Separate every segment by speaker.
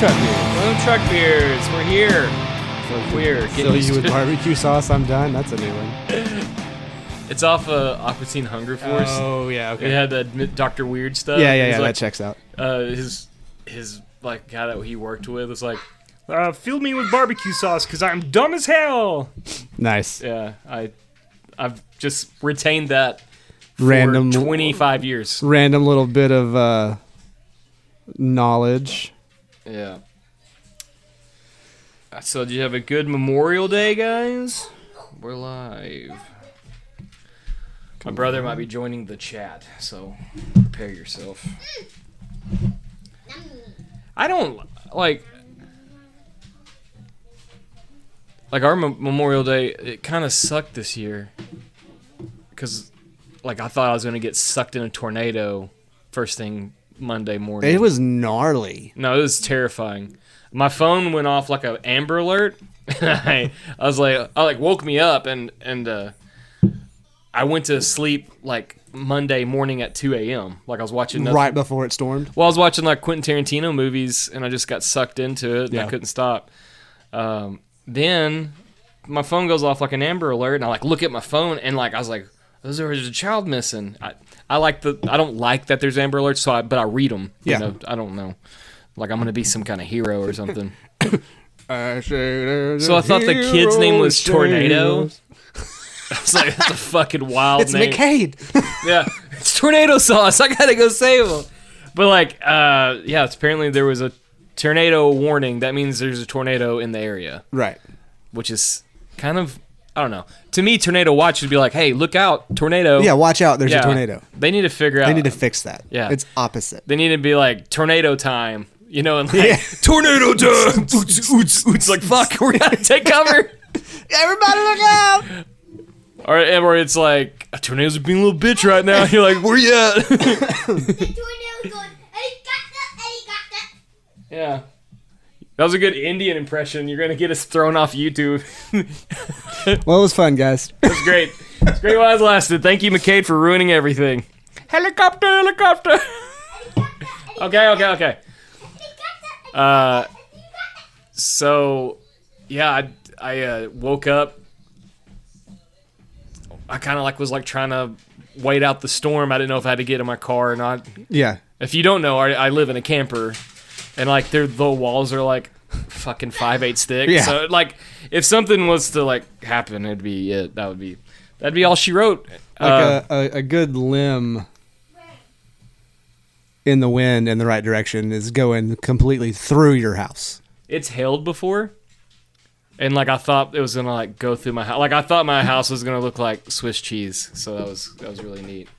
Speaker 1: truck beers.
Speaker 2: Boom Truck Beers. We're here. We're
Speaker 1: Fill you with barbecue sauce. I'm done. That's a new one.
Speaker 2: It's off Aquatine Hunger Force.
Speaker 1: Oh yeah, okay.
Speaker 2: It had that Dr. Weird stuff.
Speaker 1: Yeah. That checks out.
Speaker 2: His like guy that he worked with was like, fill me with barbecue sauce because I'm dumb as hell.
Speaker 1: Nice.
Speaker 2: Yeah, I've just retained that for
Speaker 1: Random
Speaker 2: 25 years.
Speaker 1: Random little bit of knowledge.
Speaker 2: Yeah. So did you have a good Memorial Day, guys? We're live. My brother might be joining the chat, so prepare yourself. I don't like our Memorial Day. It kind of sucked this year because, like, I thought I was gonna get sucked in a tornado first thing Monday morning.
Speaker 1: It was gnarly.
Speaker 2: No, it was terrifying. My phone went off like an Amber Alert. I was like, woke me up and I went to sleep like Monday morning at 2 a.m. Like I was watching nothing.
Speaker 1: Right before it stormed.
Speaker 2: Well, I was watching like Quentin Tarantino movies and I just got sucked into it and I couldn't stop. Then my phone goes off like an Amber Alert and I like look at my phone and like I was like, there's a child missing. I don't like that there's Amber Alerts, but I read them.
Speaker 1: Yeah.
Speaker 2: You know, I don't know. Like I'm gonna be some kind of hero or something. So I thought the kid's name was Tornado. I was like, that's a fucking wild
Speaker 1: It's
Speaker 2: name.
Speaker 1: McCade.
Speaker 2: Yeah, it's tornado sauce. I gotta go save him. But like, it's apparently there was a tornado warning. That means there's a tornado in the area.
Speaker 1: Right.
Speaker 2: Which is kind of, I don't know. To me, tornado watch would be like, hey, look out, tornado.
Speaker 1: Yeah, watch out. There's a tornado.
Speaker 2: They need to figure out.
Speaker 1: They need to fix that.
Speaker 2: Yeah.
Speaker 1: It's opposite.
Speaker 2: They need to be like tornado time. You know, and like tornado time. It's like fuck. We're gonna take cover.
Speaker 1: Everybody look out.
Speaker 2: Or it's like, a tornado's being a little bitch right now. You're like, where you at?
Speaker 3: The tornado's going, helicopter.
Speaker 2: Yeah. That was a good Indian impression. You're going to get us thrown off YouTube.
Speaker 1: Well, it was fun, guys.
Speaker 2: It was great. It's great while it lasted. Thank you, McCade, for ruining everything. Helicopter. Okay. So, yeah, I woke up. I kind of was trying to wait out the storm. I didn't know if I had to get in my car or not.
Speaker 1: Yeah.
Speaker 2: If you don't know, I live in a camper, and like the walls are like fucking 5/8 thick.
Speaker 1: Yeah.
Speaker 2: So like, if something was to like happen, it'd be it. That'd be all she wrote.
Speaker 1: Like a good limb in the wind in the right direction is going completely through your house.
Speaker 2: It's hailed before. And like I thought it was gonna like go through my house. Like I thought my house was gonna look like Swiss cheese. So that was really neat.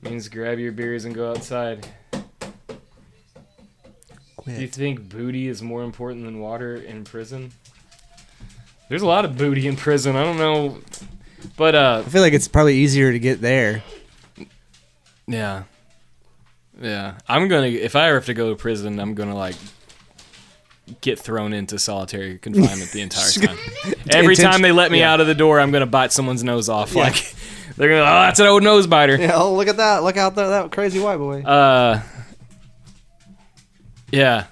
Speaker 2: Means grab your beers and go outside.
Speaker 1: Quit.
Speaker 2: Do you think booty is more important than water in prison? There's a lot of booty in prison. I don't know, but
Speaker 1: I feel like it's probably easier to get there.
Speaker 2: yeah. I'm gonna if I ever have to go to prison, I'm gonna like get thrown into solitary confinement the entire time. Every time they let me out of the door, I'm gonna bite someone's nose off.
Speaker 1: Yeah.
Speaker 2: Like they're gonna, oh, that's an old nose biter.
Speaker 1: Yeah, oh, look at that. Look out there, that crazy white boy.
Speaker 2: Yeah,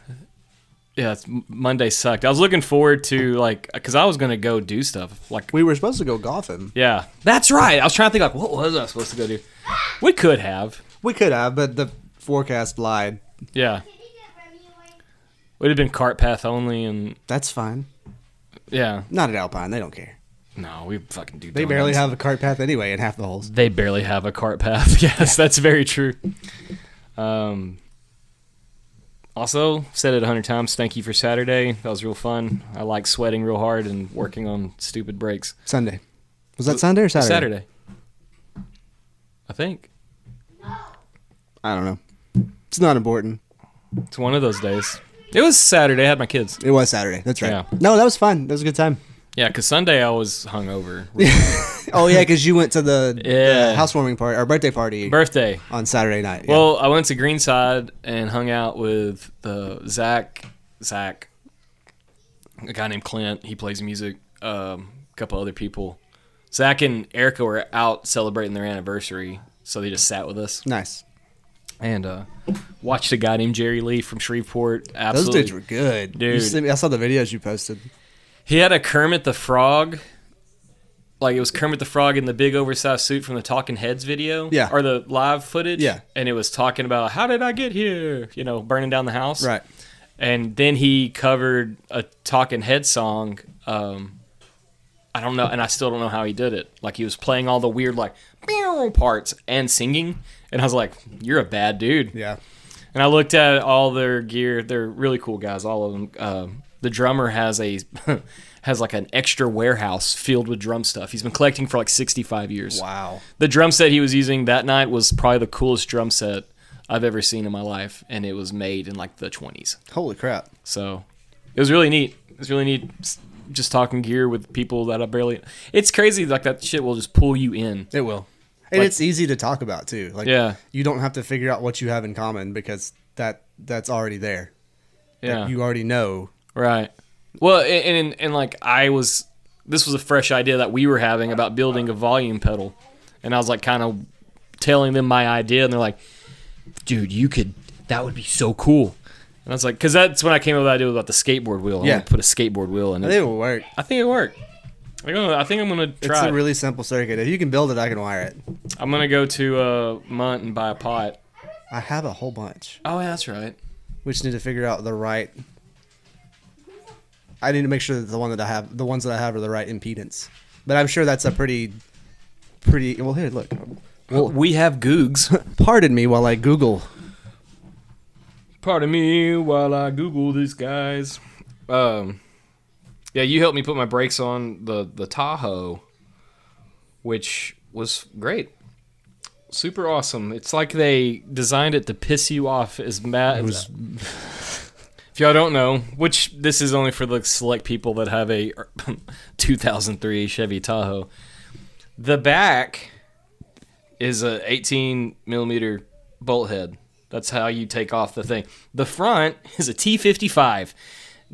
Speaker 2: Monday sucked. I was looking forward to because I was gonna go do stuff. Like
Speaker 1: We were supposed to go golfing.
Speaker 2: yeah, that's right. I was trying to think like, what was I supposed to go do? We could have.
Speaker 1: We could have, but the forecast lied.
Speaker 2: Yeah. Would have been cart path only, and
Speaker 1: That's fine.
Speaker 2: yeah.
Speaker 1: Not at Alpine. They don't care.
Speaker 2: No, we fucking do.
Speaker 1: They barely have a cart path anyway in half the holes.
Speaker 2: They barely have a cart path. Yes, that's very true. Also, said it 100 times. Thank you for Saturday. That was real fun. I like sweating real hard and working on stupid breaks.
Speaker 1: Sunday. Was that Sunday or Saturday?
Speaker 2: Saturday. I think
Speaker 1: I don't know. It's not important.
Speaker 2: it's one of those days. It was Saturday. I had my kids.
Speaker 1: It was Saturday. That's right.
Speaker 2: Yeah.
Speaker 1: No, that was fun. That was a good time.
Speaker 2: Yeah, because Sunday I was hungover.
Speaker 1: Oh, yeah, because you went to the
Speaker 2: Yeah.
Speaker 1: housewarming party or birthday party
Speaker 2: Birthday.
Speaker 1: on Saturday night. Yeah.
Speaker 2: Well, I went to Greenside and hung out with Zach, a guy named Clint. He plays music. A couple other people. Zach and Erica were out celebrating their anniversary, so they just sat with us.
Speaker 1: Nice.
Speaker 2: And watched a guy named Jerry Lee from Shreveport.
Speaker 1: Those
Speaker 2: Absolutely.
Speaker 1: dudes were good.
Speaker 2: Dude.
Speaker 1: You sent me, I saw the videos you posted.
Speaker 2: He had a Kermit the Frog. Like, it was Kermit the Frog in the big oversized suit from the Talking Heads video.
Speaker 1: Yeah.
Speaker 2: Or the live footage.
Speaker 1: Yeah.
Speaker 2: And it was talking about, how did I get here? You know, burning down the house.
Speaker 1: Right.
Speaker 2: And then he covered a Talking Heads song. I don't know. And I still don't know how he did it. Like, he was playing all the weird, like, parts and singing. And I was like, you're a bad dude.
Speaker 1: Yeah.
Speaker 2: And I looked at all their gear. They're really cool guys, all of them. The drummer has has like an extra warehouse filled with drum stuff. He's been collecting for like 65 years.
Speaker 1: Wow.
Speaker 2: The drum set he was using that night was probably the coolest drum set I've ever seen in my life, and it was made in like the 20s.
Speaker 1: Holy crap.
Speaker 2: So it was really neat. It was really neat just talking gear with people that I barely... It's crazy, like that shit will just pull you in.
Speaker 1: It will. And
Speaker 2: Like-
Speaker 1: it's easy to talk about too. Like,
Speaker 2: Yeah.
Speaker 1: you don't have to figure out what you have in common because that's already there.
Speaker 2: Yeah.
Speaker 1: Like, you already know.
Speaker 2: Right. Well, and like this was a fresh idea that we were having about building a volume pedal, and I was like kind of telling them my idea, and they're like, "Dude, that would be so cool." And I was like, because that's when I came up with the idea about the skateboard wheel. I
Speaker 1: Yeah.
Speaker 2: want to put a skateboard wheel in
Speaker 1: I
Speaker 2: it.
Speaker 1: think it will work.
Speaker 2: I think it worked. I think I'm gonna
Speaker 1: It's
Speaker 2: try.
Speaker 1: a really simple circuit. If you can build it, I can wire it.
Speaker 2: I'm gonna go to Munt and buy a pot.
Speaker 1: I have a whole bunch.
Speaker 2: Oh, yeah, that's right.
Speaker 1: We just need to figure out the right. I need to make sure that the ones that I have are the right impedance. But I'm sure that's a pretty. Well, here, look.
Speaker 2: Well, we have Googs.
Speaker 1: Pardon me while I Google.
Speaker 2: Pardon me while I Google these guys. Yeah, you helped me put my brakes on the Tahoe, which was great. Super awesome. It's like they designed it to piss you off as mad. If y'all don't know, which this is only for the select people that have a 2003 Chevy Tahoe, the back is a 18 millimeter bolt head. That's how you take off the thing. The front is a T55,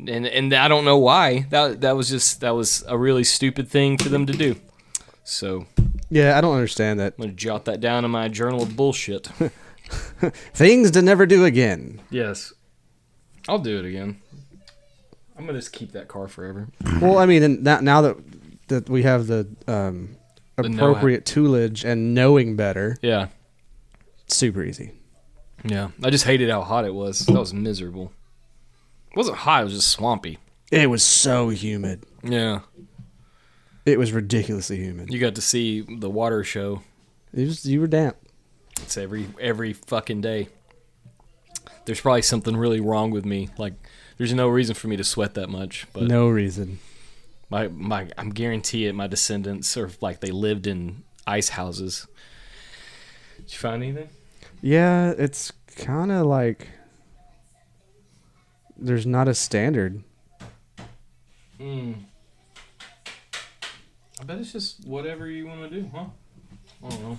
Speaker 2: and I don't know why. That was a really stupid thing for them to do. So
Speaker 1: Yeah, I don't understand that.
Speaker 2: I'm gonna jot that down in my journal of bullshit.
Speaker 1: Things to never do again.
Speaker 2: Yes, I'll do it again. I'm gonna just keep that car forever.
Speaker 1: Well, I mean, and now that we have the appropriate toolage and knowing better,
Speaker 2: Yeah,
Speaker 1: it's super easy.
Speaker 2: yeah. I just hated how hot it was. That was miserable. It wasn't hot. It was just swampy.
Speaker 1: It was so humid.
Speaker 2: Yeah,
Speaker 1: It was ridiculously humid.
Speaker 2: you got to see the water show.
Speaker 1: You were damp.
Speaker 2: It's every fucking day. There's probably something really wrong with me. Like, there's no reason for me to sweat that much. But
Speaker 1: No reason.
Speaker 2: I'm guarantee it. My descendants are like they lived in ice houses. Did you find anything?
Speaker 1: Yeah, it's kind of like there's not a standard.
Speaker 2: I bet it's just whatever you want to do, huh? I don't know.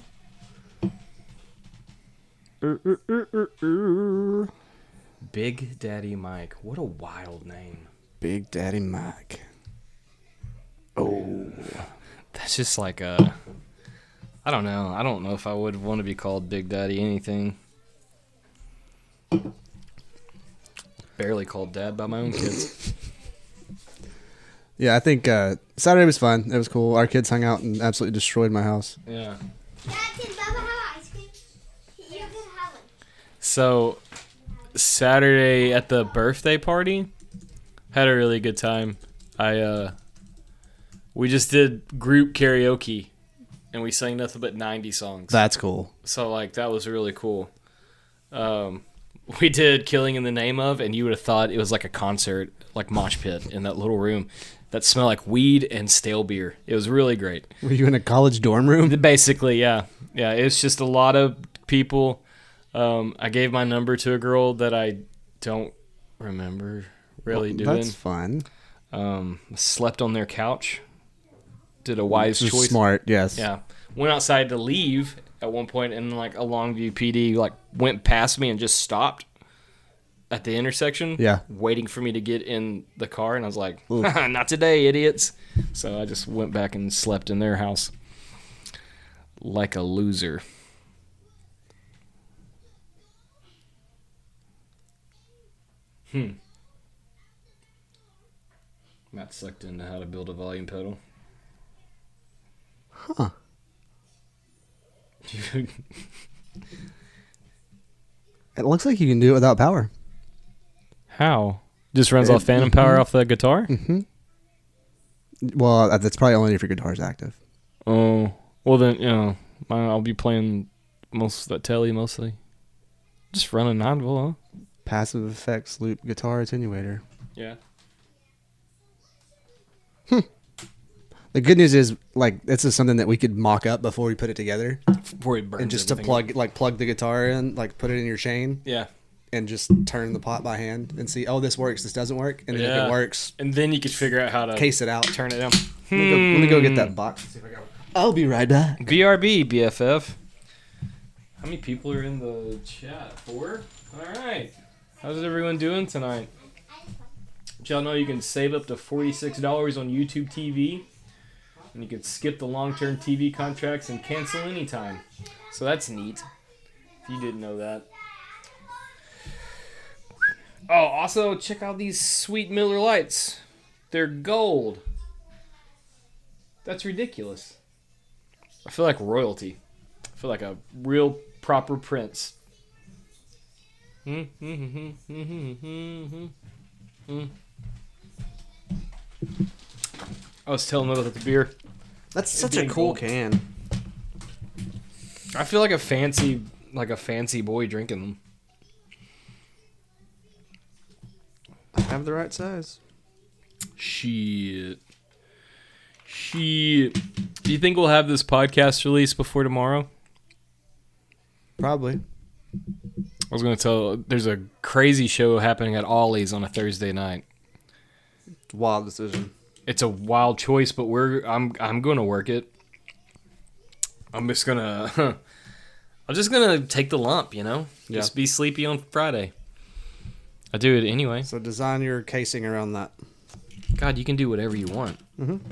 Speaker 2: Big Daddy Mike. What a wild name.
Speaker 1: Big Daddy Mike. Oh,
Speaker 2: That's just like a... I don't know. I don't know if I would want to be called Big Daddy anything. Barely called Dad by my own kids.
Speaker 1: yeah. I think Saturday was fun. It was cool. Our kids hung out and absolutely destroyed my house.
Speaker 2: Yeah.
Speaker 3: Dad, can Bubba have ice cream? You can have one.
Speaker 2: So, Saturday at the birthday party, had a really good time. We just did group karaoke, and we sang nothing but 90 songs.
Speaker 1: That's cool.
Speaker 2: So, like, that was really cool. We did Killing in the Name of, and you would have thought it was like a concert, like mosh pit in that little room that smelled like weed and stale beer. It was really great.
Speaker 1: Were you in a college dorm room?
Speaker 2: Basically, yeah. Yeah, it's just a lot of people. I gave my number to a girl that I don't remember really doing.
Speaker 1: That's fun.
Speaker 2: Slept on their couch. Did a wise
Speaker 1: Just
Speaker 2: choice.
Speaker 1: smart, yes.
Speaker 2: Yeah. Went outside to leave at one point, and like a Longview PD like went past me and just stopped at the intersection.
Speaker 1: Yeah.
Speaker 2: Waiting for me to get in the car, and I was like, "Not today, idiots!" So I just went back and slept in their house like a loser. Matt sucked into how to build a volume pedal.
Speaker 1: Huh. It looks like you can do it without power.
Speaker 2: How? Just runs off phantom power off the guitar?
Speaker 1: Mm-hmm. Well, that's probably only if your guitar's active.
Speaker 2: Oh. Well, then, I'll be playing most of that telly mostly. Just run a 9-volt, huh?
Speaker 1: Passive effects loop guitar attenuator.
Speaker 2: Yeah.
Speaker 1: The good news is, like, this is something that we could mock up before we put it together.
Speaker 2: Before it burns
Speaker 1: And just
Speaker 2: everything.
Speaker 1: to plug the guitar in, like, put it in your chain.
Speaker 2: Yeah.
Speaker 1: And just turn the pot by hand and see, oh, this works, this doesn't work. And then if
Speaker 2: Yeah.
Speaker 1: it works,
Speaker 2: And then you could figure out how to
Speaker 1: case it out.
Speaker 2: turn it down.
Speaker 1: Let me go get that box. See if I got one. I'll be right back.
Speaker 2: BRB, BFF. How many people are in the chat? 4? Alright. How's everyone doing tonight? Did y'all know you can save up to $46 on YouTube TV? And you can skip the long-term TV contracts and cancel anytime. So that's neat. If you didn't know that. Oh, also check out these sweet Miller Lights. They're gold. That's ridiculous. I feel like royalty. I feel like a real proper prince. I was telling them about the beer.
Speaker 1: That's such
Speaker 2: being
Speaker 1: a cool
Speaker 2: gold.
Speaker 1: can.
Speaker 2: I feel like a fancy boy drinking them.
Speaker 1: Have the right size.
Speaker 2: Shit. Do you think we'll have this podcast released before tomorrow?
Speaker 1: Probably.
Speaker 2: I was going to tell, there's a crazy show happening at Ollie's on a Thursday night.
Speaker 1: Wild decision.
Speaker 2: It's a wild choice, but I'm going to work it. I'm just gonna take the lump,
Speaker 1: Yeah.
Speaker 2: Just be sleepy on Friday. I do it anyway.
Speaker 1: So design your casing around that.
Speaker 2: God, you can do whatever you want.
Speaker 1: And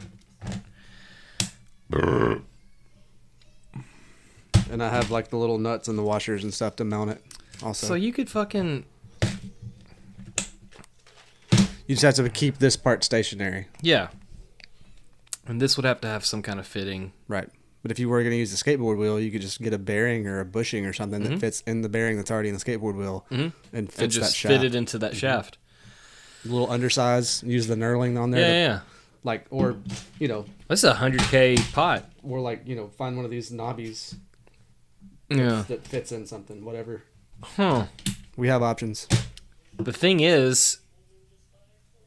Speaker 1: I have like the little nuts and the washers and stuff to mount it. Also,
Speaker 2: So you could fucking
Speaker 1: you just have to keep this part stationary,
Speaker 2: yeah. And this would have to have some kind of fitting.
Speaker 1: right? But if you were going to use the skateboard wheel, you could just get a bearing or a bushing or something that fits in the bearing that's already in the skateboard wheel and fits
Speaker 2: And
Speaker 1: that
Speaker 2: just
Speaker 1: shaft.
Speaker 2: fit it into that shaft.
Speaker 1: A little undersize. Use the knurling on there.
Speaker 2: Yeah.
Speaker 1: Like, or
Speaker 2: That's a $100K pot.
Speaker 1: or like find one of these knobbies
Speaker 2: Yeah.
Speaker 1: that fits in something. Whatever.
Speaker 2: Huh.
Speaker 1: We have options.
Speaker 2: The thing is,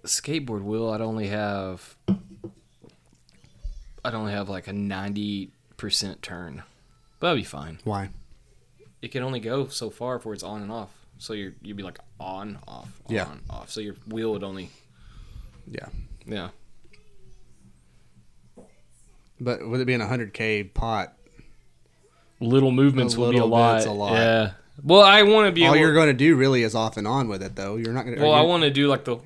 Speaker 2: skateboard wheel, I'd only have like a 90% turn. But that'd be fine.
Speaker 1: Why?
Speaker 2: It can only go so far before it's on and off. So you'd be like on, off, on,
Speaker 1: Yeah.
Speaker 2: off. So your wheel would only,
Speaker 1: Yeah.
Speaker 2: yeah.
Speaker 1: But with it being a 100K pot,
Speaker 2: Little movements
Speaker 1: A
Speaker 2: would be a
Speaker 1: little
Speaker 2: lot.
Speaker 1: bit's a lot.
Speaker 2: Yeah. Well, I want to be
Speaker 1: all
Speaker 2: able.
Speaker 1: you're going to do really is off and on with it, though. You're not going to.
Speaker 2: Well, I want to do like the.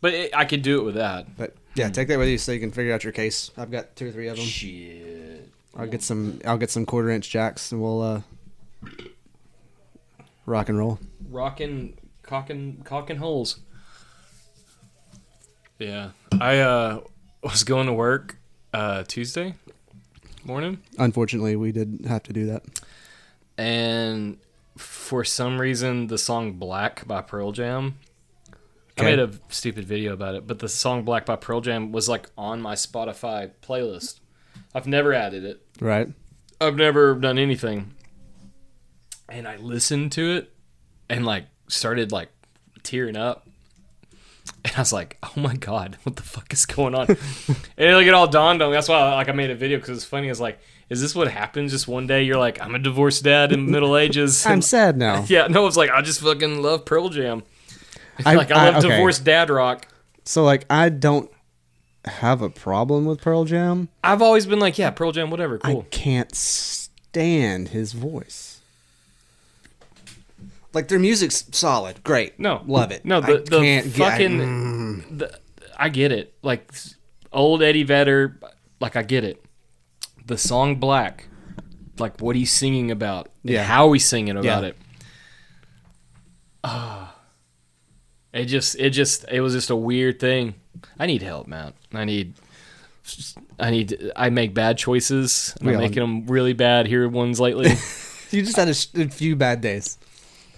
Speaker 2: But I could do it with that.
Speaker 1: But yeah, take that with you so you can figure out your case. I've got 2 or 3 of them.
Speaker 2: Shit.
Speaker 1: I'll get some 1/4-inch jacks, and we'll rock and roll.
Speaker 2: Rocking, cocking holes. Yeah. I was going to work Tuesday morning.
Speaker 1: Unfortunately, we did have to do that.
Speaker 2: And for some reason, the song Black by Pearl Jam, I
Speaker 1: Okay.
Speaker 2: made a stupid video about it, but the song Black by Pearl Jam was like on my Spotify playlist. I've never added it.
Speaker 1: Right.
Speaker 2: I've never done anything. And I listened to it and like started like tearing up. And I was like, oh my God, what the fuck is going on? And like it all dawned on me. That's why I made a video, because it's funny. It's like, is this what happens just one day? You're like, I'm a divorced dad in middle ages.
Speaker 1: I'm sad now.
Speaker 2: Yeah, no, it's like, I just fucking love Pearl Jam. I love
Speaker 1: okay.
Speaker 2: divorced dad rock.
Speaker 1: So, like, I don't have a problem with Pearl Jam.
Speaker 2: I've always been like, yeah, Pearl Jam, whatever, cool.
Speaker 1: I can't stand his voice. Like, their music's solid. Great.
Speaker 2: No.
Speaker 1: Love it.
Speaker 2: No, the fucking... I get it. Like, old Eddie Vedder, like, I get it. The song Black, like, what he's singing about. And
Speaker 1: Yeah.
Speaker 2: how he's singing about
Speaker 1: Yeah.
Speaker 2: it. It was just a weird thing. I need help, Matt. I make bad choices. I'm making them really bad here ones lately.
Speaker 1: You just had a few bad days.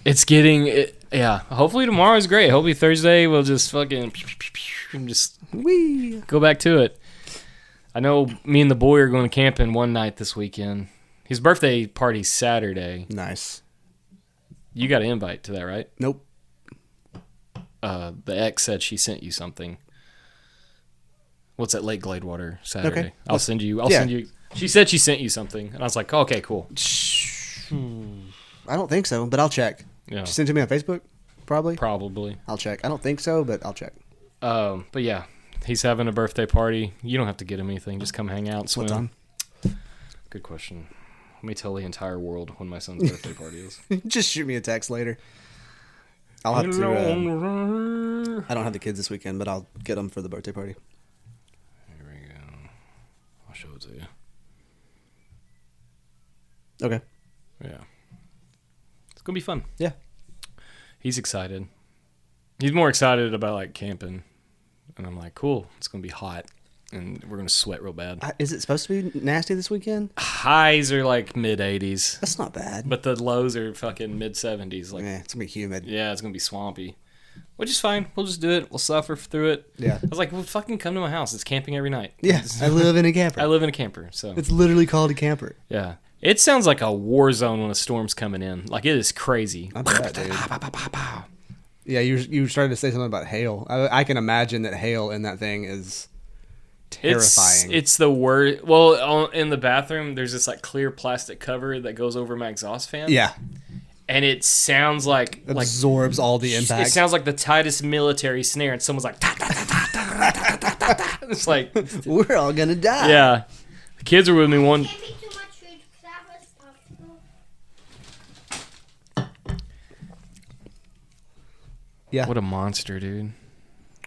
Speaker 2: It's getting, yeah. Hopefully tomorrow's great. Hopefully Thursday we'll just fucking just go back to it. I know me and the boy are going camping one night this weekend. His birthday party's Saturday.
Speaker 1: Nice.
Speaker 2: You got an invite to that, right?
Speaker 1: Nope.
Speaker 2: The ex said she sent you something. What's at Lake Gladewater Saturday?
Speaker 1: Okay.
Speaker 2: I'll send you. She said she sent you something, and I was like, oh, okay, cool.
Speaker 1: I don't think so, but I'll check.
Speaker 2: Yeah.
Speaker 1: She sent it to me on Facebook, probably.
Speaker 2: Probably.
Speaker 1: I'll check. I don't think so, but I'll check.
Speaker 2: But yeah, he's having a birthday party. You don't have to get him anything. Just come hang out. Swim.
Speaker 1: What time?
Speaker 2: Good question. Let me tell the entire world when my son's birthday party is.
Speaker 1: Just shoot me a text later. I'll have to. I don't have the kids this weekend, but I'll get them for the birthday party.
Speaker 2: Here we go. I'll show it to you.
Speaker 1: Okay.
Speaker 2: Yeah. It's going to be fun.
Speaker 1: Yeah.
Speaker 2: He's excited. He's more excited about like camping. And I'm like, cool. It's going to be hot. And we're going to sweat real bad.
Speaker 1: Is it supposed to be nasty this weekend?
Speaker 2: Highs are like mid 80s.
Speaker 1: That's not bad.
Speaker 2: But the lows are fucking mid 70s. Like,
Speaker 1: it's going to be humid.
Speaker 2: Yeah, it's going to be swampy. Which is fine. We'll just do it. We'll suffer through it.
Speaker 1: Yeah.
Speaker 2: I was like, well, fucking come to my house. It's camping every night.
Speaker 1: Yeah, I live in a camper.
Speaker 2: I live in a camper, so.
Speaker 1: It's literally called a camper.
Speaker 2: Yeah. It sounds like a war zone when a storm's coming in. Like, it is crazy.
Speaker 1: I bet, dude. Yeah, you started to say something about hail. I can imagine that hail in that thing is terrifying.
Speaker 2: It's the worst. Well, in the bathroom, there's this like clear plastic cover that goes over my exhaust fan.
Speaker 1: Yeah.
Speaker 2: And it sounds like
Speaker 1: absorbs all the impact.
Speaker 2: It sounds like the tightest military snare, and someone's like, ta, ta, ta, ta, ta, ta, ta, ta, ta. It's like
Speaker 1: we're all gonna die.
Speaker 2: Yeah, the kids were with me one.
Speaker 3: Can't eat too much food 'cause that was possible.
Speaker 1: Yeah.
Speaker 2: What a monster, dude.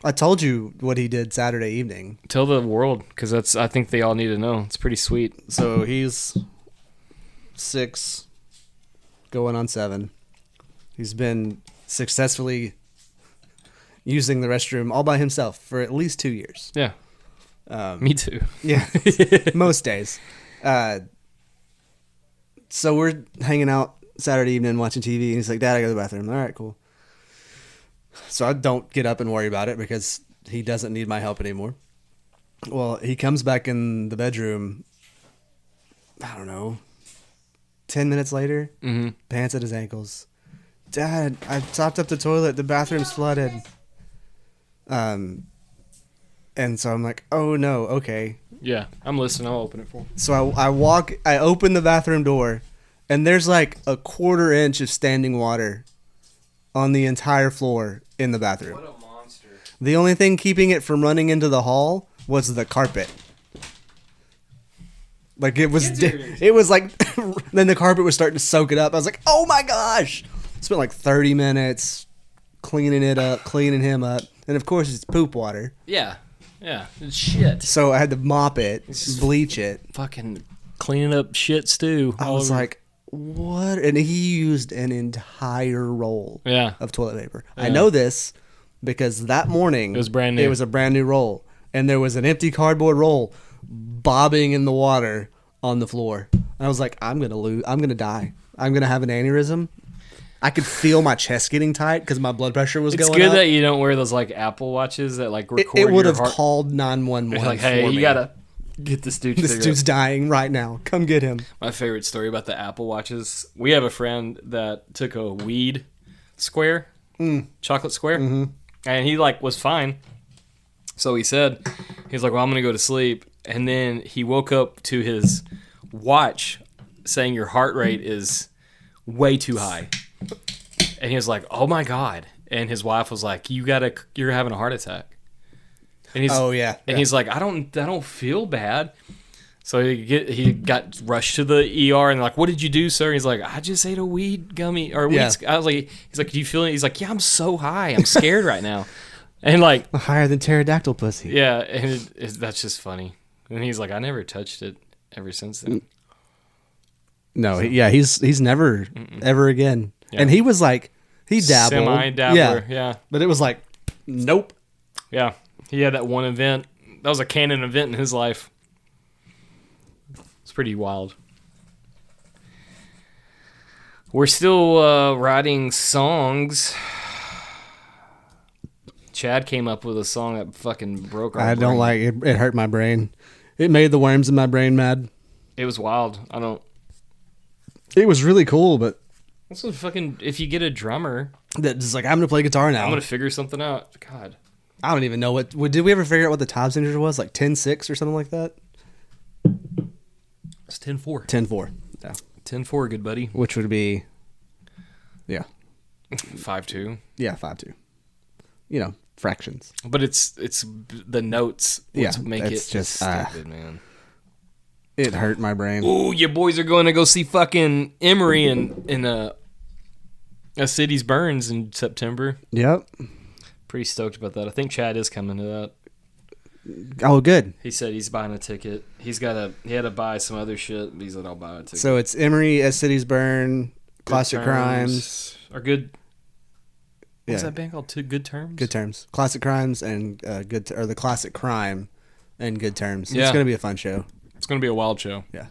Speaker 1: I told you what he did Saturday evening.
Speaker 2: Tell the world, because I think they all need to know. It's pretty sweet.
Speaker 1: So he's 6. Going on 7. He's been successfully using the restroom all by himself for at least 2 years.
Speaker 2: Yeah. Me too.
Speaker 1: Yeah. Most days. So we're hanging out Saturday evening watching TV, and he's like, Dad, I go to the bathroom. All right, cool. So I don't get up and worry about it because he doesn't need my help anymore. Well, he comes back in the bedroom, I don't know, 10 minutes later, pants at his ankles. Dad, I topped up the toilet. The bathroom's flooded. And so I'm like, oh no, okay.
Speaker 2: Yeah, I'm listening. I'll open it for him.
Speaker 1: So I open the bathroom door, and there's like a 1/4 inch of standing water on the entire floor in the bathroom.
Speaker 2: What a monster.
Speaker 1: The only thing keeping it from running into the hall was the carpet. Like it was like, then the carpet was starting to soak it up. I was like, oh my gosh. Spent like 30 minutes cleaning it up, cleaning him up. And of course it's poop water.
Speaker 2: Yeah. Yeah. It's shit.
Speaker 1: So I had to mop it, bleach it.
Speaker 2: Fucking cleaning up shit stew.
Speaker 1: I was like, what? And he used an entire roll of toilet paper. Yeah. I know this because that morning
Speaker 2: it was brand new.
Speaker 1: It was a brand new roll. And there was an empty cardboard roll bobbing in the water on the floor. And I was like, I'm gonna die. I'm gonna have an aneurysm. I could feel my chest getting tight because my blood pressure was going up.
Speaker 2: It's good that you don't wear those like Apple watches that like record
Speaker 1: it would
Speaker 2: your
Speaker 1: have
Speaker 2: heart.
Speaker 1: called 911.
Speaker 2: Like, hey, you gotta get this dude.
Speaker 1: This dude's dying right now. Come get him.
Speaker 2: My favorite story about the Apple watches. We have a friend that took a weed square, chocolate square, and he like was fine. So he said, he's like, well, I'm gonna go to sleep, and then he woke up to his watch saying your heart rate is way too high. And he was like, oh my God. And his wife was like, you're having a heart attack. And he's, And he's like, I don't feel bad. So he got rushed to the ER and like, what did you do, sir? He's like, I just ate a weed gummy or weed. I was like, he's like, do you feel it? He's like, yeah, I'm so high. I'm scared right now. And like
Speaker 1: higher than pterodactyl pussy.
Speaker 2: Yeah. And that's just funny. And he's like, I never touched it ever since then.
Speaker 1: No, he's never ever again. Yeah. And he was like He dabbled.
Speaker 2: Semi-dabbler, yeah.
Speaker 1: But it was like, nope.
Speaker 2: Yeah. He had that one event. That was a canon event in his life. It's pretty wild. We're still writing songs. Chad came up with a song that fucking broke our
Speaker 1: I don't
Speaker 2: brain.
Speaker 1: like it. It hurt my brain. It made the worms in my brain mad.
Speaker 2: It was wild.
Speaker 1: It was really cool, but
Speaker 2: This is fucking. If you get a drummer,
Speaker 1: that's like, I'm gonna play guitar now.
Speaker 2: I'm gonna figure something out. God,
Speaker 1: I don't even know what. Did we ever figure out what the time signature was? Like 10-6 or something like that.
Speaker 2: it's 10-4.
Speaker 1: 10-4. Yeah.
Speaker 2: 10-4, good buddy.
Speaker 1: Which would be, yeah,
Speaker 2: 5-2.
Speaker 1: yeah, 5-2. You know, fractions.
Speaker 2: But it's the notes.
Speaker 1: Yeah,
Speaker 2: Make
Speaker 1: it's
Speaker 2: it
Speaker 1: just,
Speaker 2: stupid, man.
Speaker 1: It hurt my brain.
Speaker 2: Ooh, your boys are going to go see fucking Emery in a Cities Burns in September.
Speaker 1: Yep.
Speaker 2: Pretty stoked about that. I think Chad is coming to that.
Speaker 1: Oh, good.
Speaker 2: He said he's buying a ticket. He had to buy some other shit. But he said I'll buy a ticket.
Speaker 1: So it's Emery, As Cities Burn, Classic Crimes.
Speaker 2: Are good. What's
Speaker 1: Yeah.
Speaker 2: that band called? Good Terms.
Speaker 1: Good Terms. Classic Crimes and or the Classic Crime and Good Terms.
Speaker 2: Yeah.
Speaker 1: It's gonna be a fun show.
Speaker 2: It's gonna be a wild show.
Speaker 1: Yeah.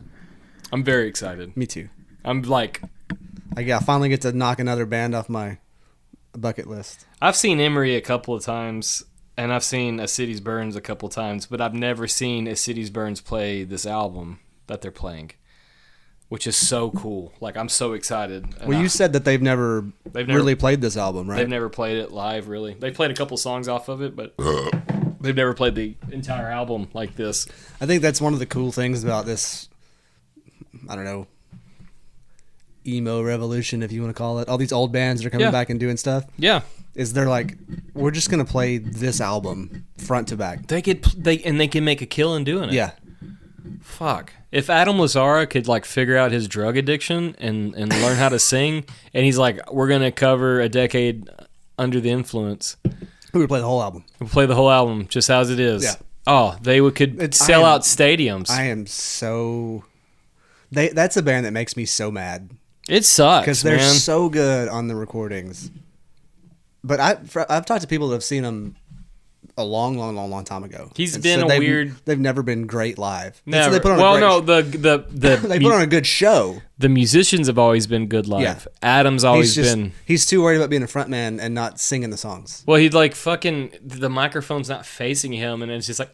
Speaker 2: I'm very excited.
Speaker 1: Me too.
Speaker 2: I'm like,
Speaker 1: I finally get to knock another band off my bucket list.
Speaker 2: I've seen Emery a couple of times, and I've seen A Cities Burns a couple of times, but I've never seen A Cities Burns play this album that they're playing, which is so cool. Like, I'm so excited. And
Speaker 1: Well, you said that they've never
Speaker 2: never-
Speaker 1: really played this album, right?
Speaker 2: They've never played it live, really. They played a couple songs off of it, but they've never played the entire album like this.
Speaker 1: I think that's one of the cool things about this, I don't know, emo revolution, if you want to call it. All these old bands that are coming
Speaker 2: Yeah.
Speaker 1: back and doing stuff,
Speaker 2: Yeah,
Speaker 1: is they're like, we're just going to play this album front to back.
Speaker 2: they can make a killing doing it.
Speaker 1: Yeah.
Speaker 2: Fuck. If Adam Lazzara could like figure out his drug addiction and learn how to sing, and he's like, we're gonna cover a decade under the influence.
Speaker 1: We would play the whole album.
Speaker 2: We'll play the whole album just as it is.
Speaker 1: Yeah.
Speaker 2: Oh, they could sell out stadiums.
Speaker 1: I am so... That's a band that makes me so mad.
Speaker 2: It sucks,
Speaker 1: Because they're
Speaker 2: man.
Speaker 1: so good on the recordings. But I've talked to people that have seen them a long time ago.
Speaker 2: He's
Speaker 1: And
Speaker 2: been
Speaker 1: said
Speaker 2: a weird-
Speaker 1: They've never been great live. And so
Speaker 2: Never.
Speaker 1: they put on
Speaker 2: Well,
Speaker 1: a
Speaker 2: no,
Speaker 1: great they put on a good show.
Speaker 2: the musicians have always been good live.
Speaker 1: Yeah.
Speaker 2: Adam's always been.
Speaker 1: He's too worried about being a front man and not singing the songs.
Speaker 2: Well, he'd like fucking the microphone's not facing him, and it's just like.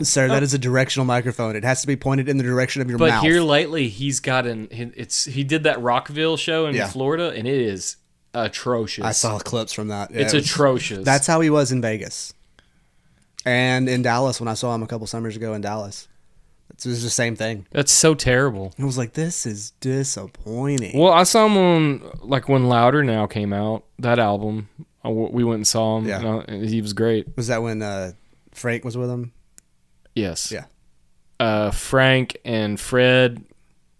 Speaker 1: Sir, that is a directional microphone. It has to be pointed in the direction of your
Speaker 2: But
Speaker 1: mouth.
Speaker 2: here lately, he's got he did that Rockville show in
Speaker 1: Yeah.
Speaker 2: Florida, and it is atrocious.
Speaker 1: I saw clips from that. Yeah,
Speaker 2: It's
Speaker 1: it was-
Speaker 2: atrocious.
Speaker 1: That's how he was in Vegas. And in Dallas, when I saw him a couple summers ago in Dallas. It was the same thing.
Speaker 2: That's so terrible.
Speaker 1: I was like, this is disappointing.
Speaker 2: Well, I saw him on like when Louder Now came out, that album. We went and saw him.
Speaker 1: Yeah.
Speaker 2: And he was great.
Speaker 1: Was that when Frank was with him?
Speaker 2: Yes.
Speaker 1: Yeah.
Speaker 2: Frank and Fred.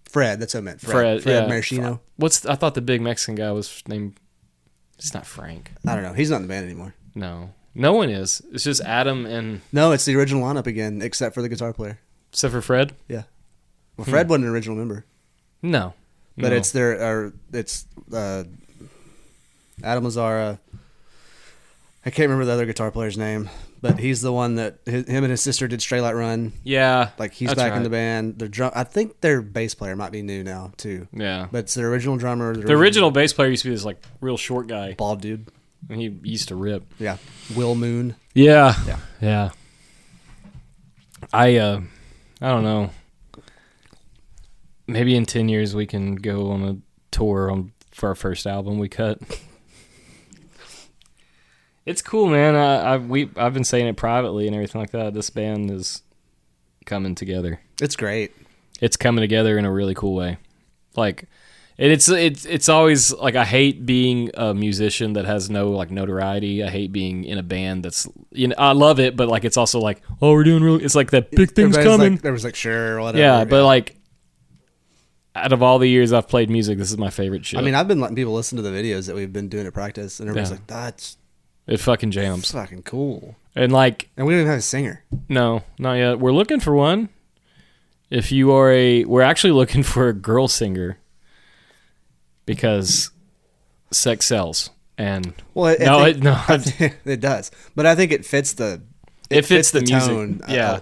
Speaker 1: Fred, that's what I meant.
Speaker 2: Fred yeah.
Speaker 1: Maraschino.
Speaker 2: I thought the big Mexican guy was named. It's not Frank.
Speaker 1: I don't know. He's not in the band anymore.
Speaker 2: No one is. It's just Adam and
Speaker 1: No, it's the original lineup again, except for the guitar player.
Speaker 2: except for Fred.
Speaker 1: Yeah. Well, Fred wasn't an original member,
Speaker 2: No.
Speaker 1: but
Speaker 2: No.
Speaker 1: it's Adam Lazzara. I can't remember the other guitar player's name, but he's the one that him and his sister did Straight Light Run.
Speaker 2: Yeah.
Speaker 1: Like he's
Speaker 2: that's
Speaker 1: back in
Speaker 2: right.
Speaker 1: the band. I think their bass player might be new now too.
Speaker 2: Yeah.
Speaker 1: But it's their original drummer.
Speaker 2: The original bass player used to be this like real short guy.
Speaker 1: bald dude.
Speaker 2: And he used to rip.
Speaker 1: Yeah, Will Moon.
Speaker 2: Yeah.
Speaker 1: Yeah.
Speaker 2: Yeah. I don't know. Maybe in 10 years we can go on a tour for our first album we cut. It's cool, man. I've been saying it privately and everything like that. This band is coming together.
Speaker 1: It's great.
Speaker 2: It's coming together in a really cool way. Like, and it's always like I hate being a musician that has no like notoriety. I hate being in a band that's I love it, but like it's also like we're doing really. It's like that big thing's
Speaker 1: Everybody's
Speaker 2: coming.
Speaker 1: Like, there was like sure, whatever.
Speaker 2: Yeah, but like out of all the years I've played music, this is my favorite shit.
Speaker 1: I mean, I've been letting people listen to the videos that we've been doing at practice, and everybody's
Speaker 2: Yeah.
Speaker 1: like, "That's
Speaker 2: it fucking jams.
Speaker 1: fucking cool."
Speaker 2: And like,
Speaker 1: And we don't even have a singer.
Speaker 2: no, not yet. We're looking for one. If you are we're actually looking for a girl singer because sex sells. And
Speaker 1: Well, it does. But I think it fits the
Speaker 2: fits the music.
Speaker 1: tone.
Speaker 2: Yeah.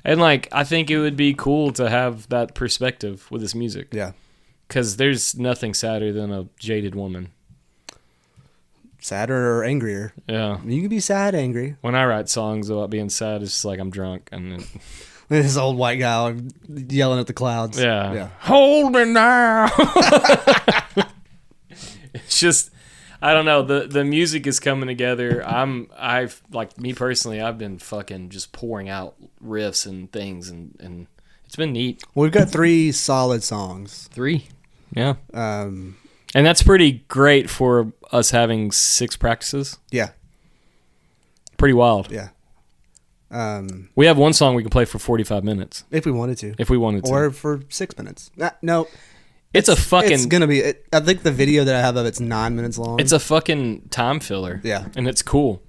Speaker 2: And like I think it would be cool to have that perspective with this music.
Speaker 1: Yeah.
Speaker 2: Because there's nothing sadder than a jaded woman.
Speaker 1: Sadder or angrier.
Speaker 2: Yeah.
Speaker 1: You can be sad, angry.
Speaker 2: When I write songs about being sad, it's just like I'm drunk and
Speaker 1: This old white guy yelling at the clouds.
Speaker 2: yeah. Hold me now. It's just I don't know. The music is coming together. I've like me personally, I've been fucking just pouring out riffs and things and it's been neat.
Speaker 1: Well, we've got 3 solid songs.
Speaker 2: 3. Yeah.
Speaker 1: Um,
Speaker 2: And that's pretty great for us having 6 practices.
Speaker 1: yeah.
Speaker 2: Pretty wild.
Speaker 1: Yeah.
Speaker 2: We have one song we can play for 45 minutes
Speaker 1: If we wanted to.
Speaker 2: if we wanted to.
Speaker 1: Or for 6 minutes. No.
Speaker 2: It's a fucking
Speaker 1: It's going to be... I think the video that I have of it's 9 minutes long.
Speaker 2: it's a fucking time filler.
Speaker 1: Yeah.
Speaker 2: And it's cool.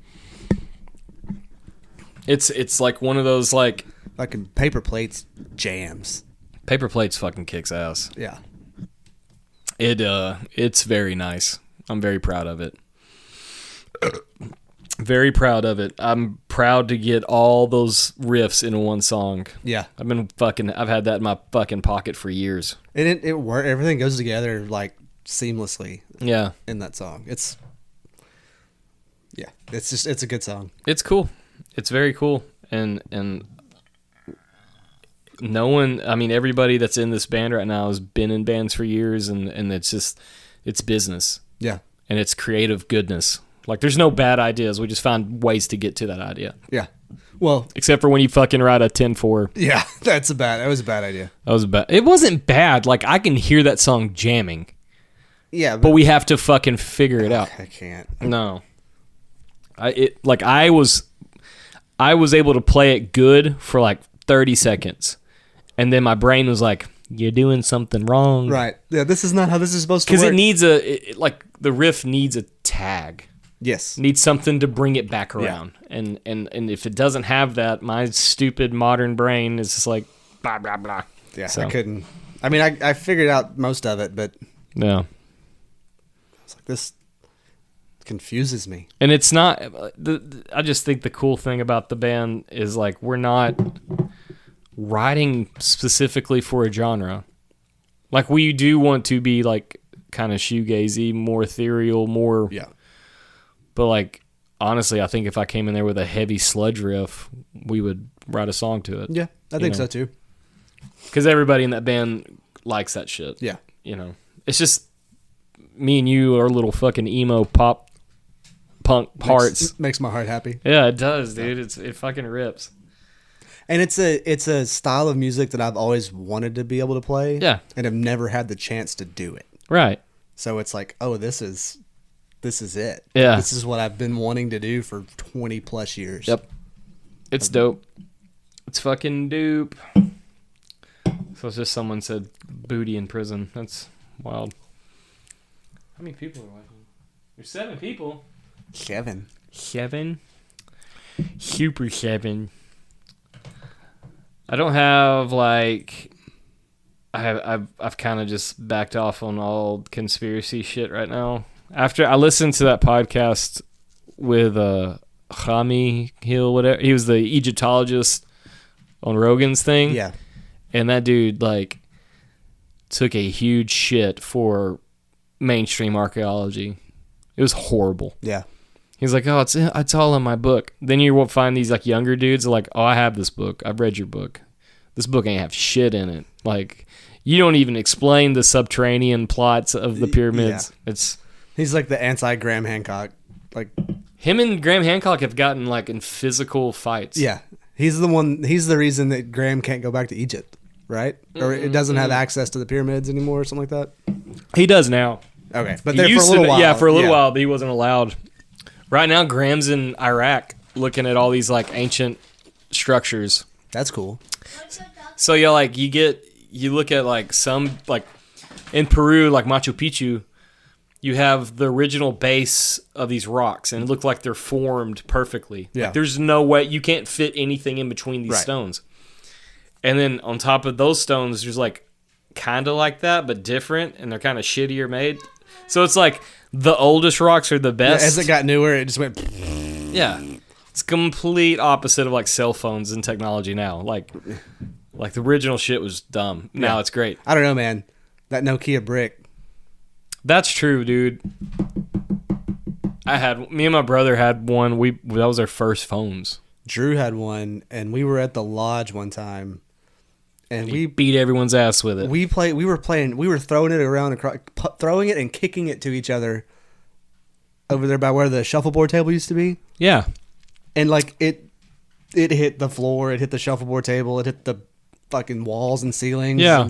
Speaker 2: It's like one of those like
Speaker 1: Fucking Paper Plates jams.
Speaker 2: Paper Plates fucking kicks ass.
Speaker 1: Yeah.
Speaker 2: It's very nice. I'm very proud of it. Very proud of it. I'm proud to get all those riffs in one song.
Speaker 1: Yeah.
Speaker 2: I've had that in my fucking pocket for years.
Speaker 1: And it works. Everything goes together like seamlessly
Speaker 2: Yeah.
Speaker 1: in that song. It's a good song.
Speaker 2: It's cool. It's very cool. And no one, I mean, everybody that's in this band right now has been in bands for years and it's business
Speaker 1: Yeah.
Speaker 2: and it's creative goodness. Like there's no bad ideas. We just find ways to get to that idea.
Speaker 1: Yeah. Well,
Speaker 2: Except for when you fucking write a 10-4.
Speaker 1: yeah, that was a bad idea.
Speaker 2: It wasn't bad. Like I can hear that song jamming,
Speaker 1: Yeah,
Speaker 2: but we have to fucking figure it out.
Speaker 1: I can't.
Speaker 2: No. I was able to play it good for like 30 seconds. And then my brain was like, you're doing something wrong.
Speaker 1: Right. Yeah, this is not how this is supposed to work.
Speaker 2: Because it needs the riff needs a tag.
Speaker 1: Yes.
Speaker 2: Needs something to bring it back around. Yeah. And if it doesn't have that, my stupid modern brain is just like, blah, blah, blah.
Speaker 1: Yeah,
Speaker 2: So.
Speaker 1: I couldn't. I mean, I figured out most of it, but
Speaker 2: Yeah.
Speaker 1: it's like this confuses me.
Speaker 2: And it's not, I just think the cool thing about the band is like, we're not writing specifically for a genre. Like we do want to be like kind of shoegazy, more ethereal, more.
Speaker 1: Yeah.
Speaker 2: But like honestly, I think if I came in there with a heavy sludge riff, we would write a song to it.
Speaker 1: Yeah, I think so too.
Speaker 2: Because everybody in that band likes that shit.
Speaker 1: Yeah.
Speaker 2: It's just me and you are little fucking emo pop punk hearts.
Speaker 1: Makes my heart happy.
Speaker 2: Yeah, it does, dude. It fucking rips.
Speaker 1: And it's a style of music that I've always wanted to be able to play.
Speaker 2: Yeah.
Speaker 1: And have never had the chance to do it.
Speaker 2: Right.
Speaker 1: So it's like, oh, this is it.
Speaker 2: Yeah.
Speaker 1: This is what I've been wanting to do for 20 plus years.
Speaker 2: Yep. It's dope. It's fucking dope. So it's just someone said booty in prison. That's wild. How many people are watching? There's 7 people.
Speaker 1: 7.
Speaker 2: 7? Super 7. I don't have like I've kind of just backed off on all conspiracy shit right now. After I listened to that podcast with Hami Hill, whatever, he was the Egyptologist on Rogan's thing.
Speaker 1: Yeah.
Speaker 2: And that dude like took a huge shit for mainstream archaeology. It was horrible.
Speaker 1: Yeah.
Speaker 2: He's like, oh, it's all in my book. Then you will find these like younger dudes are like, oh, I have this book. I've read your book. This book ain't have shit in it. Like, you don't even explain the subterranean plots of the pyramids.
Speaker 1: Yeah.
Speaker 2: It's
Speaker 1: He's like the anti-Graham Hancock. Like,
Speaker 2: him and Graham Hancock have gotten like in physical fights.
Speaker 1: yeah. He's the reason that Graham can't go back to Egypt, right? Or it doesn't have access to the pyramids anymore or something like that.
Speaker 2: He does now.
Speaker 1: Okay. But
Speaker 2: He
Speaker 1: there for a
Speaker 2: used
Speaker 1: little
Speaker 2: to,
Speaker 1: while.
Speaker 2: yeah, for a little while, he wasn't allowed. Right now, Graham's in Iraq looking at all these like ancient structures.
Speaker 1: That's cool.
Speaker 2: So yeah, like you look at like some like in Peru, like Machu Picchu, you have the original base of these rocks, and it looked like they're formed perfectly.
Speaker 1: Yeah.
Speaker 2: Like, there's no way you can't fit anything in between these
Speaker 1: Right.
Speaker 2: stones. And then on top of those stones, there's like kind of like that, but different, and they're kind of shittier made. So it's like The oldest rocks are the best.
Speaker 1: As it got newer, it just went.
Speaker 2: Yeah. It's complete opposite of like cell phones and technology now. Like the original shit was dumb. Now it's great.
Speaker 1: I don't know, man. That Nokia brick.
Speaker 2: That's true, dude. Me and my brother had one. That was our first phones.
Speaker 1: Drew had one, and we were at the lodge one time, and
Speaker 2: We beat everyone's ass with it.
Speaker 1: we were throwing it around, throwing it and kicking it to each other over there by where the shuffleboard table used to be.
Speaker 2: Yeah.
Speaker 1: And like it hit the floor, it hit the shuffleboard table, it hit the fucking walls and ceilings.
Speaker 2: Yeah.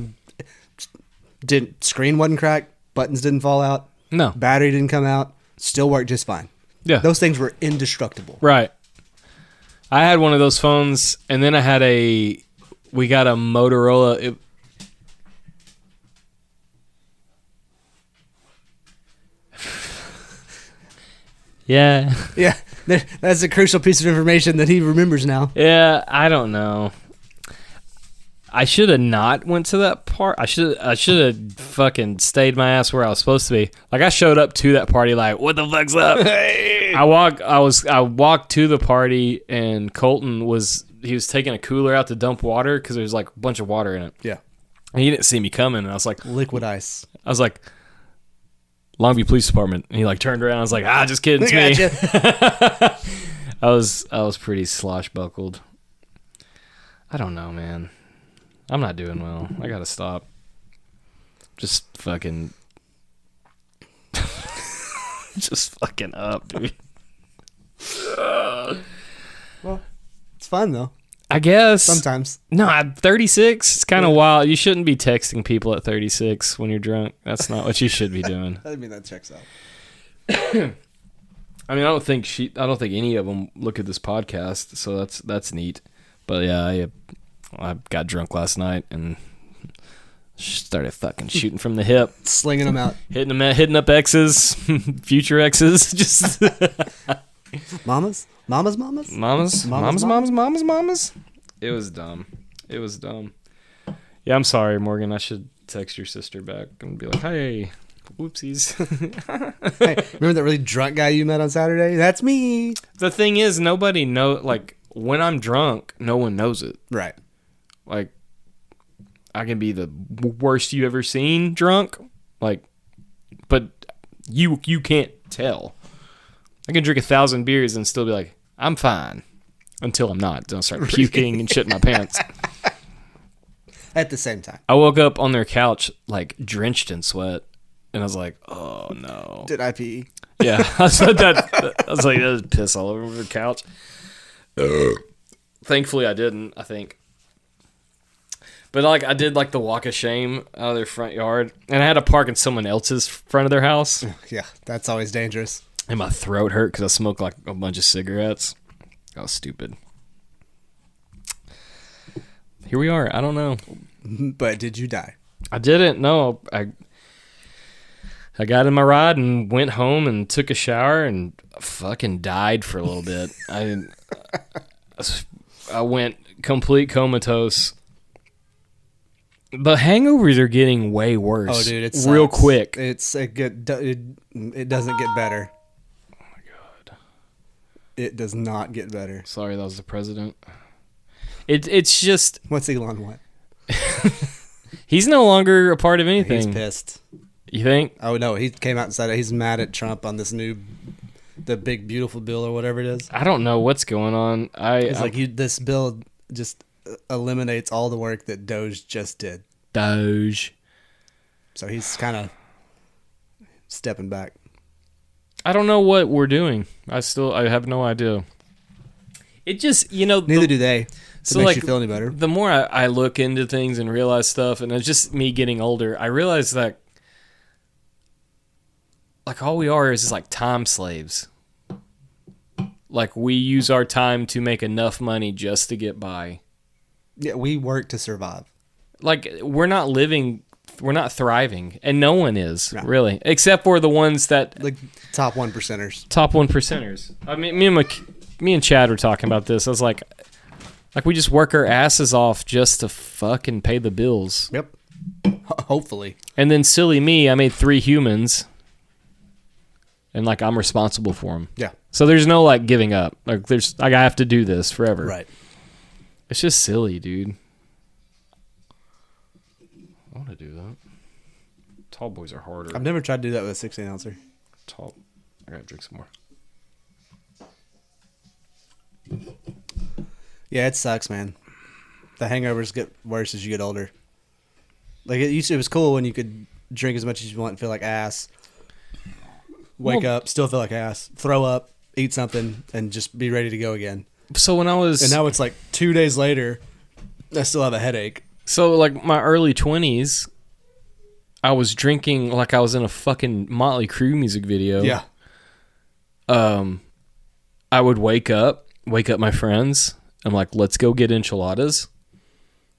Speaker 1: And screen wasn't cracked, buttons didn't fall out,
Speaker 2: No.
Speaker 1: battery didn't come out, still worked just fine.
Speaker 2: Yeah.
Speaker 1: Those things were indestructible.
Speaker 2: Right. I had one of those phones, and then we got a Motorola. Yeah.
Speaker 1: Yeah, that's a crucial piece of information that he remembers now.
Speaker 2: Yeah, I don't know. I should have not went to that part. I should have fucking stayed my ass where I was supposed to be. Like I showed up to that party like, what the fuck's up? I walked to the party and Colton was taking a cooler out to dump water because there's like a bunch of water in it.
Speaker 1: Yeah,
Speaker 2: And he didn't see me coming, and I was like,
Speaker 1: liquid ice.
Speaker 2: I was like, Longview Police Department. And he like turned around. I was like, just kidding, it's me.
Speaker 1: Gotcha.
Speaker 2: I was pretty sloshbuckled. I don't know, man. I'm not doing well. I gotta stop. Just fucking up, dude.
Speaker 1: Well, it's fun though.
Speaker 2: I guess
Speaker 1: Sometimes.
Speaker 2: No, I'm 36. It's kind of wild. You shouldn't be texting people at 36 when you're drunk. That's not what you should be doing.
Speaker 1: I mean, that checks out.
Speaker 2: I mean, I don't think any of them look at this podcast, so that's neat. But yeah, I got drunk last night and started fucking shooting from the hip,
Speaker 1: Slinging them out.
Speaker 2: hitting up exes, future exes, just
Speaker 1: Mamas?
Speaker 2: mamas. It was dumb. Yeah, I'm sorry, Morgan. I should text your sister back and be like, hey, whoopsies.
Speaker 1: Hey, remember that really drunk guy you met on Saturday? That's me.
Speaker 2: The thing is, nobody when I'm drunk, no one knows it.
Speaker 1: Right.
Speaker 2: Like, I can be the worst you ever seen drunk, like, but you can't tell. I can drink 1,000 beers and still be like, I'm fine, until I'm not. Then I'll start puking and shit in my pants.
Speaker 1: At the same time.
Speaker 2: I woke up on their couch like drenched in sweat, and I was like, oh no.
Speaker 1: Did I pee?
Speaker 2: Yeah, I said that. I was like, there's piss all over the couch. Thankfully, I didn't. I think. But like I did like the walk of shame out of their front yard, and I had to park in someone else's front of their house,
Speaker 1: Yeah, that's always dangerous.
Speaker 2: and my throat hurt because I smoked like a bunch of cigarettes. That was stupid. Here we are. I don't know.
Speaker 1: But did you die?
Speaker 2: I didn't. No, I got in my ride and went home and took a shower and fucking died for a little bit. I went complete comatose. The hangovers are getting way worse.
Speaker 1: Oh, dude, it's
Speaker 2: real quick.
Speaker 1: It doesn't get better.
Speaker 2: Oh my god!
Speaker 1: It does not get better.
Speaker 2: Sorry, that was the president. It's just
Speaker 1: What's Elon want?
Speaker 2: he's no longer a part of anything.
Speaker 1: He's pissed.
Speaker 2: You think?
Speaker 1: Oh no, he came out and said he's mad at Trump on the big beautiful bill or whatever it is.
Speaker 2: I don't know what's going on.
Speaker 1: He's like, this bill just eliminates all the work that Doge just did.
Speaker 2: Doge.
Speaker 1: So he's kind of stepping back.
Speaker 2: I don't know what we're doing. I have no idea. It just,
Speaker 1: Neither do they. If
Speaker 2: So,
Speaker 1: it makes
Speaker 2: like,
Speaker 1: you feel any better.
Speaker 2: the more I look into things and realize stuff, and it's just me getting older, I realize that like all we are is just like time slaves. Like we use our time to make enough money just to get by.
Speaker 1: Yeah, we work to survive.
Speaker 2: Like we're not thriving, and no one is
Speaker 1: No.
Speaker 2: really, except for the ones that
Speaker 1: Like top 1%ers.
Speaker 2: top 1%ers. I mean, me and Chad were talking about this. I was like we just work our asses off just to fucking pay the bills.
Speaker 1: Yep. Hopefully.
Speaker 2: And then silly me, I made 3 humans. and like I'm responsible for them.
Speaker 1: Yeah.
Speaker 2: So there's no like giving up. Like there's like I have to do this forever.
Speaker 1: Right.
Speaker 2: It's just silly, dude. I want to do that. Tall boys are harder.
Speaker 1: I've never tried to do that with a 16 ouncer.
Speaker 2: Tall. I gotta drink some more.
Speaker 1: Yeah, it sucks, man. The hangovers get worse as you get older. Like it was cool when you could drink as much as you want and feel like ass. Wake up, still feel like ass. Throw up, eat something, and just be ready to go again.
Speaker 2: So when I was
Speaker 1: And now it's like 2 days later, I still have a headache.
Speaker 2: So like my early 20s, I was drinking like I was in a fucking Motley Crue music video.
Speaker 1: Yeah.
Speaker 2: I would wake up my friends. I'm like, let's go get enchiladas.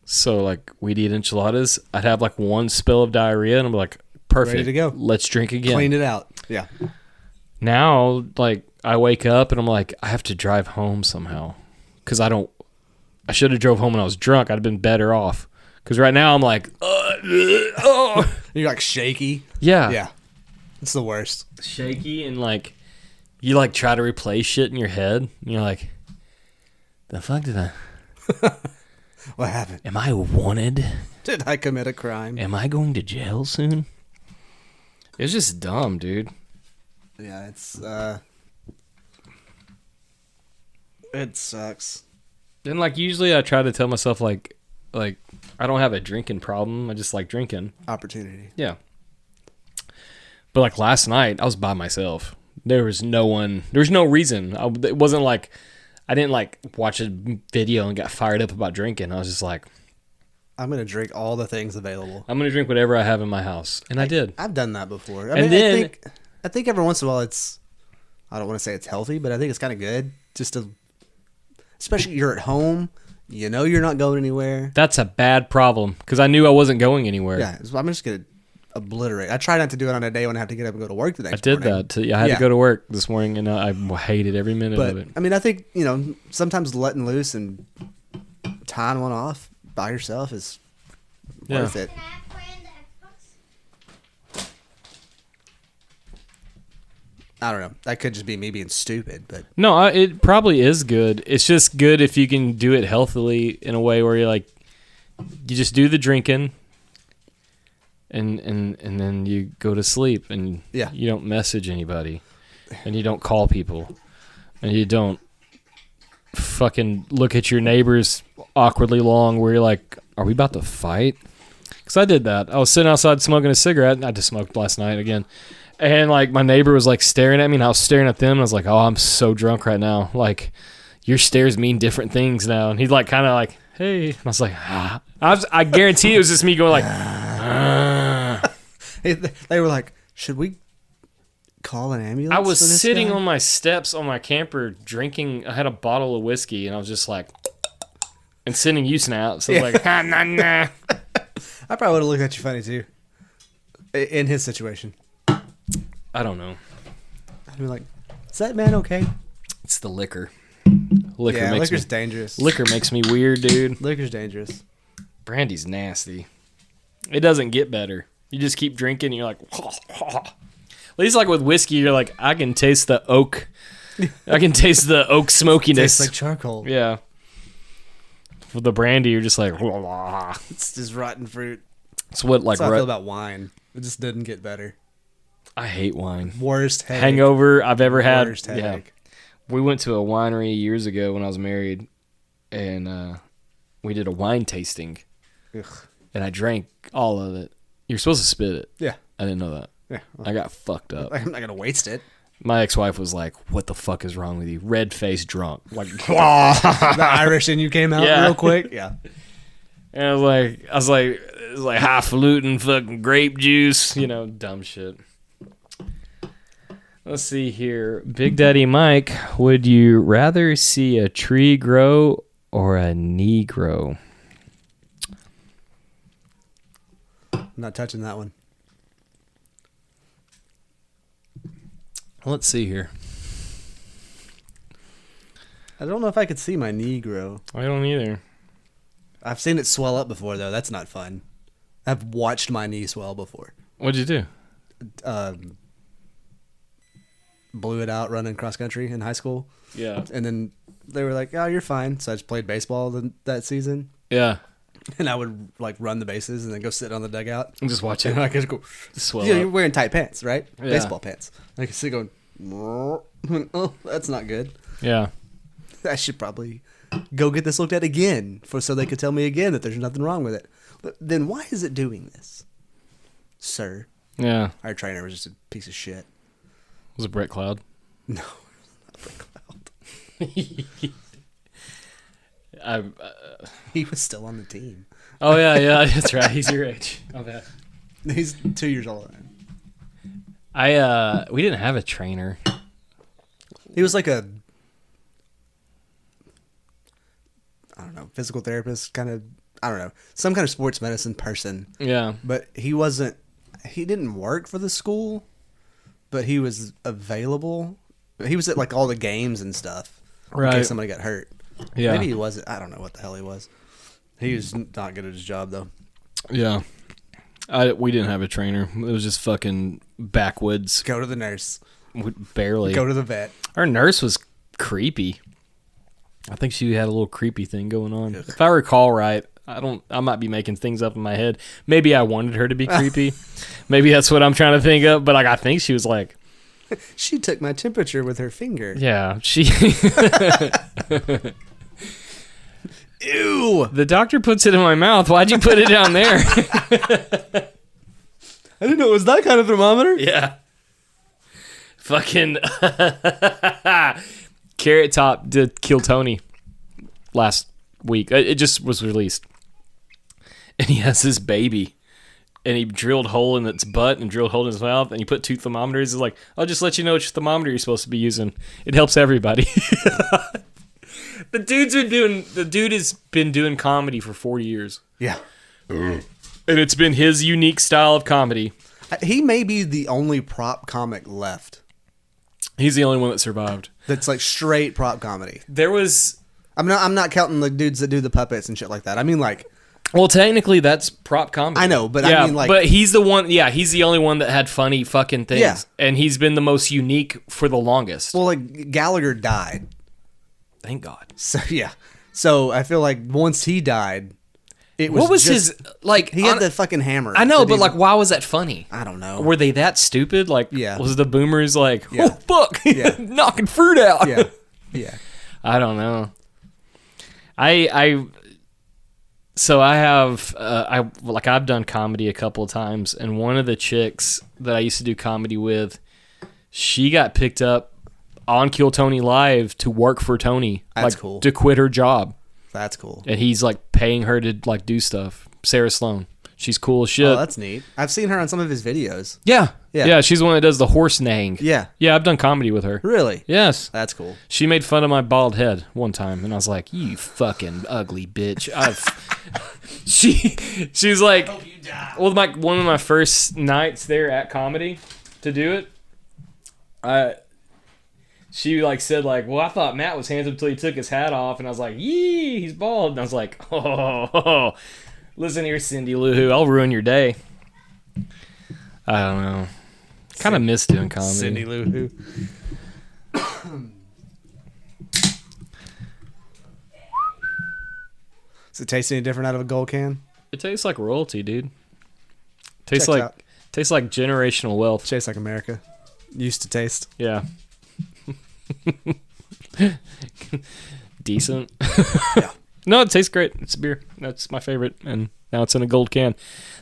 Speaker 2: So like we'd eat enchiladas. I'd have like one spill of diarrhea and I'm like, perfect.
Speaker 1: Ready to go.
Speaker 2: Let's drink again.
Speaker 1: Clean it out. Yeah.
Speaker 2: Now, like I wake up and I'm like, I have to drive home somehow. Cause I should have drove home when I was drunk. I'd have been better off. Cause right now I'm like, oh.
Speaker 1: You're like shaky.
Speaker 2: Yeah.
Speaker 1: Yeah. It's the worst.
Speaker 2: Shaky and like you like try to replay shit in your head and you're like, the fuck did I
Speaker 1: What happened?
Speaker 2: am I wanted?
Speaker 1: Did I commit a crime?
Speaker 2: Am I going to jail soon? It's just dumb, dude.
Speaker 1: Yeah, it sucks.
Speaker 2: Then like usually I try to tell myself like I don't have a drinking problem. I just like drinking.
Speaker 1: Opportunity.
Speaker 2: Yeah. But like last night I was by myself. There was no one. There's no reason. It wasn't like I didn't like watch a video and got fired up about drinking. I was just like,
Speaker 1: I'm going to drink all the things available.
Speaker 2: I'm going to drink whatever I have in my house. And I did.
Speaker 1: I've done that before. I think every once in a while I don't want to say it's healthy, but I think it's kind of good just to, especially you're at home, you know you're not going anywhere.
Speaker 2: That's a bad problem because I knew I wasn't going anywhere.
Speaker 1: Yeah, so I'm just going to obliterate. I try not to do it on a day when I have to get up and go to work the next morning.
Speaker 2: I did that. I had to go to work this morning and I hated every minute of it.
Speaker 1: I mean, I think, sometimes letting loose and tying one off by yourself is worth it.
Speaker 3: Can I play on the Xbox?
Speaker 1: I don't know. That could just be me being stupid, but
Speaker 2: No, it probably is good. It's just good if you can do it healthily in a way where you're like, you just do the drinking and then you go to sleep and you don't message anybody and you don't call people and you don't fucking look at your neighbors awkwardly long where you're like, are we about to fight? Because I did that. I was sitting outside smoking a cigarette. I just smoked last night again. And like my neighbor was like staring at me and I was staring at them and I was like, oh, I'm so drunk right now. Like your stares mean different things now. And he's like kind of like, hey. And I was like, ah. I guarantee it was just me going like, ah.
Speaker 1: They were like, should we call an ambulance?
Speaker 2: I was
Speaker 1: for this
Speaker 2: sitting
Speaker 1: guy?
Speaker 2: on my steps on my camper drinking. I had a bottle of whiskey and I was just like, and sending you snaps. I was like, ah, nah, nah.
Speaker 1: I probably would have looked at you funny too. In his situation.
Speaker 2: I don't know.
Speaker 1: I'd be like, is that man okay?
Speaker 2: It's the liquor.
Speaker 1: Liquor's dangerous.
Speaker 2: Liquor makes me weird, dude.
Speaker 1: Liquor's dangerous.
Speaker 2: Brandy's nasty. It doesn't get better. You just keep drinking and you're like, at least like with whiskey, you're like, I can taste the oak. I can taste the oak smokiness.
Speaker 1: Tastes like charcoal.
Speaker 2: Yeah. For the brandy, you're just like,
Speaker 1: It's just rotten fruit.
Speaker 2: it's what like
Speaker 1: That's how I feel about wine. It just didn't get better.
Speaker 2: I hate wine.
Speaker 1: Worst headache.
Speaker 2: Hangover I've ever had.
Speaker 1: Worst
Speaker 2: Yeah.
Speaker 1: headache.
Speaker 2: We went to a winery years ago when I was married, and we did a wine tasting,
Speaker 1: Ugh.
Speaker 2: and I drank all of it. You're supposed to spit it.
Speaker 1: Yeah.
Speaker 2: I didn't know that.
Speaker 1: Yeah.
Speaker 2: I got fucked up.
Speaker 1: I'm not gonna waste it.
Speaker 2: My ex-wife was like, "What the fuck is wrong with you? Red face drunk." Like,
Speaker 1: The Irish in you came out
Speaker 2: Yeah.
Speaker 1: real quick. Yeah.
Speaker 2: and I was like, it was like highfalutin fucking grape juice, dumb shit. Let's see here. Big Daddy Mike, would you rather see a tree grow or a knee grow?
Speaker 1: I'm not touching that one.
Speaker 2: Let's see here.
Speaker 1: I don't know if I could see my knee grow.
Speaker 2: I don't either.
Speaker 1: I've seen it swell up before though. That's not fun. I've watched my knee swell before.
Speaker 2: What'd you do?
Speaker 1: blew it out running cross country in high school.
Speaker 2: Yeah.
Speaker 1: And then they were like, "Oh, you're fine." So I just played baseball that season,
Speaker 2: Yeah.
Speaker 1: and I would like run the bases and then go sit on the dugout.
Speaker 2: I'm just watching.
Speaker 1: And I could go.
Speaker 2: Swell
Speaker 1: Yeah,
Speaker 2: up.
Speaker 1: you're wearing tight pants, right?
Speaker 2: Yeah.
Speaker 1: Baseball pants. I could sit going. Oh, that's not good.
Speaker 2: Yeah.
Speaker 1: I should probably go get this looked at again so they could tell me again that there's nothing wrong with it. But then why is it doing this, sir?
Speaker 2: Yeah.
Speaker 1: Our trainer was just a piece of shit.
Speaker 2: Was it Brett Cloud?
Speaker 1: No, not Brett Cloud.
Speaker 2: I,
Speaker 1: He was still on the team.
Speaker 2: oh yeah, that's right. He's your age. Oh bad.
Speaker 1: He's 2 years older than
Speaker 2: We didn't have a trainer.
Speaker 1: He was like a, I don't know, physical therapist kind of, I don't know, some kind of sports medicine person.
Speaker 2: Yeah.
Speaker 1: But he didn't work for the school, but he was available. He was at like all the games and stuff. In
Speaker 2: Right.
Speaker 1: case somebody got hurt.
Speaker 2: Yeah.
Speaker 1: Maybe he wasn't. I don't know what the hell he was. He was not good at his job though.
Speaker 2: Yeah. We didn't have a trainer. It was just fucking backwoods.
Speaker 1: Go to the nurse.
Speaker 2: Barely.
Speaker 1: Go to the vet.
Speaker 2: Our nurse was creepy. I think she had a little creepy thing going on. If I recall right, I might be making things up in my head. Maybe I wanted her to be creepy. Maybe that's what I'm trying to think of, but like I think she was like,
Speaker 1: She took my temperature with her finger.
Speaker 2: yeah, she
Speaker 1: Ew.
Speaker 2: the doctor puts it in my mouth. Why'd you put it down there?
Speaker 1: I didn't know it was that kind of thermometer.
Speaker 2: Yeah. Fucking Carrot Top did Kill Tony last week. It just was released. And he has this baby. And he drilled a hole in its butt and drilled a hole in his mouth. And he put 2 thermometers. He's like, I'll just let you know which thermometer you're supposed to be using. It helps everybody. The dude has been doing comedy for 40 years.
Speaker 1: Yeah.
Speaker 2: And it's been his unique style of comedy.
Speaker 1: He may be the only prop comic left
Speaker 2: He's the only one that survived.
Speaker 1: that's like straight prop comedy.
Speaker 2: There was...
Speaker 1: I'm not counting the dudes that do the puppets and shit like that. I mean like,
Speaker 2: Well, technically, that's prop comedy.
Speaker 1: I know, but
Speaker 2: yeah,
Speaker 1: I mean like,
Speaker 2: but he's the one. Yeah, he's the only one that had funny fucking things.
Speaker 1: Yeah.
Speaker 2: And he's been the most unique for the longest.
Speaker 1: well, like Gallagher died.
Speaker 2: Thank God.
Speaker 1: So yeah. So I feel like once he died, it was
Speaker 2: What was
Speaker 1: just,
Speaker 2: his like?
Speaker 1: He had the fucking hammer.
Speaker 2: I know,
Speaker 1: that
Speaker 2: but
Speaker 1: he-
Speaker 2: like, why was that funny?
Speaker 1: I don't know.
Speaker 2: Were they that stupid? Like,
Speaker 1: Yeah.
Speaker 2: was the boomers like,
Speaker 1: Yeah.
Speaker 2: oh fuck,
Speaker 1: Yeah.
Speaker 2: knocking fruit out?
Speaker 1: Yeah. Yeah.
Speaker 2: I don't know. So I have I've done comedy a couple of times, and one of the chicks that I used to do comedy with, she got picked up on Kill Tony Live to work for Tony.
Speaker 1: That's
Speaker 2: like,
Speaker 1: cool.
Speaker 2: To quit her job,
Speaker 1: That's cool.
Speaker 2: and he's like paying her to like do stuff. Sarah Sloan, she's cool as shit.
Speaker 1: Oh, that's neat. I've seen her on some of his videos.
Speaker 2: yeah,
Speaker 1: Yeah.
Speaker 2: yeah. She's the one that does the horse neighing.
Speaker 1: Yeah.
Speaker 2: Yeah, I've done comedy with her.
Speaker 1: Really?
Speaker 2: Yes.
Speaker 1: That's cool.
Speaker 2: She made fun of my bald head one time, and I was like, "You fucking ugly bitch!" She's like, well, one of my first nights there at comedy to do it, she like said like, "Well, I thought Matt was handsome until he took his hat off," and I was like, "Yee, he's bald," and I was like, "Oh, listen here, Cindy Lou Who, I'll ruin your day." I don't know. Kind of miss doing comedy.
Speaker 1: Cindy Lou Who. Does it taste any different out of a gold can?
Speaker 2: It tastes like royalty, dude. Tastes
Speaker 1: Checks
Speaker 2: like
Speaker 1: out.
Speaker 2: tastes like generational wealth.
Speaker 1: Tastes like America. Used to taste.
Speaker 2: Yeah. Decent.
Speaker 1: Yeah.
Speaker 2: No, it tastes great. It's beer. That's my favorite, and now it's in a gold can.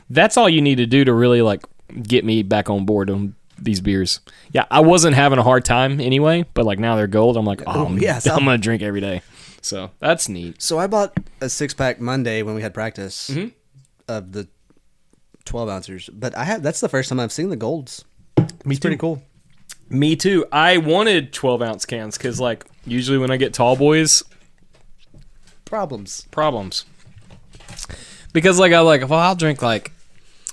Speaker 2: That's all you need to do to really like get me back on board on these beers. Yeah, I wasn't having a hard time anyway, but like now they're gold. I'm like, oh,
Speaker 1: yes,
Speaker 2: I'm gonna drink every day. So that's neat.
Speaker 1: So I bought a 6-pack Monday when we had practice
Speaker 2: Mhm.
Speaker 1: of the 12 ounces, but that's the first time I've seen the golds. It's pretty cool.
Speaker 2: Me too. I wanted 12-ounce cans because like usually when I get tall boys,
Speaker 1: Problems.
Speaker 2: because like well I'll drink like,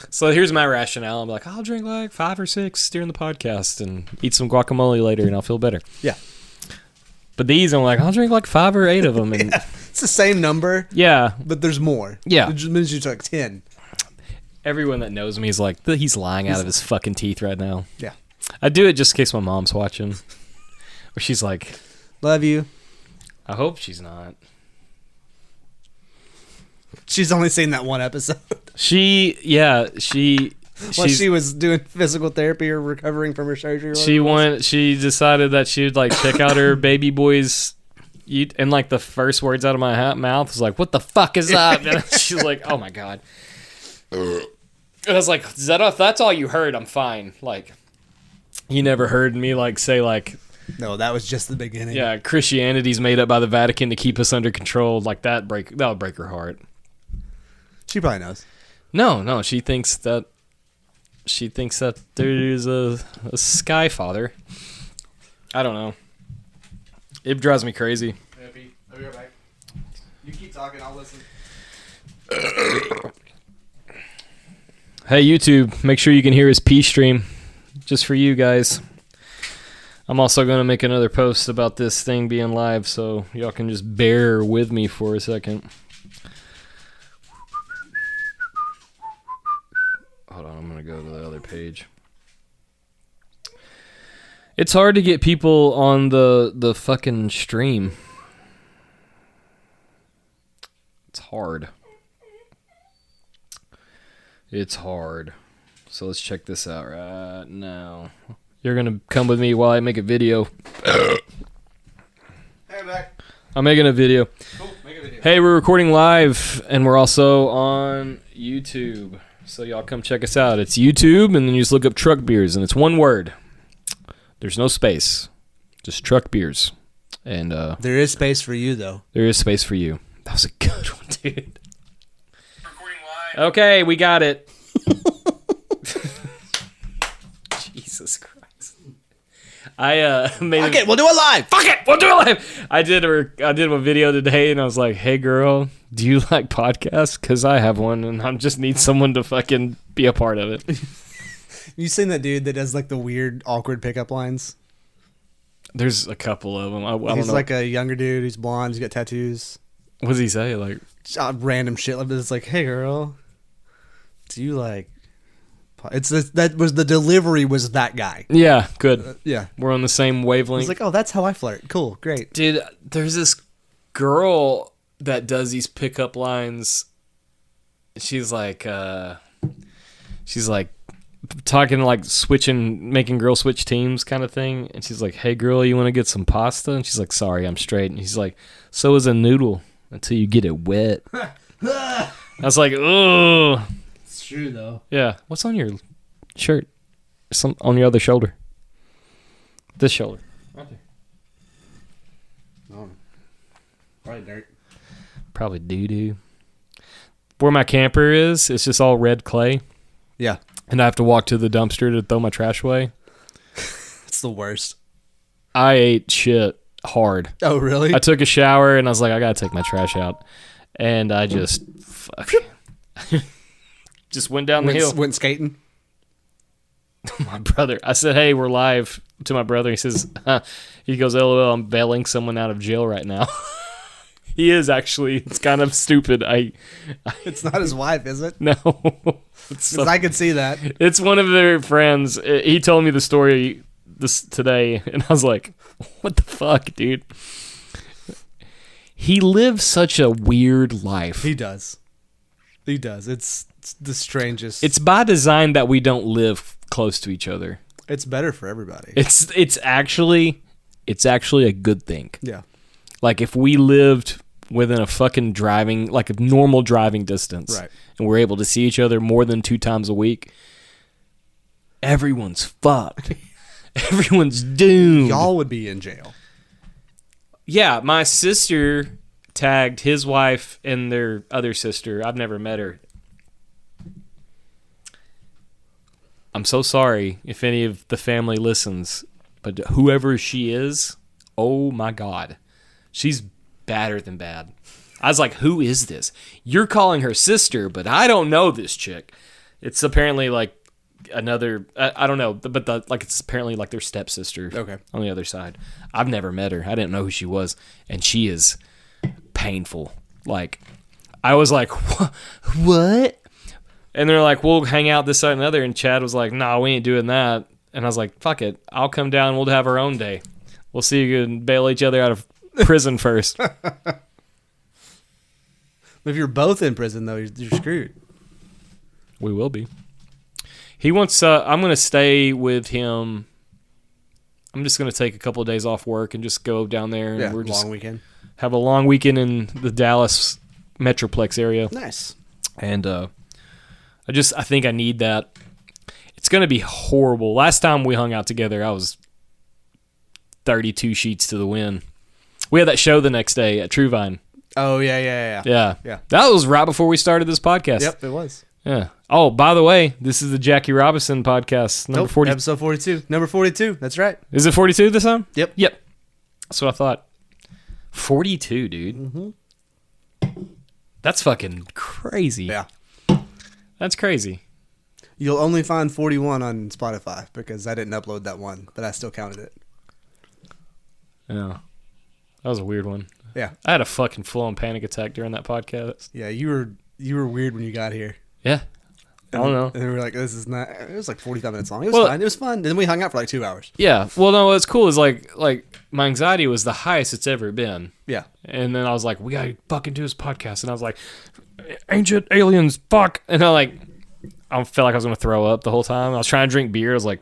Speaker 2: so here's my rationale. I'm like, I'll drink like 5 or 6 during the podcast and eat some guacamole later and I'll feel better.
Speaker 1: Yeah.
Speaker 2: But these I'm like, I'll drink like 5 or 8 of them and
Speaker 1: It's the same number,
Speaker 2: yeah.
Speaker 1: but there's more.
Speaker 2: Yeah.
Speaker 1: It just means you're like 10.
Speaker 2: Everyone that knows me is like, he's lying out of his fucking teeth right now.
Speaker 1: Yeah.
Speaker 2: I do it just in case my mom's watching. Or she's like,
Speaker 1: Love you.
Speaker 2: I hope she's not.
Speaker 1: She's only seen that one episode.
Speaker 2: She
Speaker 1: While she was doing physical therapy or recovering from her surgery. Or
Speaker 2: she decided that she would like check out her baby boy's and like the first words out of my mouth was like, what the fuck is up? And she's like, oh my God. And I was like, if that's all you heard, I'm fine. Like, you never heard me like say like,
Speaker 1: no, that was just the beginning.
Speaker 2: yeah, Christianity's made up by the Vatican to keep us under control. Like that would break her heart.
Speaker 1: She probably knows.
Speaker 2: No, she thinks that there's a sky father. I don't know. It drives me crazy.
Speaker 1: I'll be right back. You keep talking, I'll listen.
Speaker 2: Hey YouTube, make sure you can hear his pee stream. Just for you guys. I'm also going to make another post about this thing being live, so y'all can just bear with me for a second. Hold on, I'm going to go to the other page. It's hard to get people on the fucking stream. It's hard. It's hard. So let's check this out right now. You're going to come with me while I make a video.
Speaker 1: Hey, I'm back.
Speaker 2: I'm making a video.
Speaker 1: Cool, make a video.
Speaker 2: Hey, we're recording live, and we're also on YouTube. So y'all come check us out. It's YouTube, and then you just look up Truck Beers, and it's one word. There's no space. Just Truck Beers. And
Speaker 1: There is space for you, though.
Speaker 2: there is space for you. That was a good one, dude. Okay, we got it. Jesus Christ. I made
Speaker 1: Okay, we'll do it live.
Speaker 2: Fuck it, we'll do it live. I did a video today, and I was like, "Hey, girl, do you like podcasts? Because I have one, and I just need someone to fucking be a part of it."
Speaker 1: You seen that dude that does like the weird, awkward pickup lines?
Speaker 2: There's a couple of them. I don't
Speaker 1: He's
Speaker 2: know.
Speaker 1: like a younger dude. He's blonde. He's got tattoos.
Speaker 2: What does he say? Like,
Speaker 1: Random shit like this. It's like, hey, girl, do you like? That was the delivery was that guy.
Speaker 2: yeah, good.
Speaker 1: Yeah.
Speaker 2: We're on the same wavelength.
Speaker 1: He's like, oh, that's how I flirt. Cool, great.
Speaker 2: Dude, there's this girl that does these pickup lines. She's like talking like switching, making girls switch teams kind of thing. And she's like, hey girl, you want to get some pasta? And she's like, sorry, I'm straight. And he's like, so is a noodle until you get it wet. I was like, oh.
Speaker 1: It's true though.
Speaker 2: Yeah. What's on your shirt? Some on your other shoulder. This shoulder. Right there.
Speaker 1: Oh, probably dirt.
Speaker 2: Probably doo-doo. Where my camper is, it's just all red clay.
Speaker 1: Yeah,
Speaker 2: And I have to walk to the dumpster to throw my trash away.
Speaker 1: it's the worst.
Speaker 2: I ate shit hard.
Speaker 1: Oh, really?
Speaker 2: I took a shower and I was like, I gotta take my trash out. And I just just went down the hill.
Speaker 1: Went skating.
Speaker 2: My brother. I said, hey, we're live to my brother. He says, he goes, LOL, I'm bailing someone out of jail right now. He is actually. It's kind of stupid.
Speaker 1: It's not his wife, is it?
Speaker 2: No.
Speaker 1: Because I could see that.
Speaker 2: It's one of their friends. He told me the story today, and I was like, what the fuck, dude? He lives such a weird life.
Speaker 1: He does. He does. It's the strangest.
Speaker 2: It's by design that we don't live close to each other.
Speaker 1: It's better for everybody.
Speaker 2: It's actually a good thing.
Speaker 1: Yeah.
Speaker 2: Like if we lived within a fucking driving, like a normal driving distance,
Speaker 1: Right.
Speaker 2: and we're able to see each other more than 2 times a week, everyone's fucked. Everyone's doomed.
Speaker 1: Y'all would be in jail.
Speaker 2: Yeah, my sister tagged his wife and their other sister. I've never met her. I'm so sorry if any of the family listens, but whoever she is, oh my God. She's badder than bad. I was like, who is this? You're calling her sister, but I don't know this chick. It's apparently like another, I don't know, but like it's apparently like their stepsister.
Speaker 1: Okay.
Speaker 2: On the other side. I've never met her. I didn't know who she was, and she is painful. Like, I was like, what? And they're like, we'll hang out this side and the other, and Chad was like, nah, we ain't doing that. And I was like, fuck it. I'll come down. We'll have our own day. We'll see you and bail each other out of prison first.
Speaker 1: If you're both in prison, though, you're screwed.
Speaker 2: We will be. He wants. I'm going to stay with him. I'm just going to take a couple of days off work and just go down there. And we're just
Speaker 1: long weekend.
Speaker 2: have a long weekend in the Dallas Metroplex area.
Speaker 1: Nice.
Speaker 2: And I think I need that. It's going to be horrible. Last time we hung out together, I was 32 sheets to the wind. We had that show the next day at True Vine.
Speaker 1: Oh, yeah.
Speaker 2: Yeah. That was right before we started this podcast.
Speaker 1: Yep, it was.
Speaker 2: Yeah. Oh, by the way, this is the Jackie Robinson podcast, number 40.
Speaker 1: Episode 42. Number 42. That's right.
Speaker 2: Is it 42 this time?
Speaker 1: Yep.
Speaker 2: That's what I thought. 42, dude. Mm-hmm. That's fucking crazy.
Speaker 1: Yeah.
Speaker 2: That's crazy.
Speaker 1: You'll only find 41 on Spotify because I didn't upload that one, but I still counted it.
Speaker 2: Yeah. That was a weird one.
Speaker 1: Yeah.
Speaker 2: I had a fucking full-on panic attack during that podcast.
Speaker 1: Yeah, you were weird when you got here.
Speaker 2: Yeah. I don't know.
Speaker 1: And we were like, this is not... It was like 45 minutes long. It was fine. It was fun. And then we hung out for like 2 hours.
Speaker 2: Yeah. Well, no, what's cool is like my anxiety was the highest it's ever been.
Speaker 1: Yeah.
Speaker 2: And then I was like, we gotta fucking do this podcast. And I was like, ancient aliens, fuck. And I felt like I was gonna throw up the whole time. I was trying to drink beer. I was like...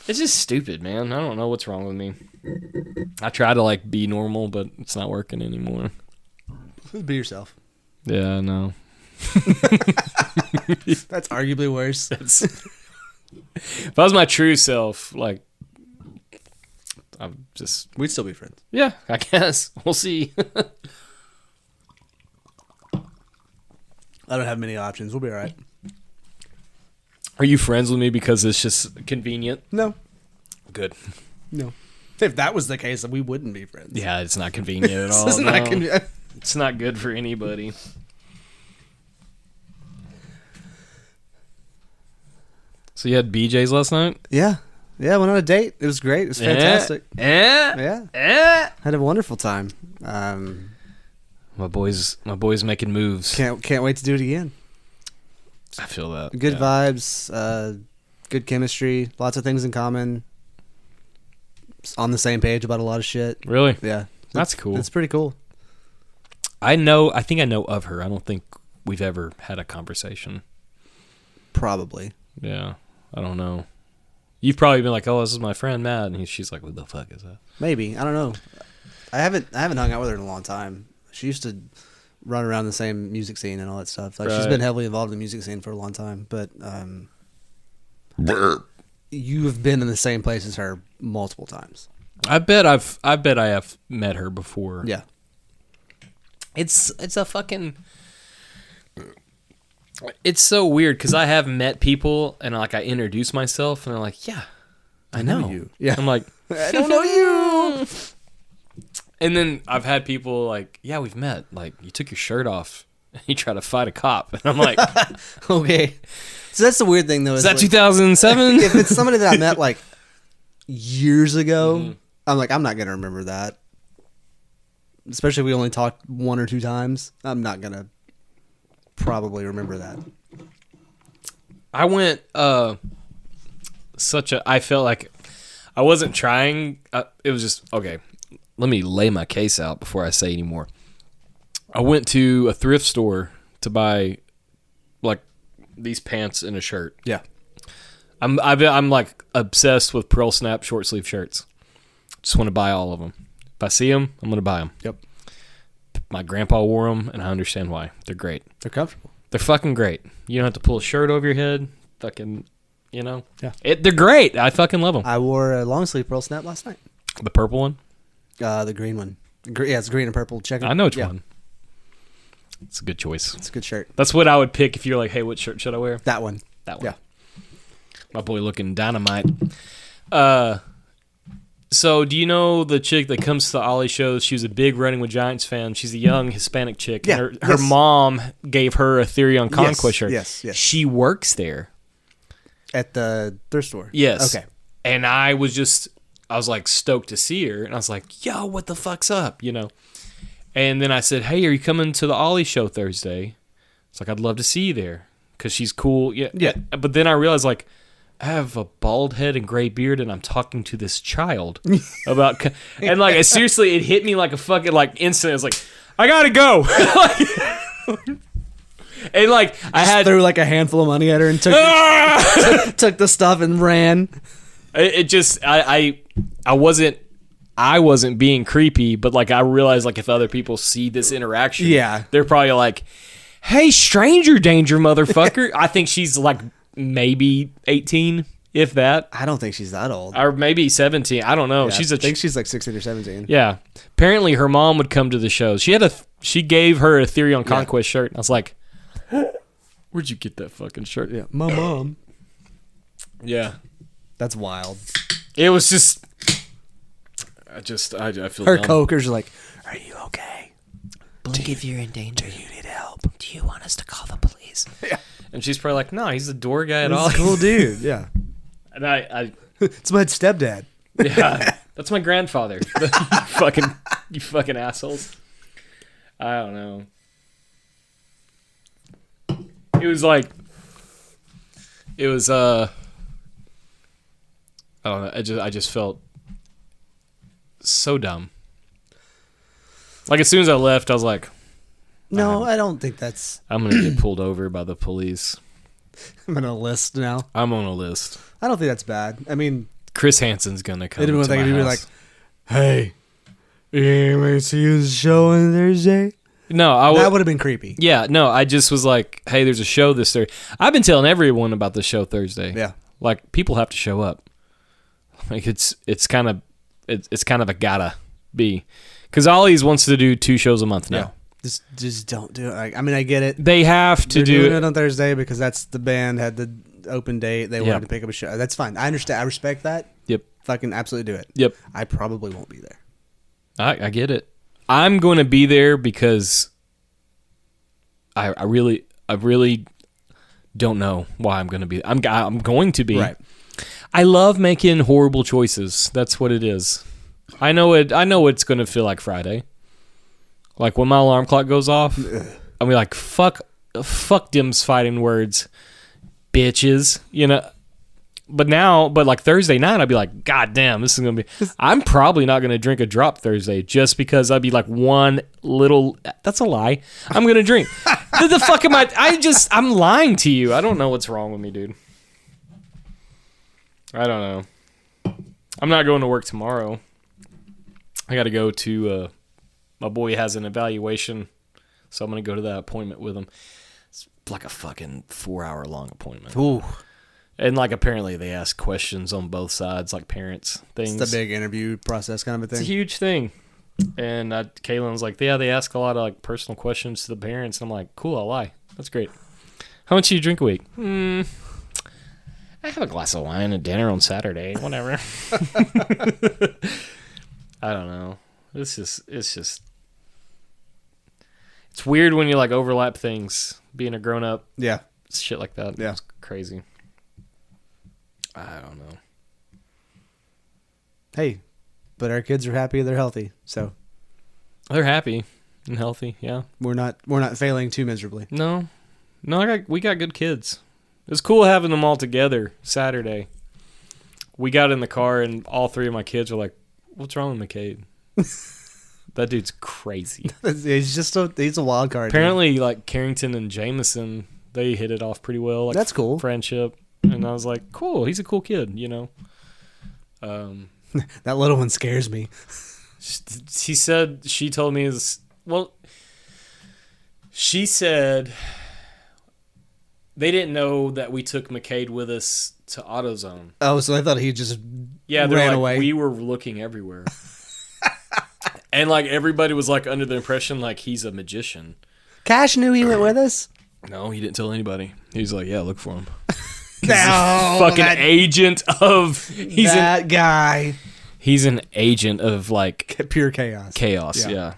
Speaker 2: It's just stupid, man. I don't know what's wrong with me. I try to be normal, but it's not working anymore.
Speaker 1: Just be yourself.
Speaker 2: Yeah, I know.
Speaker 1: That's arguably worse.
Speaker 2: If I was my true self, I'm just...
Speaker 1: We'd still be friends.
Speaker 2: Yeah, I guess. We'll see.
Speaker 1: I don't have many options. We'll be all right.
Speaker 2: Are you friends with me because it's just convenient?
Speaker 1: No.
Speaker 2: Good.
Speaker 1: No. If that was the case, then we wouldn't be friends.
Speaker 2: Yeah, it's not convenient at all.
Speaker 1: It's not convenient.
Speaker 2: It's not good for anybody. So you had BJ's last night?
Speaker 1: Yeah. Yeah, went on a date. It was great. It was fantastic. Yeah. Had a wonderful time.
Speaker 2: My boy's making moves.
Speaker 1: Can't wait to do it again.
Speaker 2: I feel that.
Speaker 1: Good vibes, good chemistry, lots of things in common. On the same page about a lot of shit.
Speaker 2: Really?
Speaker 1: Yeah.
Speaker 2: That's cool.
Speaker 1: It's pretty cool.
Speaker 2: I think I know of her. I don't think we've ever had a conversation.
Speaker 1: Probably.
Speaker 2: Yeah. I don't know. You've probably been like, "Oh, this is my friend Matt," and she's like, "What the fuck is that?"
Speaker 1: Maybe. I don't know. I haven't hung out with her in a long time. She used to run around the same music scene and all that stuff. She's
Speaker 2: Right.
Speaker 1: been heavily involved in the music scene for a long time, but you have been in the same place as her multiple times.
Speaker 2: I bet I have met her before.
Speaker 1: Yeah.
Speaker 2: It's a fucking... It's so weird because I have met people and I introduce myself and they're like, yeah, I know
Speaker 1: you. Yeah.
Speaker 2: I'm like,
Speaker 1: I don't know you.
Speaker 2: And then I've had people like, yeah, we've met. Like, you took your shirt off and you tried to fight a cop. And I'm like,
Speaker 1: Okay. So that's the weird thing, though.
Speaker 2: is that 2007?
Speaker 1: If it's somebody that I met years ago, I'm like, I'm not going to remember that. Especially if we only talked 1 or 2 times. I'm not going to probably remember that.
Speaker 2: I went, I felt like I wasn't trying. It was just, okay, let me lay my case out before I say any more. I went to a thrift store to buy these pants and a shirt.
Speaker 1: Yeah.
Speaker 2: I'm obsessed with Pearl Snap short sleeve shirts. Just want to buy all of them. If I see them, I'm going to buy them.
Speaker 1: Yep.
Speaker 2: My grandpa wore them, and I understand why. They're great.
Speaker 1: They're comfortable.
Speaker 2: They're fucking great. You don't have to pull a shirt over your head. Fucking,
Speaker 1: Yeah.
Speaker 2: They're great. I fucking love them.
Speaker 1: I wore a long sleeve Pearl Snap last night.
Speaker 2: The purple one?
Speaker 1: The green one. Yeah, it's green and purple. Check it.
Speaker 2: I know which
Speaker 1: Yeah.
Speaker 2: one. It's a good choice.
Speaker 1: It's a good shirt.
Speaker 2: That's what I would pick if you're like, hey, what shirt should I wear?
Speaker 1: That one.
Speaker 2: That one.
Speaker 1: Yeah.
Speaker 2: My boy looking dynamite. So do you know the chick that comes to the Ollie shows? She was a big Running with Giants fan. She's a young Hispanic chick.
Speaker 1: Yeah.
Speaker 2: And her mom gave her a Theory on Conquest shirt.
Speaker 1: Yes.
Speaker 2: She works there.
Speaker 1: At the thrift store.
Speaker 2: Yes.
Speaker 1: Okay.
Speaker 2: And I was stoked to see her. And I was like, yo, what the fuck's up? And then I said, hey, are you coming to the Ollie show Thursday? It's like, I'd love to see you there. because she's cool. Yeah,
Speaker 1: Yeah.
Speaker 2: But then I realized, like, I have a bald head and gray beard, and I'm talking to this child about, and like, seriously, it hit me like a fucking like instant. I was like, I gotta go, and like I had
Speaker 1: threw like a handful of money at her and took the stuff and ran.
Speaker 2: It just I wasn't being creepy, but like I realized like if other people see this interaction,
Speaker 1: Yeah.
Speaker 2: they're probably like, "Hey, stranger danger, motherfucker!" I think she's like maybe 18, if that,
Speaker 1: I don't think she's that old.
Speaker 2: or maybe 17. I don't know.
Speaker 1: Yeah,
Speaker 2: She's
Speaker 1: I think she's like 16 or 17.
Speaker 2: yeah. Apparently, her mom would come to the shows. She gave her a Theory on Conquest shirt. And I was like, "Where'd you get that fucking shirt?"
Speaker 1: Yeah, my mom.
Speaker 2: Yeah.
Speaker 1: That's wild.
Speaker 2: It was just. I feel
Speaker 1: Her
Speaker 2: dumb.
Speaker 1: coworkers are like, "Are you okay?
Speaker 4: Blink if you're in danger.
Speaker 1: Do you need help?"
Speaker 4: Do you want us to call the police?
Speaker 2: And she's probably like, "No, he's a door guy at
Speaker 1: He's
Speaker 2: all."
Speaker 1: a cool dude. Yeah,
Speaker 2: And I
Speaker 1: it's my stepdad.
Speaker 2: yeah, that's my grandfather. you fucking assholes. I don't know. It was like, I don't know. I just felt so dumb. Like as soon as I left, I was like,
Speaker 1: No, I don't think that's.
Speaker 2: I'm gonna get pulled over by the police.
Speaker 1: I'm on a list now.
Speaker 2: I'm on a list.
Speaker 1: I don't think that's bad. I mean,
Speaker 2: Chris Hansen's gonna come.
Speaker 1: they didn't
Speaker 2: to
Speaker 1: think
Speaker 2: my
Speaker 1: you'd be
Speaker 2: house.
Speaker 1: like, "Hey, you want to see the show on Thursday?"
Speaker 2: No,
Speaker 1: That would have been creepy.
Speaker 2: Yeah, no, I just was like, hey, there's a show this Thursday. I've been telling everyone about the show Thursday.
Speaker 1: Yeah.
Speaker 2: Like people have to show up. Like it's kind of a gotta be, because Ollie's wants to do 2 shows a month now.
Speaker 1: Yeah. Just don't do it. I mean, I get it.
Speaker 2: They have to
Speaker 1: They're
Speaker 2: do
Speaker 1: doing
Speaker 2: it.
Speaker 1: it on Thursday because that's the band had the open date. They
Speaker 2: Yeah.
Speaker 1: wanted to pick up a show. That's fine. I understand. I respect that.
Speaker 2: Yep.
Speaker 1: Fucking absolutely do it.
Speaker 2: Yep.
Speaker 1: I probably won't be there.
Speaker 2: I get it. I'm going to be there because I really don't know why I'm going to be. I'm going to be.
Speaker 1: Right.
Speaker 2: I love making horrible choices. That's what it is. I know it's going to feel like Friday. Like when my alarm clock goes off, I'll be like, fuck Dim's fighting words, bitches. You know. But like Thursday night, I'd be like, God damn, this is going to be... I'm probably not going to drink a drop Thursday just because I'd be like one little... That's a lie. I'm going to drink. the fuck am I... I'm lying to you. I don't know what's wrong with me, dude. I don't know. I'm not going to work tomorrow. I got to go to... my boy has an evaluation, so I'm going to go to that appointment with him. It's like a fucking 4-hour long appointment.
Speaker 1: Ooh.
Speaker 2: And like apparently they ask questions on both sides, like parents things.
Speaker 1: It's the big interview process kind of a
Speaker 2: It's a
Speaker 1: thing.
Speaker 2: huge thing. And Kaylin's like, yeah, they ask a lot of like personal questions to the parents. And I'm like, cool, I'll lie. That's great. How much do you drink a week? I have a glass of wine and dinner on Saturday. Whatever. I don't know. It's weird when you like overlap things. Being a grown up,
Speaker 1: Yeah.
Speaker 2: shit like that.
Speaker 1: Yeah.
Speaker 2: It's crazy. I don't know.
Speaker 1: Hey, but our kids are happy. They're healthy. So
Speaker 2: They're happy and healthy. Yeah.
Speaker 1: we're not failing too miserably.
Speaker 2: No. We got good kids. It was cool having them all together Saturday. We got in the car and all 3 of my kids were like, "What's wrong with McCade?" That dude's crazy.
Speaker 1: He's a wild card. dude.
Speaker 2: Apparently, like Carrington and Jameson, they hit it off pretty well. Like
Speaker 1: That's cool.
Speaker 2: friendship. And I was like, cool. He's a cool kid, you know.
Speaker 1: That little one scares me.
Speaker 2: She told me she said they didn't know that we took McCade with us to AutoZone.
Speaker 1: Oh, so I thought he just
Speaker 2: Yeah, they're
Speaker 1: ran
Speaker 2: like,
Speaker 1: away.
Speaker 2: we were looking everywhere. And like everybody was like under the impression like he's a magician.
Speaker 1: Cash knew he went with us.
Speaker 2: No, he didn't tell anybody. He was like, yeah, look for him.
Speaker 1: No,
Speaker 2: Fucking
Speaker 1: that,
Speaker 2: agent of
Speaker 1: that guy.
Speaker 2: he's an agent of like
Speaker 1: Pure chaos.
Speaker 2: chaos. Yeah.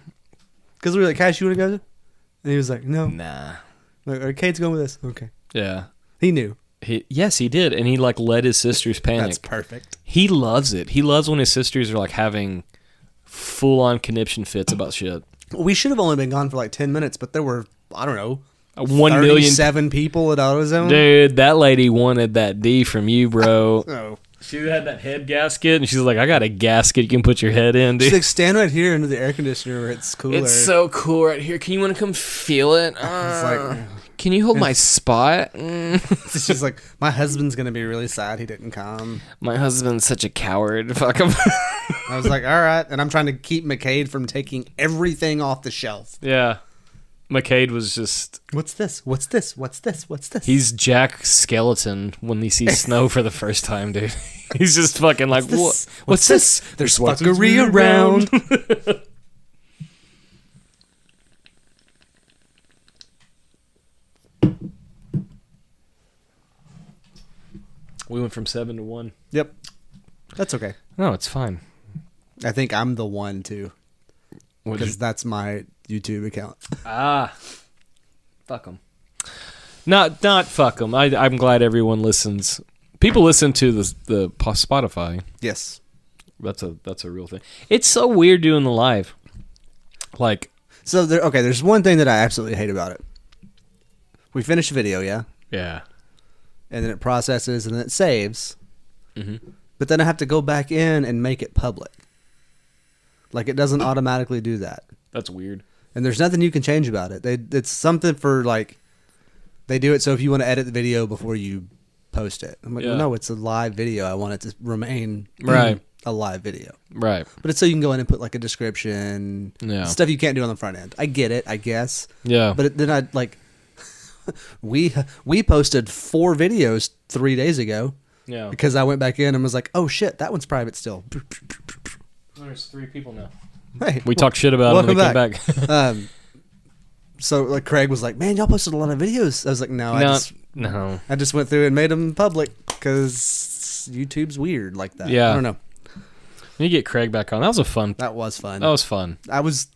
Speaker 1: Because we were like, Cash, you want to go? And he was like, no.
Speaker 2: Nah.
Speaker 1: Like, Arcade's going with us. Okay.
Speaker 2: Yeah.
Speaker 1: He knew.
Speaker 2: Yes, he did, and he like let his sisters panic.
Speaker 1: That's perfect.
Speaker 2: He loves it. He loves when his sisters are like having full on conniption fits about shit.
Speaker 1: We should have only been gone for like 10 minutes, but there were, I don't know,
Speaker 2: 1 million.
Speaker 1: 37 people at AutoZone.
Speaker 2: Dude, that lady wanted that D from you, bro.
Speaker 1: Oh.
Speaker 2: She had that head gasket, and she's like, I got a gasket you can put your head in, dude.
Speaker 1: She's like, stand right here under the air conditioner where it's cooler.
Speaker 2: It's so cool right here. Can you want to come feel it?
Speaker 1: It's like,
Speaker 2: Can you hold my spot?
Speaker 1: she's like, my husband's going to be really sad he didn't come.
Speaker 2: My husband's such a coward. Fuck him.
Speaker 1: I was like, all right. And I'm trying to keep McCade from taking everything off the shelf.
Speaker 2: Yeah. McCade was just...
Speaker 1: What's this? What's this? What's this? What's this?
Speaker 2: He's Jack Skeleton when he sees snow for the first time, dude. He's just fucking like,
Speaker 1: this?
Speaker 2: What's this?
Speaker 1: There's fuckery around.
Speaker 2: We went from 7 to 1.
Speaker 1: Yep. That's okay.
Speaker 2: No, it's fine.
Speaker 1: I think I'm the one, too.
Speaker 2: What
Speaker 1: Because that's my YouTube account.
Speaker 2: Fuck them. Not fuck them. I'm glad everyone listens. People listen to the Spotify.
Speaker 1: Yes.
Speaker 2: That's a real thing. It's so weird doing the live. Like,
Speaker 1: So, there's one thing that I absolutely hate about it. We finish a video, yeah?
Speaker 2: yeah.
Speaker 1: And then it processes and then it saves.
Speaker 2: Mm-hmm.
Speaker 1: But then I have to go back in and make it public. Like, it doesn't automatically do that.
Speaker 2: That's weird.
Speaker 1: And there's nothing you can change about it. It's something for, like, they do it so if you want to edit the video before you post it. I'm like,
Speaker 2: Yeah.
Speaker 1: well, no, it's a live video. I want it to remain
Speaker 2: Right.
Speaker 1: a live video.
Speaker 2: Right.
Speaker 1: But it's so you can go in and put, like, a description.
Speaker 2: Yeah.
Speaker 1: Stuff you can't do on the front end. I get it, I guess.
Speaker 2: Yeah.
Speaker 1: But then I, like, we posted 4 videos 3 days ago.
Speaker 2: Yeah.
Speaker 1: Because I went back in and was like, oh, shit, that one's private still.
Speaker 2: There's 3 people now.
Speaker 1: Hey,
Speaker 2: We talked shit about them. They came back.
Speaker 1: So like Craig was like, "Man, y'all posted a lot of videos." I was like, "No,
Speaker 2: No.
Speaker 1: I just went through and made them public because YouTube's weird like that."
Speaker 2: Yeah.
Speaker 1: I don't know.
Speaker 2: You get Craig back on. That was fun.
Speaker 1: That was fun.
Speaker 2: That was fun.
Speaker 1: I was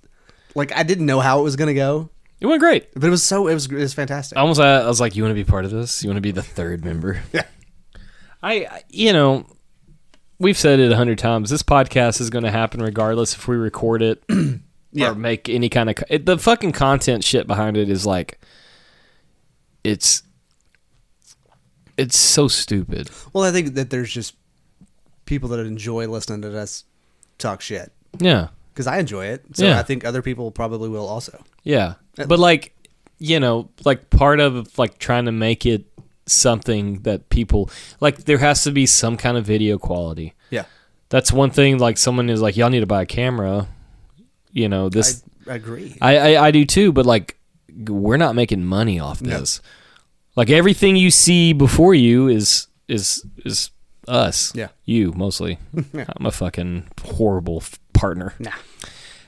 Speaker 1: like, I didn't know how it was gonna go,
Speaker 2: It went great.
Speaker 1: but it was fantastic.
Speaker 2: I was like, you want to be part of this? You want to be the 3rd member?
Speaker 1: Yeah.
Speaker 2: We've said it 100 times. This podcast is going to happen regardless if we record it
Speaker 1: Yeah.
Speaker 2: or make any kind of... the fucking content shit behind it is like... It's so stupid.
Speaker 1: Well, I think that there's just people that enjoy listening to us talk shit
Speaker 2: Yeah.
Speaker 1: because I enjoy it. So
Speaker 2: Yeah.
Speaker 1: I think other people probably will also.
Speaker 2: Yeah. But like, like part of like trying to make it something that people... Like there has to be some kind of video quality.
Speaker 1: Yeah.
Speaker 2: That's one thing, like someone is like, y'all need to buy a camera. This...
Speaker 1: I agree.
Speaker 2: I do too, but like we're not making money off this. Like everything you see before you is us.
Speaker 1: Yeah.
Speaker 2: You mostly.
Speaker 1: Yeah.
Speaker 2: I'm a fucking horrible partner.
Speaker 1: Nah.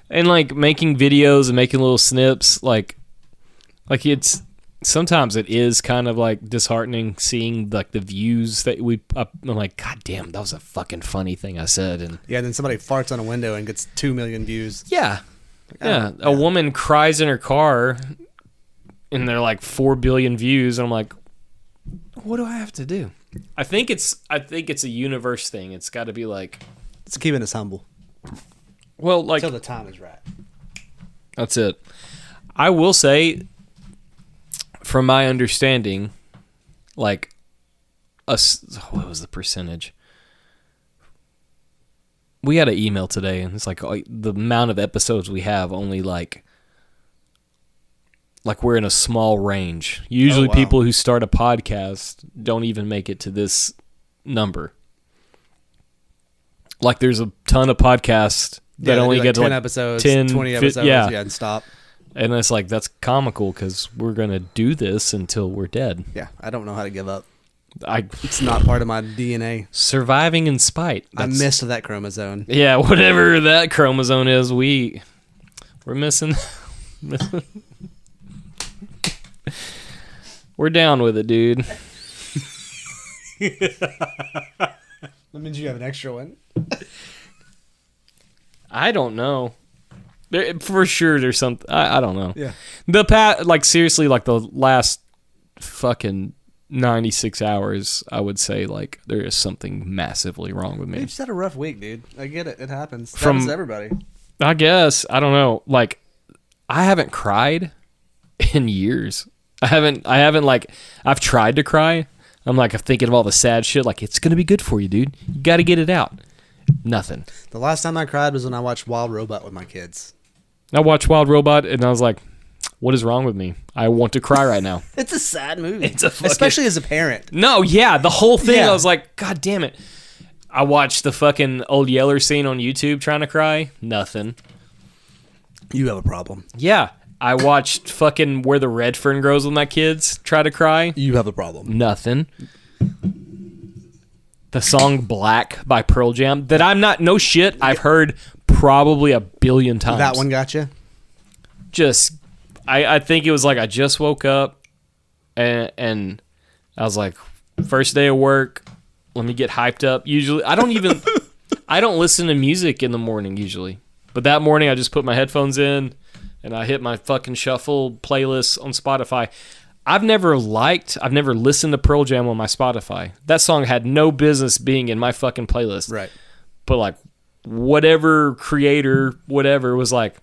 Speaker 2: And like making videos and making little snips, like it's sometimes it is kind of like disheartening seeing like the views that I'm like, God damn, that was a fucking funny thing I said. And
Speaker 1: Yeah, and then somebody farts on a window and gets 2 million views.
Speaker 2: yeah. Yeah.
Speaker 1: Oh,
Speaker 2: A
Speaker 1: yeah.
Speaker 2: woman cries in her car and they're like 4 billion views. And I'm like, what do I have to do? I think it's a universe thing. It's got to be like,
Speaker 1: It's keeping us humble
Speaker 2: well, like
Speaker 1: until the time is right.
Speaker 2: that's it. I will say, from my understanding, like what was the percentage? We had an email today, and it's like the amount of episodes we have only like we're in a small range. Usually,
Speaker 1: wow.
Speaker 2: people who start a podcast don't even make it to this number. Like, there's a ton of podcasts that
Speaker 1: they
Speaker 2: only
Speaker 1: do, like,
Speaker 2: get to
Speaker 1: 10
Speaker 2: like
Speaker 1: episodes,
Speaker 2: 10,
Speaker 1: 20 episodes,
Speaker 2: yeah.
Speaker 1: and stop.
Speaker 2: And it's like, that's comical because we're going to do this until we're dead.
Speaker 1: Yeah, I don't know how to give up.
Speaker 2: I
Speaker 1: It's not part of my DNA.
Speaker 2: surviving in spite.
Speaker 1: I missed that chromosome.
Speaker 2: Yeah, whatever that chromosome is, we're missing. We're down with it, dude.
Speaker 1: That means you have an extra one.
Speaker 2: I don't know. For sure, there's something. I don't know.
Speaker 1: Yeah.
Speaker 2: Like seriously, like the last fucking 96 hours, I would say like there is something massively wrong with
Speaker 1: You
Speaker 2: me.
Speaker 1: just had a rough week, dude. I get it. It happens. That
Speaker 2: From-
Speaker 1: happens to everybody.
Speaker 2: I guess I don't know. Like I haven't cried in years. I haven't like, I've tried to cry. I'm like, I'm thinking of all the sad shit. Like, it's gonna be good for you, dude. You got to get it out. Nothing.
Speaker 1: The last time I cried was when I watched Wild Robot with my kids.
Speaker 2: I watched Wild Robot and I was like, what is wrong with me? I want to cry right now.
Speaker 1: It's a sad movie.
Speaker 2: It's a fucking-
Speaker 1: especially as a parent.
Speaker 2: No, yeah, the whole thing.
Speaker 1: Yeah.
Speaker 2: I was like, God damn it. I watched the fucking Old Yeller scene on YouTube trying to cry. Nothing.
Speaker 1: You have a problem.
Speaker 2: Yeah. I watched fucking Where the Red Fern Grows with my kids try to cry.
Speaker 1: You have a problem.
Speaker 2: Nothing. The song Black by Pearl Jam that I'm not, no shit, I've heard probably a billion times.
Speaker 1: That one got you?
Speaker 2: Just, I think it was like I just woke up and I was like, first day of work, let me get hyped up. Usually, I don't listen to music in the morning usually. But that morning I just put my headphones in and I hit my fucking shuffle playlist on Spotify. I've never listened to Pearl Jam on my Spotify. That song had no business being in my fucking playlist.
Speaker 1: Right.
Speaker 2: But like, whatever creator, whatever, was like,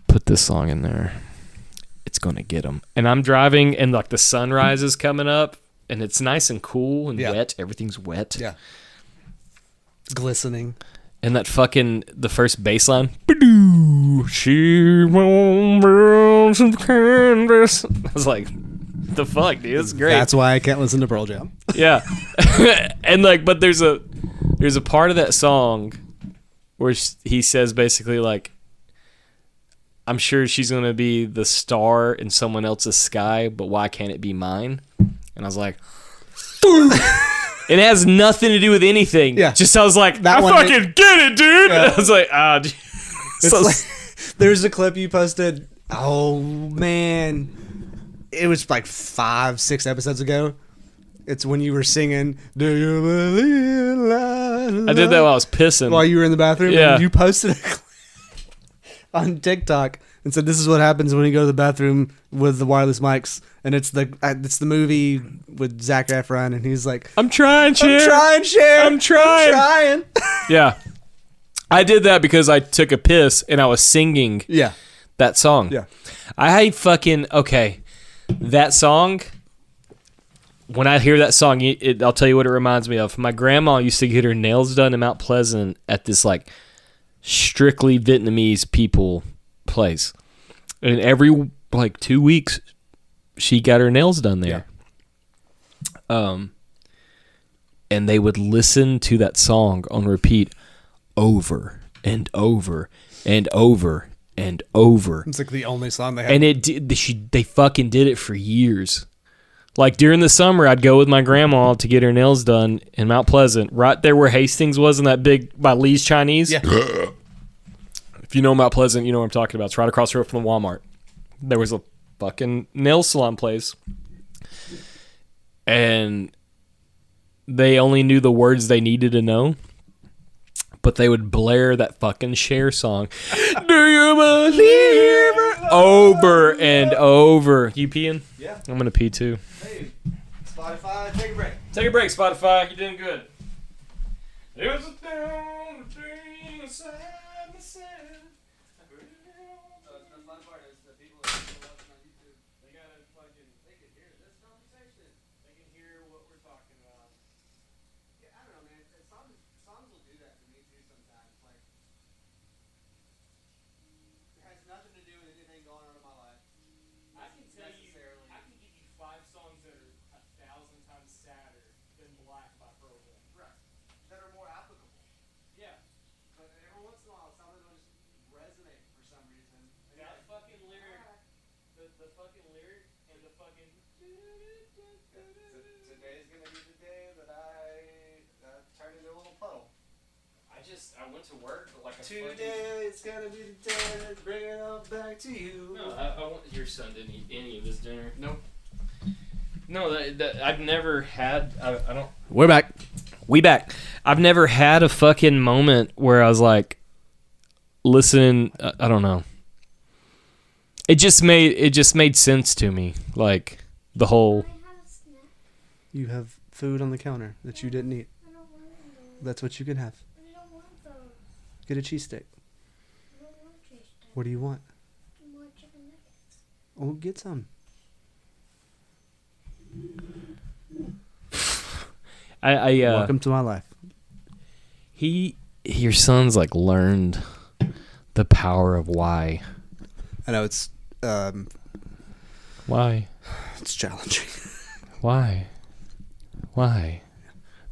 Speaker 2: put this song in there. It's going to get them. And I'm driving and like the sunrise is coming up and it's nice and cool and wet. Everything's wet.
Speaker 1: Yeah. Glistening.
Speaker 2: And that fucking, the first bass line, she won't burn some canvas. I was like, the fuck, dude, it's great.
Speaker 1: That's why I can't listen to Pearl Jam.
Speaker 2: Yeah. And like, but there's a part of that song where he says basically like, I'm sure she's going to be the star in someone else's sky, but why can't it be mine? And I was like, it has nothing to do with anything.
Speaker 1: Yeah.
Speaker 2: Just I was like,
Speaker 1: That
Speaker 2: I
Speaker 1: one
Speaker 2: fucking get it, dude.
Speaker 1: Yeah.
Speaker 2: I was like, dude.
Speaker 1: It's
Speaker 2: So-
Speaker 1: like, there's a clip you posted. Oh man, it was like 5-6 episodes ago. It's when you were singing "Do You Believe in Love?"
Speaker 2: I did that while I was pissing.
Speaker 1: while you were in the bathroom.
Speaker 2: Yeah.
Speaker 1: And you posted a clip on TikTok and said, "This is what happens when you go to the bathroom with the wireless mics." And it's the movie with Zac Efron, and he's like,
Speaker 2: I'm trying, Cher.
Speaker 1: "I'm trying, Cher.
Speaker 2: I'm trying."
Speaker 1: I'm trying."
Speaker 2: Yeah. I did that because I took a piss and I was singing
Speaker 1: Yeah.
Speaker 2: that song.
Speaker 1: Yeah.
Speaker 2: Okay. That song, when I hear that song, I'll tell you what it reminds me of. My grandma used to get her nails done in Mount Pleasant at this like strictly Vietnamese people place. And every like 2 weeks, she got her nails done there. And they would listen to that song on repeat over and over and over and over.
Speaker 1: It's like the only song they have.
Speaker 2: And they fucking did it for years. Like during the summer, I'd go with my grandma to get her nails done in Mount Pleasant, right there where Hastings was in that big, by Lee's Chinese.
Speaker 1: Yeah.
Speaker 2: If you know Mount Pleasant, you know what I'm talking about. It's right across the road from the Walmart. There was a fucking nail salon place. And they only knew the words they needed to know. But they would blare that fucking Cher song. Do you believe it? Over and over. You peeing?
Speaker 1: Yeah.
Speaker 2: I'm going to pee too.
Speaker 1: Hey, Spotify, take a break.
Speaker 2: Take a break, Spotify. You're doing good. It was a down between the side and the side. They gotta fucking, they can hear this conversation. They can hear what we're talking about.
Speaker 1: Yeah, I don't know, man. Songs will do that to me too sometimes. Like, it has nothing to do with anything going on in my life.
Speaker 2: I can tell you, I can give you 5 songs that are 1,000 times sadder than Black by Pearl Jam.
Speaker 1: Right. That are more applicable.
Speaker 2: Yeah.
Speaker 1: But every once in a while, some of them just resonate for some reason. And you're
Speaker 2: That
Speaker 1: like,
Speaker 2: fucking lyric, the fucking lyric and the fucking.
Speaker 1: Today's gonna be the day that I turn into a little puddle.
Speaker 2: I went to work like a
Speaker 1: Today's gonna be the day that bring it all back to you.
Speaker 2: No, I want your son didn't eat any of this dinner.
Speaker 1: Nope.
Speaker 2: No, that I've never had. I don't.
Speaker 1: We're back.
Speaker 2: We back. I've never had a fucking moment where I was like, listening. I don't know. It just made sense to me, like the whole.
Speaker 3: I have a snack.
Speaker 1: You have food on the counter that you didn't eat.
Speaker 3: I don't want those.
Speaker 1: That's what you can have.
Speaker 3: I don't want those.
Speaker 1: Get a cheesesteak.
Speaker 3: I don't want cheese sticks.
Speaker 1: What do you want?
Speaker 3: I want chicken nuggets.
Speaker 1: Oh, get some. Welcome to my life.
Speaker 2: Your son's like learned the power of why.
Speaker 1: I know it's
Speaker 2: Why?
Speaker 1: it's challenging.
Speaker 2: Why? Man.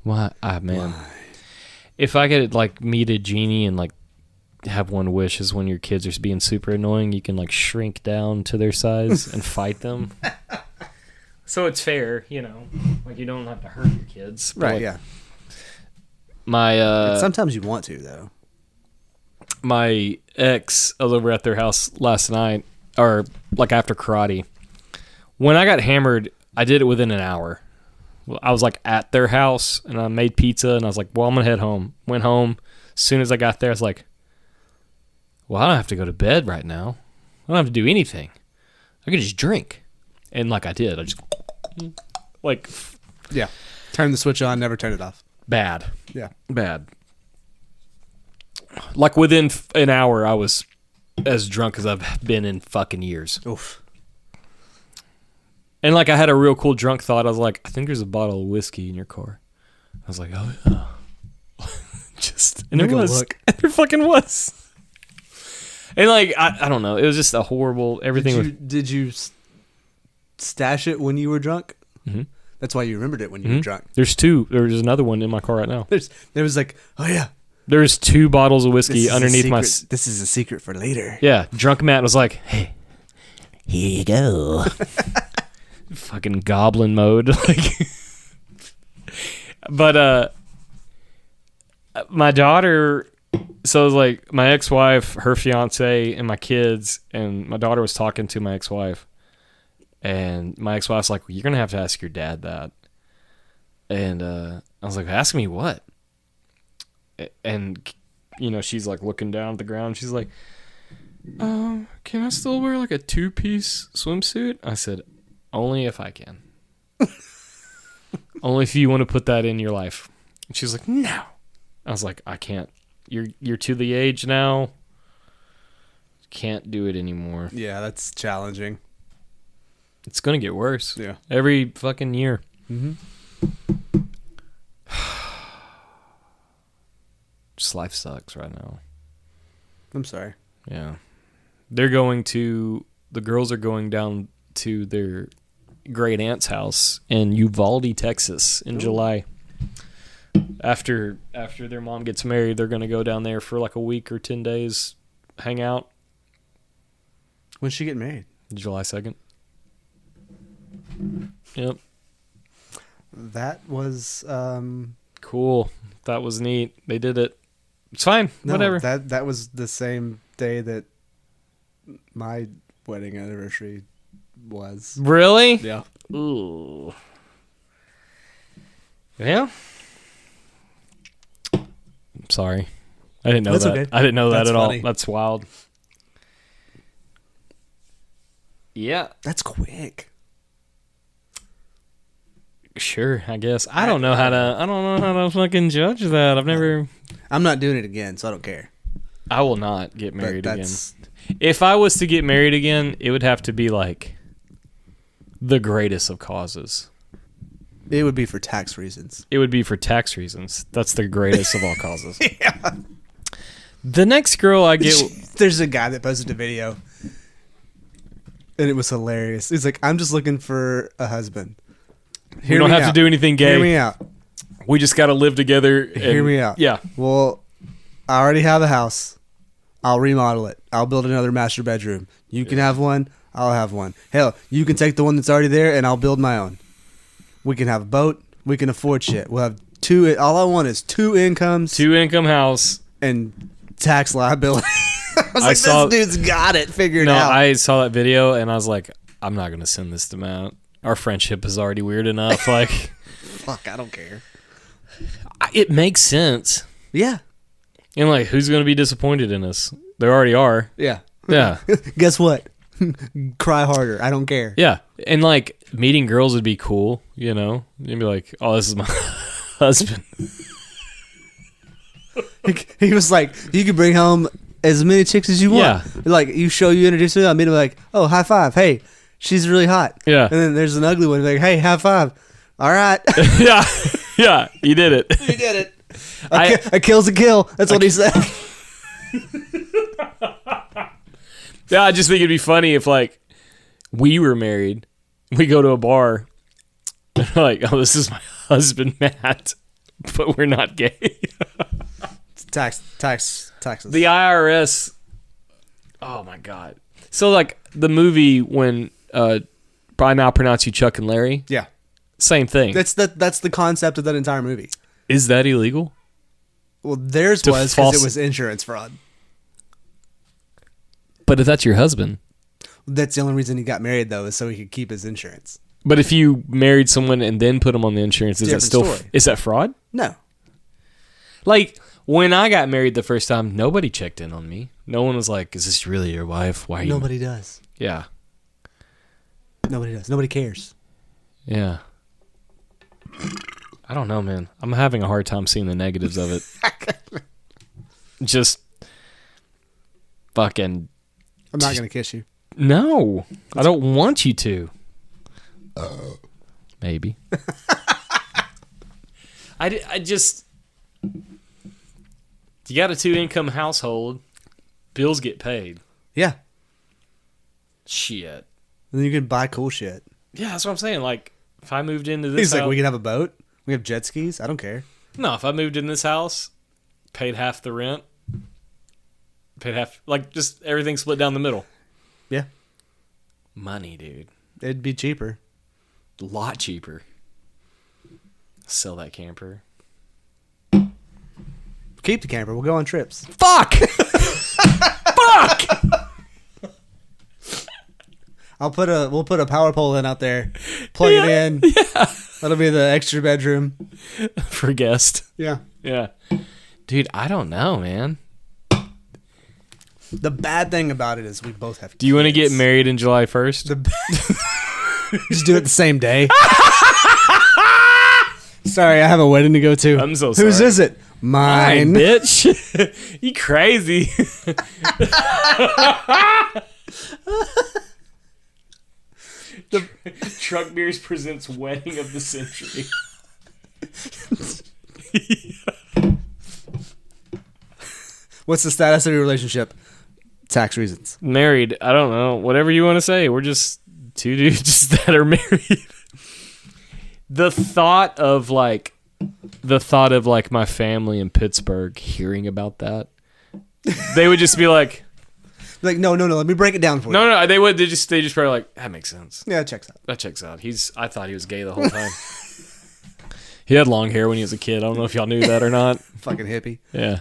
Speaker 1: Why?
Speaker 2: If I could like meet a genie and like have one wish is when your kids are being super annoying, you can like shrink down to their size and fight them. So it's fair, you know. Like you don't have to hurt your kids. But,
Speaker 1: Right,
Speaker 2: like,
Speaker 1: yeah.
Speaker 2: My
Speaker 1: Sometimes you want to though.
Speaker 2: my ex, I was over at their house last night, or like after karate. When I got hammered, I did it within an hour. I was like at their house and I made pizza and I was like, well, I'm gonna head home. Went home. As soon as I got there, I was like, well, I don't have to go to bed right now. I don't have to do anything. I could just drink. And like I did. I just like
Speaker 1: Yeah. Turn the switch on, never turn it off.
Speaker 2: bad.
Speaker 1: Yeah.
Speaker 2: Bad. Like within an hour, I was as drunk as I've been in fucking years.
Speaker 1: Oof.
Speaker 2: And like I had a real cool drunk thought. I was like, I think there's a bottle of whiskey in your car. I was like, oh yeah. Just and
Speaker 1: Take
Speaker 2: there
Speaker 1: a
Speaker 2: was.
Speaker 1: look.
Speaker 2: And there fucking was. And like I don't know. It was just a horrible everything.
Speaker 1: Did you stash it when you were drunk?
Speaker 2: Mm-hmm.
Speaker 1: That's why you remembered it when you were drunk.
Speaker 2: There's two. There's another one in my car right now.
Speaker 1: There was like, oh yeah,
Speaker 2: There's 2 bottles of
Speaker 1: this
Speaker 2: whiskey
Speaker 1: is a
Speaker 2: underneath my.
Speaker 1: secret- This is a secret for later.
Speaker 2: Yeah, drunk Matt was like, hey,
Speaker 4: Here you go.
Speaker 2: fucking goblin mode. Like, but my daughter. So it was like my ex-wife, her fiance, and my kids, and my daughter was talking to my ex-wife, and my ex-wife's like, well, "You're gonna have to ask your dad that." And I was like, "Ask me what?" And you know, she's like looking down at the ground. She's like, "Can I still wear like a 2-piece swimsuit?" I said, "Only if I can. Only if you want to put that in your life." And she's like, "No." I was like, "I can't. You're to the age now. Can't do it anymore.
Speaker 1: Yeah, that's challenging.
Speaker 2: It's gonna get worse.
Speaker 1: Yeah.
Speaker 2: Every fucking year."
Speaker 1: Mm-hmm.
Speaker 2: Just life sucks right now.
Speaker 1: I'm sorry.
Speaker 2: Yeah. The girls are going down to their great aunt's house in Uvalde, Texas in July. After their mom gets married, they're going to go down there for like a week or 10 days, hang out.
Speaker 1: When's she get married?
Speaker 2: July 2nd. Yep.
Speaker 1: That was
Speaker 2: Cool. That was neat. They did it. It's fine.
Speaker 1: no,
Speaker 2: Whatever.
Speaker 1: That was the same day that my wedding anniversary was.
Speaker 2: Really?
Speaker 1: Yeah.
Speaker 2: Ooh. Yeah. I'm sorry. I didn't know
Speaker 1: That's
Speaker 2: that.
Speaker 1: okay.
Speaker 2: I didn't know that
Speaker 1: That's
Speaker 2: at
Speaker 1: funny.
Speaker 2: all. That's wild. Yeah.
Speaker 1: That's quick.
Speaker 2: Sure, I guess. I don't know how to fucking judge that. I've never
Speaker 1: I'm not doing it again, so I don't care.
Speaker 2: I will not get
Speaker 1: But
Speaker 2: married again.
Speaker 1: that's
Speaker 2: If I was to get married again, it would have to be like the greatest of causes.
Speaker 1: it would be for tax reasons.
Speaker 2: It would be for tax reasons. That's the greatest of all causes. Yeah. The next girl I get
Speaker 1: There's a guy that posted a video, and it was hilarious. He's like, "I'm just looking for a husband.
Speaker 2: we don't have to do anything gay.
Speaker 1: Hear me out.
Speaker 2: We just got to live together. And,
Speaker 1: Hear me out.
Speaker 2: Yeah.
Speaker 1: Well, I already have a house. I'll remodel it. I'll build another master bedroom. You can have one. I'll have one. Hell, you can take the one that's already there, and I'll build my own. We can have a boat. We can afford shit. We'll have 2. All I want is 2 incomes
Speaker 2: 2-income house.
Speaker 1: and tax liability." I was
Speaker 2: I
Speaker 1: like,
Speaker 2: saw-
Speaker 1: this dude's got it figured
Speaker 2: No,
Speaker 1: out.
Speaker 2: I saw that video and I was like, I'm not going to send this to Matt. Our friendship is already weird enough. Like,
Speaker 1: Fuck, I don't care.
Speaker 2: it makes sense.
Speaker 1: Yeah.
Speaker 2: And like, who's going to be disappointed in us? There already are.
Speaker 1: Yeah.
Speaker 2: Yeah.
Speaker 1: Guess what? Cry harder. I don't care.
Speaker 2: Yeah. And like, meeting girls would be cool, you know? You'd be like, oh, this is my husband.
Speaker 1: He was like, you can bring home as many chicks as you want.
Speaker 2: Yeah.
Speaker 1: Like, you introduce me, I meet him like, oh, high five. Hey, She's really hot.
Speaker 2: Yeah.
Speaker 1: And then there's an ugly one. Like, hey, high five. All right.
Speaker 2: Yeah. Yeah. You did it.
Speaker 1: You did it. A kill's a kill. That's what he said.
Speaker 2: Yeah, I just think it'd be funny if like we were married, we go to a bar, and we're like, oh, this is my husband, Matt, but we're not gay.
Speaker 1: Taxes.
Speaker 2: The IRS. Oh my God. So like the movie when I now pronounce you Chuck and Larry.
Speaker 1: Yeah.
Speaker 2: Same thing.
Speaker 1: That's the concept of that entire movie.
Speaker 2: Is that illegal?
Speaker 1: Well, theirs
Speaker 2: To
Speaker 1: was
Speaker 2: false-
Speaker 1: because it was insurance fraud.
Speaker 2: But if that's your husband.
Speaker 1: That's the only reason he got married, though, is so he could keep his insurance.
Speaker 2: But if you married someone and then put them on the insurance, is that
Speaker 1: Different
Speaker 2: still
Speaker 1: story.
Speaker 2: is that fraud?
Speaker 1: No.
Speaker 2: Like when I got married the first time, nobody checked in on me. No one was like, "Is this really your wife? Why are you?"
Speaker 1: Nobody does.
Speaker 2: Yeah,
Speaker 1: Nobody does. Nobody cares.
Speaker 2: yeah. I don't know, man. I'm having a hard time seeing the negatives of it. Just fucking
Speaker 1: I'm not going to kiss you.
Speaker 2: no. I don't want you to. Maybe. I just. You got a 2-income household. Bills get paid.
Speaker 1: Yeah.
Speaker 2: Shit.
Speaker 1: And then you can buy cool shit.
Speaker 2: Yeah, that's what I'm saying. Like, if I moved into this
Speaker 1: He's
Speaker 2: house,
Speaker 1: like, we can have a boat. We have jet skis. I don't care.
Speaker 2: no, if I moved in this house, paid half the rent, paid half, like, just everything split down the middle.
Speaker 1: Yeah.
Speaker 2: Money, dude.
Speaker 1: It'd be cheaper.
Speaker 2: A lot cheaper. Sell that camper.
Speaker 1: Keep the camper. We'll go on trips.
Speaker 2: Fuck! Fuck!
Speaker 1: We'll put a power pole in out there. Plug it in. Yeah. That'll be the extra bedroom.
Speaker 2: For guest.
Speaker 1: Yeah.
Speaker 2: Yeah. Dude, I don't know, man.
Speaker 1: The bad thing about it is we both have kids.
Speaker 2: Do you want to get married in July 1st?
Speaker 1: Just do it the same day. Sorry, I have a wedding to go to.
Speaker 2: I'm so
Speaker 1: Whose
Speaker 2: sorry.
Speaker 1: is it? Mine.
Speaker 2: Bitch. You crazy. The Truck Beers presents Wedding of the Century.
Speaker 1: What's the status of your relationship? Tax reasons.
Speaker 2: Married. I don't know. Whatever you want to say. We're just two dudes that are married. The thought of like my family in Pittsburgh hearing about that, they would just be like,
Speaker 1: Like, no. Let me break it down for you.
Speaker 2: no, they just probably like, that makes sense.
Speaker 1: Yeah, it checks out.
Speaker 2: That checks out. I thought he was gay the whole time. He had long hair when he was a kid. I don't know if y'all knew that or not.
Speaker 1: Fucking hippie.
Speaker 2: Yeah.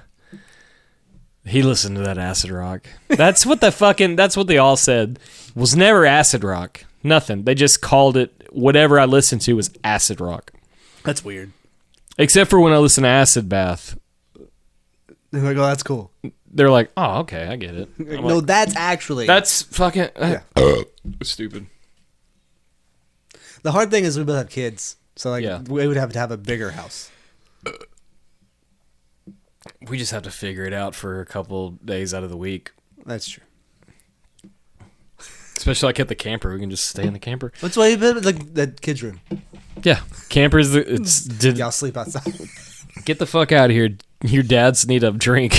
Speaker 2: He listened to that acid rock. That's what they all said. It was never acid rock. Nothing. They just called it whatever I listened to was acid rock.
Speaker 1: That's weird.
Speaker 2: Except for when I listen to Acid Bath.
Speaker 1: They're like, oh, that's cool.
Speaker 2: They're like, oh, okay, I get it. I'm
Speaker 1: No,
Speaker 2: like,
Speaker 1: that's actually.
Speaker 2: that's fucking
Speaker 1: Yeah.
Speaker 2: stupid.
Speaker 1: The hard thing is we both have kids. So, like,
Speaker 2: Yeah.
Speaker 1: we would have to have a bigger house.
Speaker 2: We just have to figure it out for a couple days out of the week.
Speaker 1: That's true.
Speaker 2: Especially like at the camper. We can just stay in the camper.
Speaker 1: What's why you been like the kids' room?
Speaker 2: Yeah. Campers,
Speaker 1: Y'all sleep outside.
Speaker 2: get the fuck out of here. Your dads need a drink.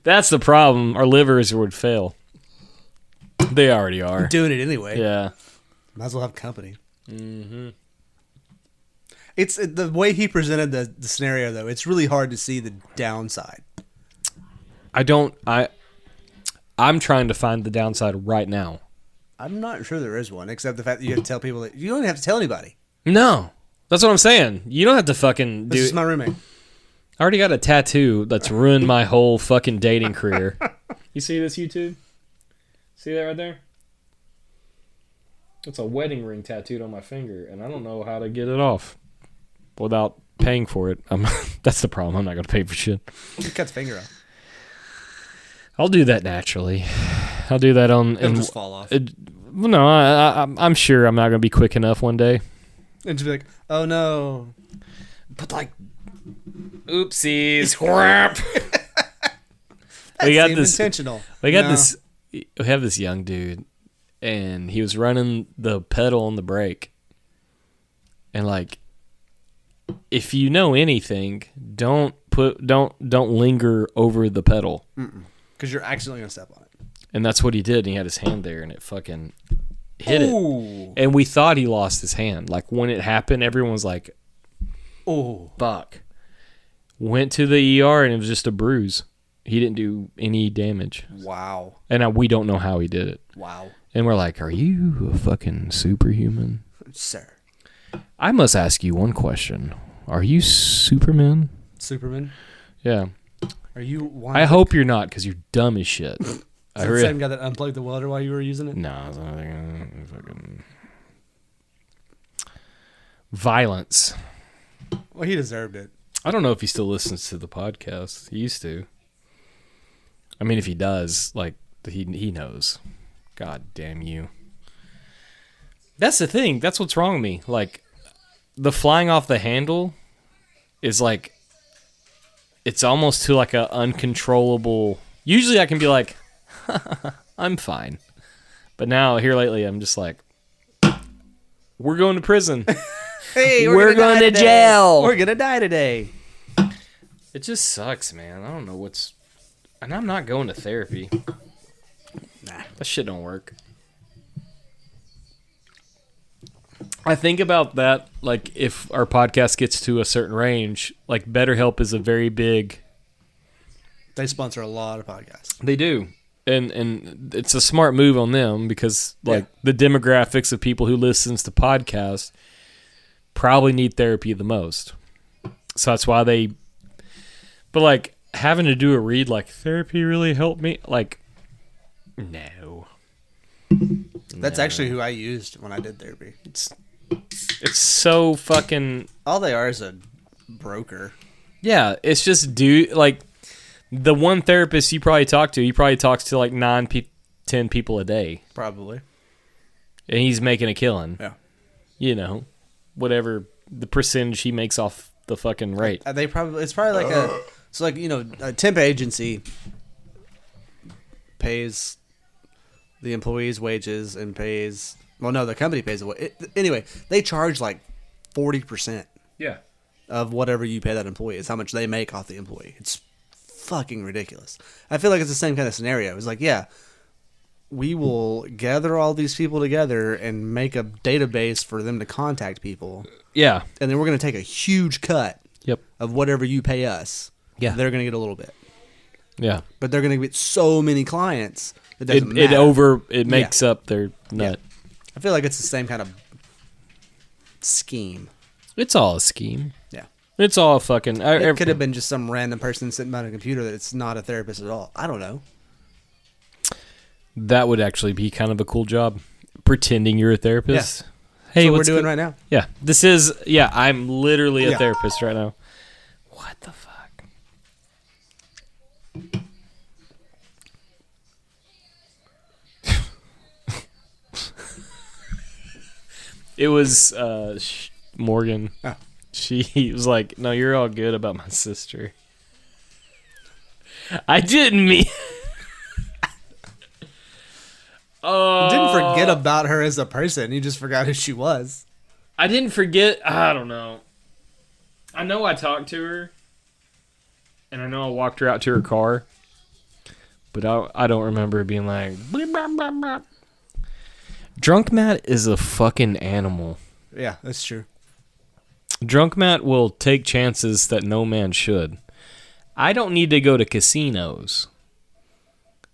Speaker 2: That's the problem. Our livers would fail. They already are.
Speaker 1: Doing it anyway.
Speaker 2: Yeah.
Speaker 1: Might as well have company. Mm-hmm. It's the way he presented the scenario, though. It's really hard to see the downside.
Speaker 2: I'm trying to find the downside right now.
Speaker 1: I'm not sure there is one, except the fact that you have to tell people that you don't even have to tell anybody.
Speaker 2: No. That's what I'm saying. You don't have to fucking do
Speaker 1: This is
Speaker 2: it.
Speaker 1: my roommate.
Speaker 2: I already got a tattoo that's ruined my whole fucking dating career. You see this, YouTube? See that right there? It's a wedding ring tattooed on my finger, and I don't know how to get it off without paying for it. That's the problem. I'm not going to pay for shit.
Speaker 1: He cuts finger off.
Speaker 2: I'll do that naturally. I'll do that on...
Speaker 1: It'll just fall off.
Speaker 2: No, I'm sure I'm not going to be quick enough one day.
Speaker 1: And just be like, oh no.
Speaker 2: But like, oopsies, crap.
Speaker 1: That
Speaker 2: We got
Speaker 1: seemed
Speaker 2: this-
Speaker 1: intentional.
Speaker 2: They got
Speaker 1: No.
Speaker 2: this. we have this young dude, and he was running the pedal on the brake. And like, if you know anything, don't linger over the pedal.
Speaker 1: Because you're accidentally gonna step on it.
Speaker 2: And that's what he did. And he had his hand there, and it fucking hit
Speaker 1: Ooh.
Speaker 2: it. And we thought he lost his hand. Like when it happened, everyone was like,
Speaker 1: "Oh,
Speaker 2: fuck." Went to the ER, and it was just a bruise. He didn't do any damage.
Speaker 1: Wow.
Speaker 2: And we don't know how he did it.
Speaker 1: Wow.
Speaker 2: And we're like, are you a fucking superhuman?
Speaker 1: Sir.
Speaker 2: I must ask you one question. Are you Superman?
Speaker 1: Superman?
Speaker 2: Yeah.
Speaker 1: Are you...
Speaker 2: I hope you're not, because you're dumb as shit.
Speaker 1: Is that the same guy that unplugged the welder while you were using it?
Speaker 2: No. It's not fucking... Violence.
Speaker 1: Well, he deserved it.
Speaker 2: I don't know if he still listens to the podcast. He used to. I mean, if he does, like, he knows. God damn you. That's the thing. That's what's wrong with me. Like, the flying off the handle is like, it's almost to like a uncontrollable. Usually I can be like, I'm fine. But now, here lately, I'm just like, we're going to prison.
Speaker 1: Hey,
Speaker 2: we're going to jail.
Speaker 1: We're going to die today.
Speaker 2: It just sucks, man. I don't know what's... And I'm not going to therapy.
Speaker 1: Nah.
Speaker 2: That shit don't work. I think about that, like, if our podcast gets to a certain range, like, BetterHelp is a very big...
Speaker 1: They sponsor a lot of podcasts.
Speaker 2: They do. And it's a smart move on them because, like, the demographics of people who listens to podcasts probably need therapy the most. So that's why they... But, like, having to do a read, like, therapy really helped me? Like, no.
Speaker 1: That's actually who I used when I did therapy.
Speaker 2: It's so fucking...
Speaker 1: All they are is a broker.
Speaker 2: Yeah, it's just like, the one therapist you probably talk to, he probably talks to, like, 10 people a day.
Speaker 1: Probably.
Speaker 2: And he's making a killing.
Speaker 1: Yeah.
Speaker 2: You know, whatever the percentage he makes off the fucking rate.
Speaker 1: It's probably like so like, you know, a temp agency pays the employee's wages and pays, well, no, the company pays anyway, they charge like 40%
Speaker 2: Yeah.
Speaker 1: of whatever you pay that employee is how much they make off the employee. It's fucking ridiculous. I feel like it's the same kind of scenario. It's like, yeah, we will gather all these people together and make a database for them to contact people.
Speaker 2: Yeah.
Speaker 1: And then we're going to take a huge cut
Speaker 2: Yep.
Speaker 1: of whatever you pay us.
Speaker 2: Yeah.
Speaker 1: They're going to get a little bit.
Speaker 2: Yeah.
Speaker 1: But they're going to get so many clients, it doesn't matter.
Speaker 2: It makes up their nut.
Speaker 1: Yeah. I feel like it's the same kind of scheme.
Speaker 2: It's all a scheme.
Speaker 1: Yeah.
Speaker 2: It's all a fucking...
Speaker 1: It could have been just some random person sitting behind a computer that's not a therapist at all. I don't know.
Speaker 2: That would actually be kind of a cool job. Pretending you're a therapist.
Speaker 1: Yeah.
Speaker 2: Hey,
Speaker 1: That's what
Speaker 2: what's
Speaker 1: we're doing right now.
Speaker 2: Yeah. This is... Yeah, I'm literally a therapist right now. What the fuck? It was Morgan.
Speaker 1: Oh.
Speaker 2: She was like, "No, you're all good about my sister." I didn't mean.
Speaker 1: You didn't forget about her as a person. You just forgot who she was.
Speaker 2: I didn't forget. I don't know. I know I talked to her, and I know I walked her out to her car, but I don't remember being like. Blah, blah, blah, blah. Drunk Matt is a fucking animal.
Speaker 1: Yeah, that's true.
Speaker 2: Drunk Matt will take chances that no man should. I don't need to go to casinos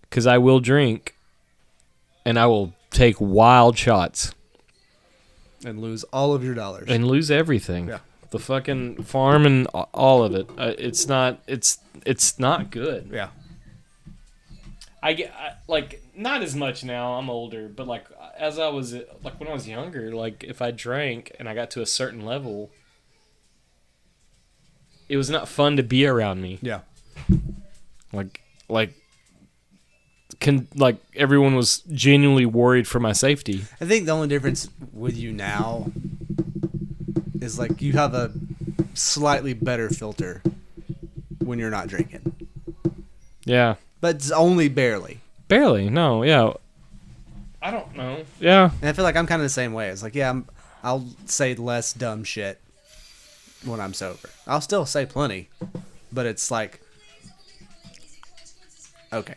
Speaker 2: because I will drink and I will take wild shots
Speaker 1: And lose all of your dollars.
Speaker 2: and lose everything.
Speaker 1: Yeah.
Speaker 2: The fucking farm and all of it. It's not good.
Speaker 1: Yeah.
Speaker 2: I like not as much now. I'm older, but like as I was like when I was younger, like if I drank and I got to a certain level, it was not fun to be around me.
Speaker 1: Yeah.
Speaker 2: Like everyone was genuinely worried for my safety.
Speaker 1: I think the only difference with you now is like you have a slightly better filter when you're not drinking.
Speaker 2: Yeah.
Speaker 1: But it's only barely.
Speaker 2: Barely. No. Yeah. I don't know. Yeah.
Speaker 1: And I feel like I'm kind of the same way. It's like, yeah, I'll say less dumb shit when I'm sober. I'll still say plenty, but it's like, okay.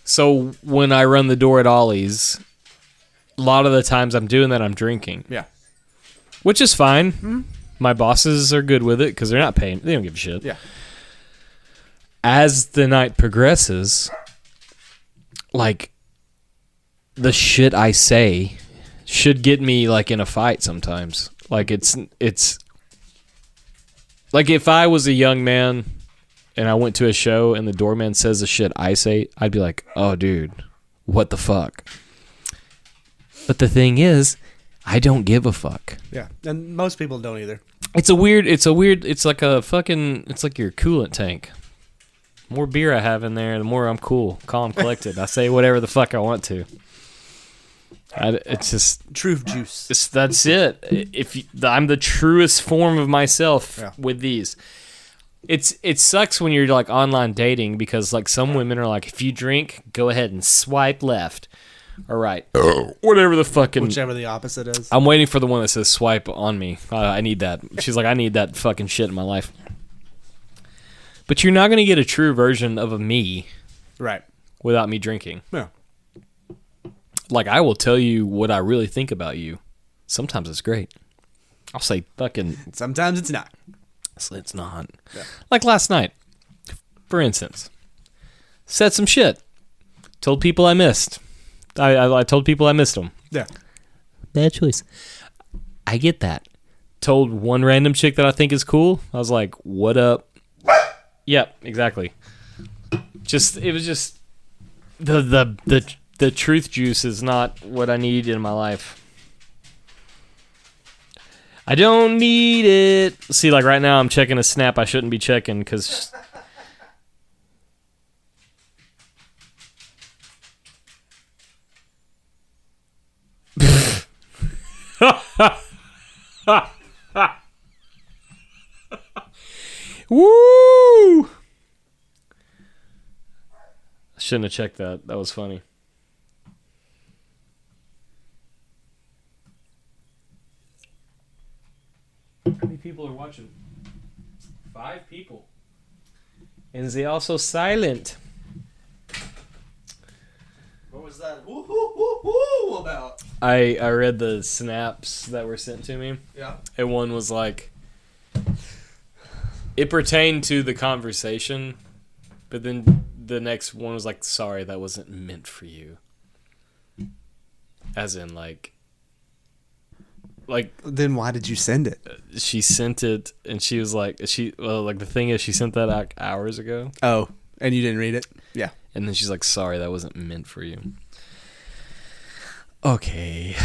Speaker 2: So when I run the door at Ollie's, a lot of the times I'm doing that, I'm drinking.
Speaker 1: Yeah.
Speaker 2: Which is fine. Mm-hmm. My bosses are good with it because they're not paying. They don't give a shit.
Speaker 1: Yeah.
Speaker 2: As the night progresses, like, the shit I say should get me, like, in a fight sometimes. Like, it's like, if I was a young man and I went to a show and the doorman says the shit I say, I'd be like, oh, dude, what the fuck? But the thing is, I don't give a fuck.
Speaker 1: Yeah. And most people don't either.
Speaker 2: It's like your coolant tank. The more beer I have in there, the more I'm cool, calm, collected. I say whatever the fuck I want to. It's just
Speaker 1: Truth juice.
Speaker 2: that's it. I'm the truest form of myself with these. It sucks when you're like online dating because like some women are like, if you drink, go ahead and swipe left. All right, whatever the fucking
Speaker 1: Whichever the opposite is.
Speaker 2: I'm waiting for the one that says swipe on me. I need that. She's like, I need that fucking shit in my life. But you're not gonna get a true version of a me,
Speaker 1: Right.
Speaker 2: without me drinking.
Speaker 1: Yeah.
Speaker 2: Like, I will tell you what I really think about you. Sometimes it's great. I'll say fucking.
Speaker 1: Sometimes it's not.
Speaker 2: It's not.
Speaker 1: Yeah.
Speaker 2: Like last night, for instance. Said some shit. Told people I missed. I told people I missed them.
Speaker 1: Yeah.
Speaker 2: Bad choice. I get that. Told one random chick that I think is cool. I was like, what up? Yep, exactly. It was just the truth juice is not what I need in my life. I don't need it. See, like right now I'm checking a snap I shouldn't be checking because woo! I shouldn't have checked that. That was funny. How many people are watching? 5 people. And they also silent.
Speaker 1: What was that? Woo hoo hoo hoo about?
Speaker 2: I read the snaps that were sent to me.
Speaker 1: Yeah.
Speaker 2: And one was like, it pertained to the conversation, but then the next one was like, sorry, that wasn't meant for you. As in, like
Speaker 1: Then why did you send it?
Speaker 2: she sent it, and she was like, the thing is, she sent that like hours ago,
Speaker 1: Oh, and you didn't read it? Yeah.
Speaker 2: and then she's like, sorry, that wasn't meant for you. Okay.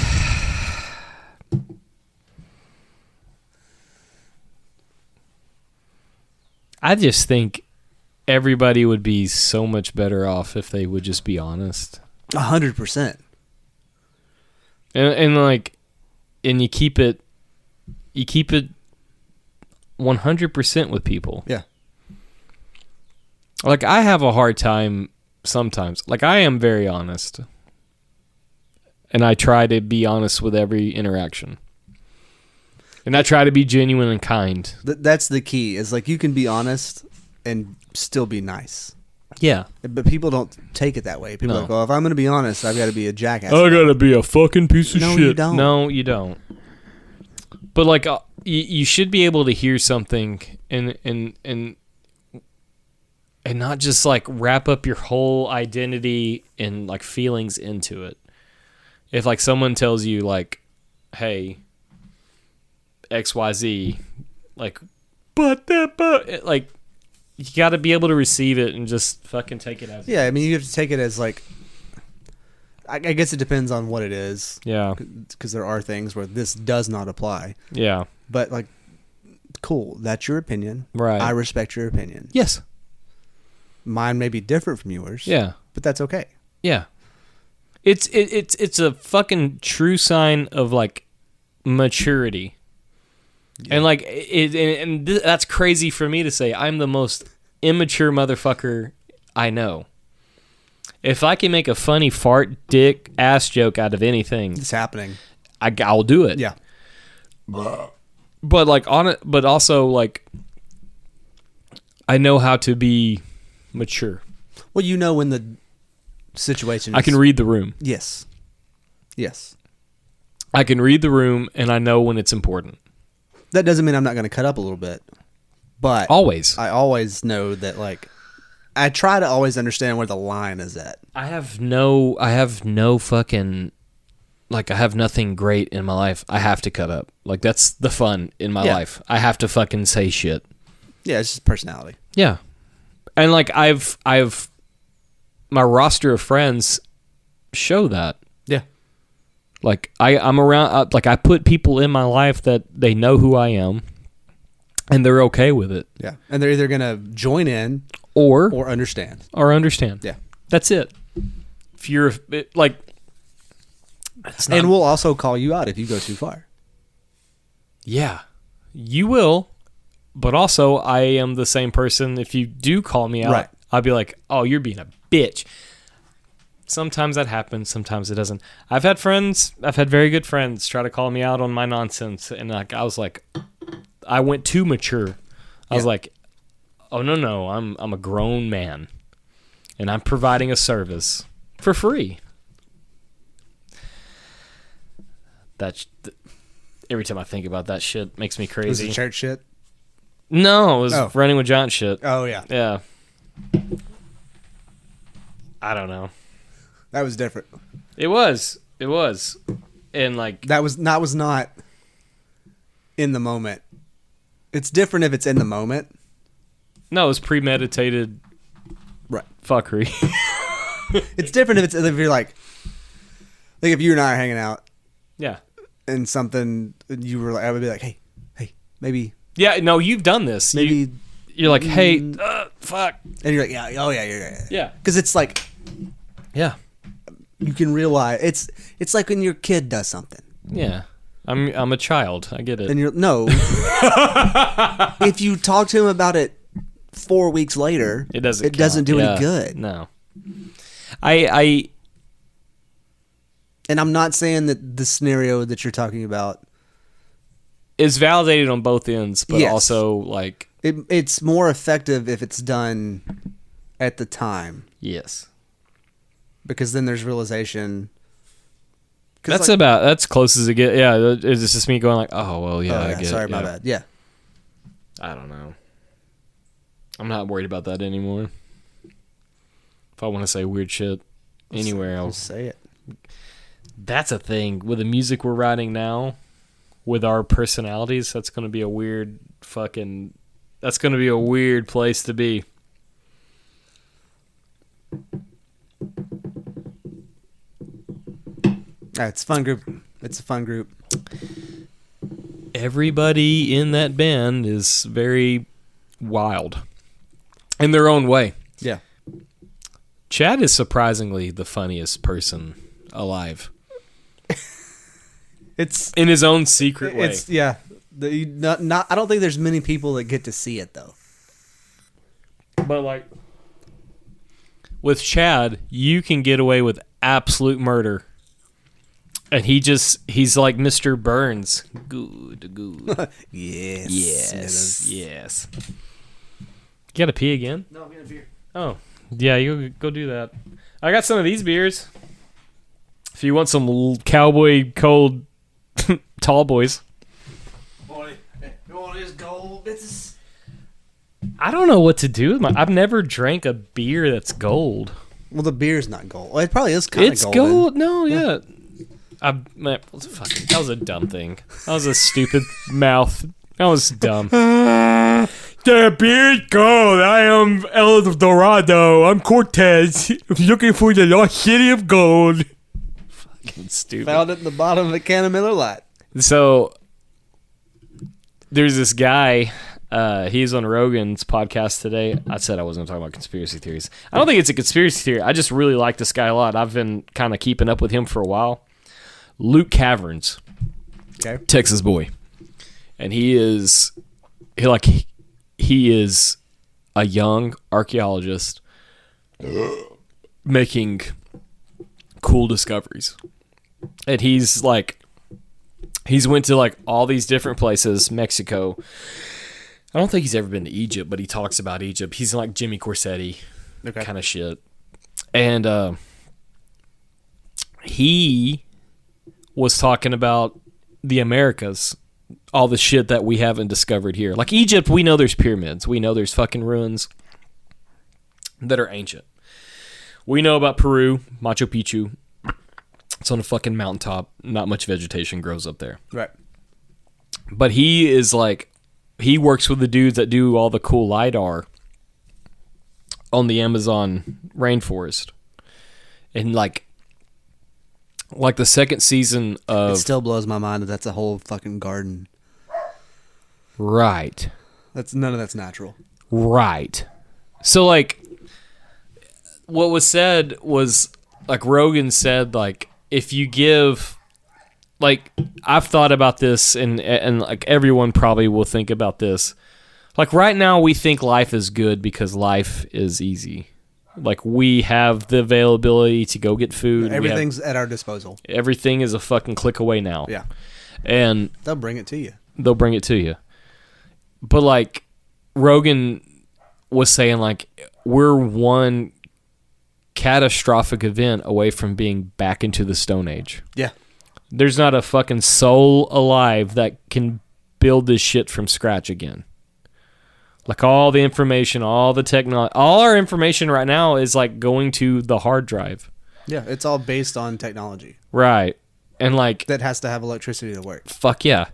Speaker 2: I just think everybody would be so much better off if they would just be honest.
Speaker 1: 100%.
Speaker 2: And you keep it 100% with people.
Speaker 1: Yeah.
Speaker 2: Like, I have a hard time sometimes. Like, I am very honest. And I try to be honest with every interaction. And I try to be genuine and kind.
Speaker 1: That's the key. Is like you can be honest and still be nice.
Speaker 2: Yeah.
Speaker 1: But people don't take it that way. People are like, oh, if I'm going to be honest, I've got to be a jackass.
Speaker 2: I gotta be a fucking piece of
Speaker 1: No,
Speaker 2: shit.
Speaker 1: you don't.
Speaker 2: No, you don't. But like, you should be able to hear something and not just like wrap up your whole identity and like feelings into it. If like someone tells you like, hey, XYZ, like, but like, you got to be able to receive it and just fucking take it as.
Speaker 1: Yeah, I mean, you have to take it as like. I guess it depends on what it is.
Speaker 2: Yeah.
Speaker 1: Because there are things where this does not apply.
Speaker 2: Yeah.
Speaker 1: But like, cool. That's your opinion.
Speaker 2: Right.
Speaker 1: I respect your opinion.
Speaker 2: Yes.
Speaker 1: Mine may be different from yours.
Speaker 2: Yeah.
Speaker 1: But that's okay.
Speaker 2: Yeah. It's a fucking true sign of like maturity. And like that's crazy for me to say. I'm the most immature motherfucker I know. If I can make a funny fart, dick, ass joke out of anything,
Speaker 1: It's happening.
Speaker 2: I'll do it.
Speaker 1: Yeah.
Speaker 2: But like on it, but also like I know how to be mature.
Speaker 1: Well, you know when the situation is...
Speaker 2: I can read the room.
Speaker 1: Yes. Yes.
Speaker 2: I can read the room, and I know when it's important.
Speaker 1: That doesn't mean I'm not going to cut up a little bit. But
Speaker 2: Always.
Speaker 1: I always know that, like, I try to always understand where the line is at.
Speaker 2: I have no fucking, like, I have nothing great in my life. I have to cut up. Like, that's the fun in my life. I have to fucking say shit.
Speaker 1: Yeah, it's just personality.
Speaker 2: Yeah. And, like, I've my roster of friends show that.
Speaker 1: Yeah.
Speaker 2: Like, I'm around, like, I put people in my life that they know who I am, and they're okay with it.
Speaker 1: Yeah. And they're either going to join in
Speaker 2: Or
Speaker 1: understand.
Speaker 2: understand.
Speaker 1: Yeah.
Speaker 2: That's it. If you're, like... It's not,
Speaker 1: And we'll also call you out if you go too far.
Speaker 2: yeah. You will, but also I am the same person. If you do call me out,
Speaker 1: Right.
Speaker 2: I'll be like, oh, you're being a bitch. Sometimes that happens. Sometimes it doesn't. I've had very good friends try to call me out on my nonsense. And like, I was like, I went too mature. I was like, oh, no, I'm a grown man. And I'm providing a service for free. Every time I think about that shit makes me
Speaker 1: Was
Speaker 2: crazy.
Speaker 1: it church shit?
Speaker 2: No, it was
Speaker 1: Oh.
Speaker 2: running with John shit.
Speaker 1: Oh, yeah.
Speaker 2: Yeah. I don't know.
Speaker 1: That was different.
Speaker 2: It was. And like,
Speaker 1: That was not in the moment. It's different if it's in the moment.
Speaker 2: no, it was premeditated
Speaker 1: Right.
Speaker 2: fuckery.
Speaker 1: It's different if you're like if you and I are hanging out
Speaker 2: Yeah.
Speaker 1: and something, you were like, I would be like, hey, maybe,
Speaker 2: Yeah, no, you've done this.
Speaker 1: maybe,
Speaker 2: You're like, hey, fuck.
Speaker 1: and you're like, yeah, oh yeah, yeah.
Speaker 2: Yeah.
Speaker 1: Because it's like,
Speaker 2: Yeah.
Speaker 1: you can realize, it's like when your kid does something.
Speaker 2: Yeah. I'm a child. I get it.
Speaker 1: And if you talk to him about it 4 weeks later,
Speaker 2: It doesn't
Speaker 1: doesn't
Speaker 2: count.
Speaker 1: do
Speaker 2: Yeah.
Speaker 1: any good.
Speaker 2: No. I
Speaker 1: And I'm not saying that the scenario that you're talking about,
Speaker 2: is validated on both ends, but
Speaker 1: Yes.
Speaker 2: also like,
Speaker 1: it's more effective if it's done at the time,
Speaker 2: yes.
Speaker 1: because then there's realization.
Speaker 2: That's close as it gets. Yeah, it's just me going like, oh well, yeah, I get
Speaker 1: sorry,
Speaker 2: it.
Speaker 1: my
Speaker 2: Yeah.
Speaker 1: bad. Yeah.
Speaker 2: I don't know. I'm not worried about that anymore. If I want to say weird shit anywhere
Speaker 1: Just
Speaker 2: else,
Speaker 1: say it.
Speaker 2: that's a thing. With the music we're writing now, with our personalities, that's going to be a weird that's going to be a weird place to be.
Speaker 1: It's a fun group. It's a fun group.
Speaker 2: Everybody in that band is very wild in their own way.
Speaker 1: Yeah.
Speaker 2: Chad is surprisingly the funniest person alive.
Speaker 1: It's
Speaker 2: In his own secret way.
Speaker 1: It's yeah. I don't think there's many people that get to see it though.
Speaker 2: But like with Chad, you can get away with absolute murder. And he's like Mr. Burns. Good.
Speaker 1: Yes.
Speaker 2: Yes. You gotta pee again?
Speaker 1: No, I'm getting a beer.
Speaker 2: Oh. Yeah, you go do that. I got some of these beers. If you want some cowboy cold tall boys. I don't know what to do with I've never drank a beer that's gold.
Speaker 1: Well, the beer's not gold. Well, it probably is kind of
Speaker 2: It's
Speaker 1: golden.
Speaker 2: gold. No, yeah. That was a dumb thing. That was a stupid mouth. That was dumb. The beer's gold. I am El Dorado. I'm Cortez, looking for the lost city of gold. Fucking stupid.
Speaker 1: Found it in the bottom of a can of Miller Lite.
Speaker 2: So there's this guy. He's on Rogan's podcast today. I said I wasn't going to talk about conspiracy theories. I don't think it's a conspiracy theory. I just really like this guy a lot. I've been kind of keeping up with him for a while. Luke Caverns,
Speaker 1: Okay.
Speaker 2: Texas boy. and he is a young archaeologist making cool discoveries. And he's went to like all these different places, Mexico. I don't think he's ever been to Egypt, but he talks about Egypt. He's like Jimmy Corsetti kind of shit. And he was talking about the Americas, all the shit that we haven't discovered here. Like Egypt, we know there's pyramids. We know there's fucking ruins that are ancient. We know about Peru, Machu Picchu. It's on a fucking mountaintop. Not much vegetation grows up there.
Speaker 1: Right.
Speaker 2: But he is like, he works with the dudes that do all the cool LiDAR on the Amazon rainforest. And like the second season of...
Speaker 1: It still blows my mind that that's a whole fucking garden.
Speaker 2: Right.
Speaker 1: None of that's natural.
Speaker 2: Right. So like, what was said was, like Rogan said, like, if you give, like, I've thought about this, and like everyone probably will think about this. Like right now we think life is good because life is easy. Like we have the availability to go get food.
Speaker 1: Everything's at our disposal.
Speaker 2: Everything is a fucking click away now.
Speaker 1: Yeah.
Speaker 2: And
Speaker 1: they'll bring it to you.
Speaker 2: But like Rogan was saying, like, we're one catastrophic event away from being back into the Stone Age.
Speaker 1: Yeah.
Speaker 2: There's not a fucking soul alive that can build this shit from scratch again. Like all the information, all the technology, all our information right now is like going to the hard drive.
Speaker 1: Yeah, it's all based on technology.
Speaker 2: Right. And like...
Speaker 1: that has to have electricity to work.
Speaker 2: Fuck yeah.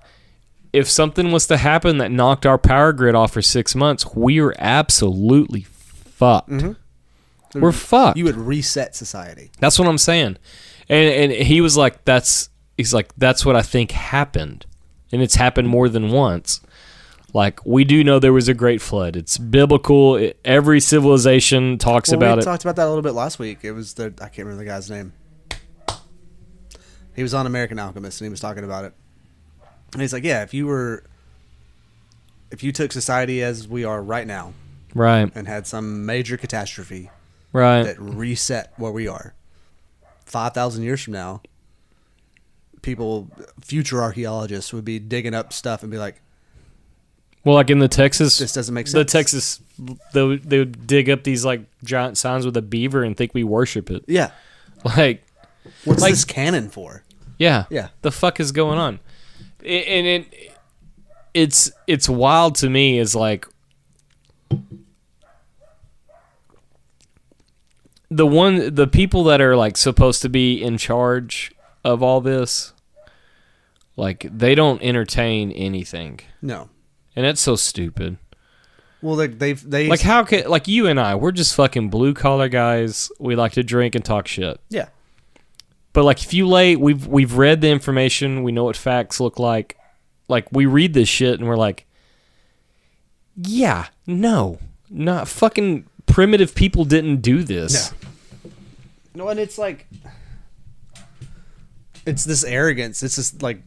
Speaker 2: If something was to happen that knocked our power grid off for 6 months, we are absolutely fucked. Mm-hmm. We're fucked.
Speaker 1: You would reset society.
Speaker 2: That's what I'm saying. And he was like, that's what I think happened. And it's happened more than once. Like, we do know there was a great flood. It's biblical. Every civilization talks about it.
Speaker 1: We talked about that a little bit last week. It was I can't remember the guy's name. He was on American Alchemist, and he was talking about it. And he's like, yeah, if you took society as we are right now,
Speaker 2: right,
Speaker 1: and had some major catastrophe,
Speaker 2: right,
Speaker 1: that reset where we are, 5,000 years from now, future archaeologists would be digging up stuff and be like,
Speaker 2: well, like in the Texas,
Speaker 1: this doesn't make sense.
Speaker 2: The Texas, they would dig up these like giant signs with a beaver and think we worship it.
Speaker 1: Yeah,
Speaker 2: like,
Speaker 1: what's this cannon for?
Speaker 2: Yeah,
Speaker 1: yeah.
Speaker 2: The fuck is going on? It's wild to me. Is like the people that are like supposed to be in charge of all this, like they don't entertain anything.
Speaker 1: No.
Speaker 2: And that's so stupid.
Speaker 1: Well, they
Speaker 2: like how could like you and I, we're just fucking blue collar guys. We like to drink and talk shit.
Speaker 1: Yeah.
Speaker 2: But like if you we've read the information, we know what facts look like. Like we read this shit and we're like, yeah, no, not fucking primitive people didn't do this.
Speaker 1: No, and it's like, it's this arrogance. It's this like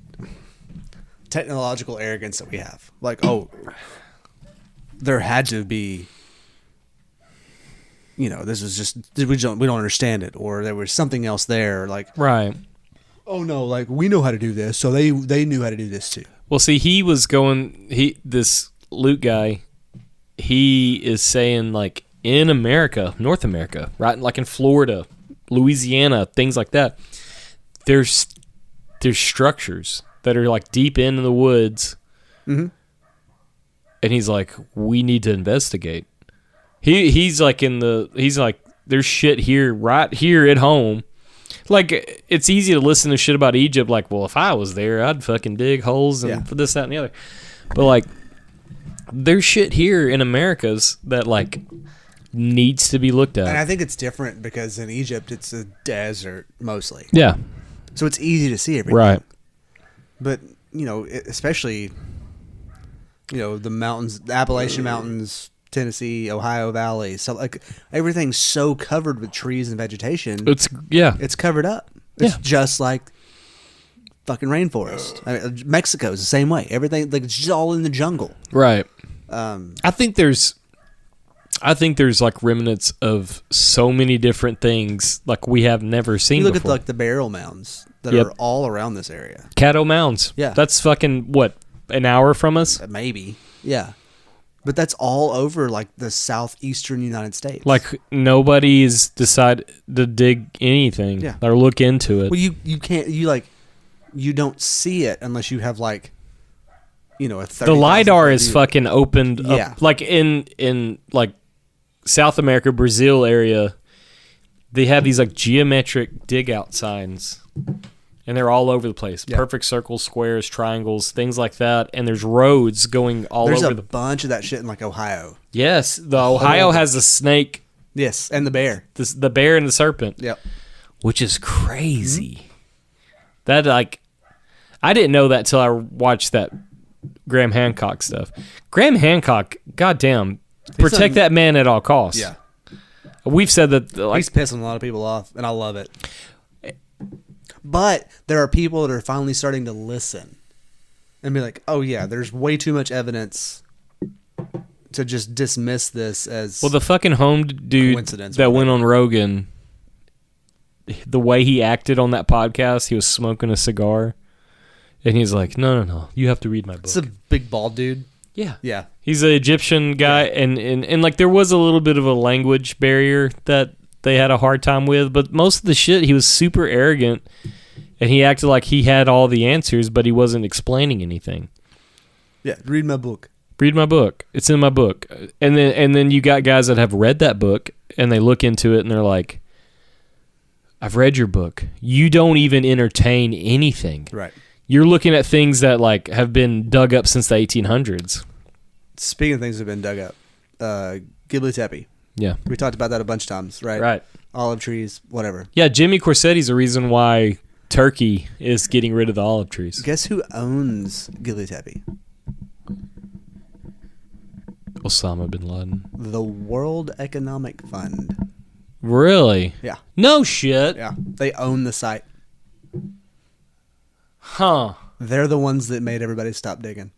Speaker 1: technological arrogance that we have. Like, oh, there had to be, this was just, we don't understand it, or there was something else there. Like,
Speaker 2: right.
Speaker 1: Oh no, like we know how to do this, so they knew how to do this too.
Speaker 2: Well, see, this Luke guy, he is saying like in America, North America, right? Like in Florida, Louisiana, things like that. There's structures that are like deep into the woods. Mm-hmm. And he's like, we need to investigate. He's like, there's shit here, right here at home. Like, it's easy to listen to shit about Egypt. Like, well, if I was there, I'd fucking dig holes and for this, that, and the other. But like, there's shit here in America's that like needs to be looked at.
Speaker 1: And I think it's different because in Egypt, it's a desert mostly.
Speaker 2: Yeah.
Speaker 1: So it's easy to see everything.
Speaker 2: Right.
Speaker 1: But, especially, the mountains, the Appalachian Mountains, Tennessee, Ohio Valley. So, like, everything's so covered with trees and vegetation.
Speaker 2: It's covered
Speaker 1: up. It's just like fucking rainforest. I mean, Mexico is the same way. Everything like it's just all in the jungle.
Speaker 2: Right. I think there's like remnants of so many different things like we have never seen
Speaker 1: You look
Speaker 2: before.
Speaker 1: at like the burial mounds that
Speaker 2: Yep.
Speaker 1: are all around this area.
Speaker 2: Caddo Mounds.
Speaker 1: Yeah.
Speaker 2: That's fucking, what, an hour from us?
Speaker 1: Maybe. Yeah. But that's all over like the southeastern United States.
Speaker 2: Like, nobody's decided to dig anything
Speaker 1: Yeah.
Speaker 2: or look into it.
Speaker 1: well, you can't you don't see it unless you have like a 30,000
Speaker 2: The LiDAR
Speaker 1: foot
Speaker 2: is
Speaker 1: view.
Speaker 2: fucking opened
Speaker 1: Yeah.
Speaker 2: up. Like, in like South America, Brazil area, they have these like geometric dig out signs. And they're all over the place.
Speaker 1: Yeah.
Speaker 2: Perfect circles, squares, triangles, things like that. And there's roads going all
Speaker 1: There's
Speaker 2: over
Speaker 1: a
Speaker 2: the.
Speaker 1: bunch of that shit in like Ohio.
Speaker 2: Yes, the Ohio has the snake,
Speaker 1: Yes, and the bear.
Speaker 2: the bear, and the serpent,
Speaker 1: Yep.
Speaker 2: which is crazy. That like, I didn't know that till I watched that Graham Hancock stuff. Graham Hancock, goddamn, protect that man at all costs.
Speaker 1: Yeah.
Speaker 2: We've said that. Like,
Speaker 1: He's pissing a lot of people off, and I love it. But there are people that are finally starting to listen and be like, "Oh yeah, there's way too much evidence to just dismiss this as
Speaker 2: well, the fucking home dude
Speaker 1: Coincidence,
Speaker 2: that went on Rogan, the way he acted on that podcast, he was smoking a cigar, and he's like, "No, you have to read my book."
Speaker 1: It's a big bald dude.
Speaker 2: Yeah.
Speaker 1: Yeah,
Speaker 2: He's an Egyptian guy, and like there was a little bit of a language barrier that they had a hard time with, but most of the shit, he was super arrogant, and he acted like he had all the answers, but he wasn't explaining anything.
Speaker 1: yeah. Read my book.
Speaker 2: Read my book. It's in my book. And then you got guys that have read that book, and they look into it, and they're like, I've read your book. You don't even entertain anything.
Speaker 1: Right.
Speaker 2: You're looking at things that like have been dug up since the 1800s.
Speaker 1: Speaking of things that have been dug up, Ghibli Tepe.
Speaker 2: Yeah.
Speaker 1: We talked about that a bunch of times, right?
Speaker 2: Right.
Speaker 1: Olive trees, whatever.
Speaker 2: Yeah, Jimmy Corsetti's the reason why Turkey is getting rid of the olive trees.
Speaker 1: Guess who owns Ghibli Tepe?
Speaker 2: Osama bin Laden.
Speaker 1: The World Economic Fund.
Speaker 2: Really?
Speaker 1: Yeah.
Speaker 2: No shit.
Speaker 1: Yeah. They own the site.
Speaker 2: Huh.
Speaker 1: They're the ones that made everybody stop digging.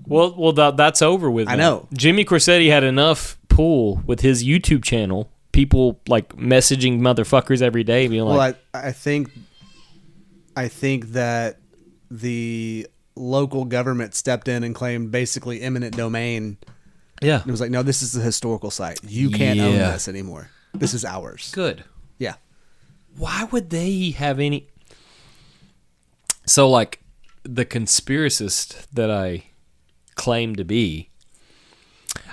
Speaker 2: Well, that's over with.
Speaker 1: I
Speaker 2: now.
Speaker 1: know.
Speaker 2: Jimmy Corsetti had enough pull with his YouTube channel. People like messaging motherfuckers every day, being like,
Speaker 1: Well, I think that the local government stepped in and claimed basically eminent domain.
Speaker 2: "Yeah,
Speaker 1: It was like, no, this is a historical site. You can't own
Speaker 2: Yeah.
Speaker 1: this anymore. This is ours.
Speaker 2: good."
Speaker 1: Yeah.
Speaker 2: Why would they have any? So, like, the conspiracist that I claim to be,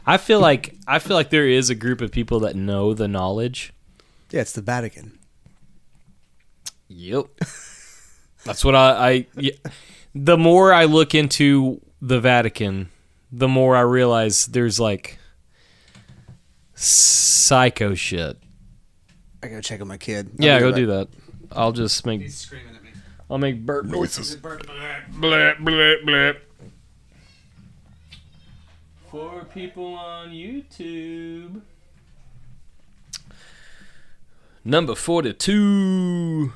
Speaker 2: I feel like there is a group of people that know the knowledge.
Speaker 1: Yeah, it's the Vatican.
Speaker 2: Yep. That's what yeah. The more I look into the Vatican, the more I realize there's like psycho shit.
Speaker 1: I gotta check on my kid.
Speaker 2: Yeah, go do that. I'll just make.
Speaker 1: He's screaming at me.
Speaker 2: I'll make burp noises. Blip, blip, blip. For people on YouTube. Number 42.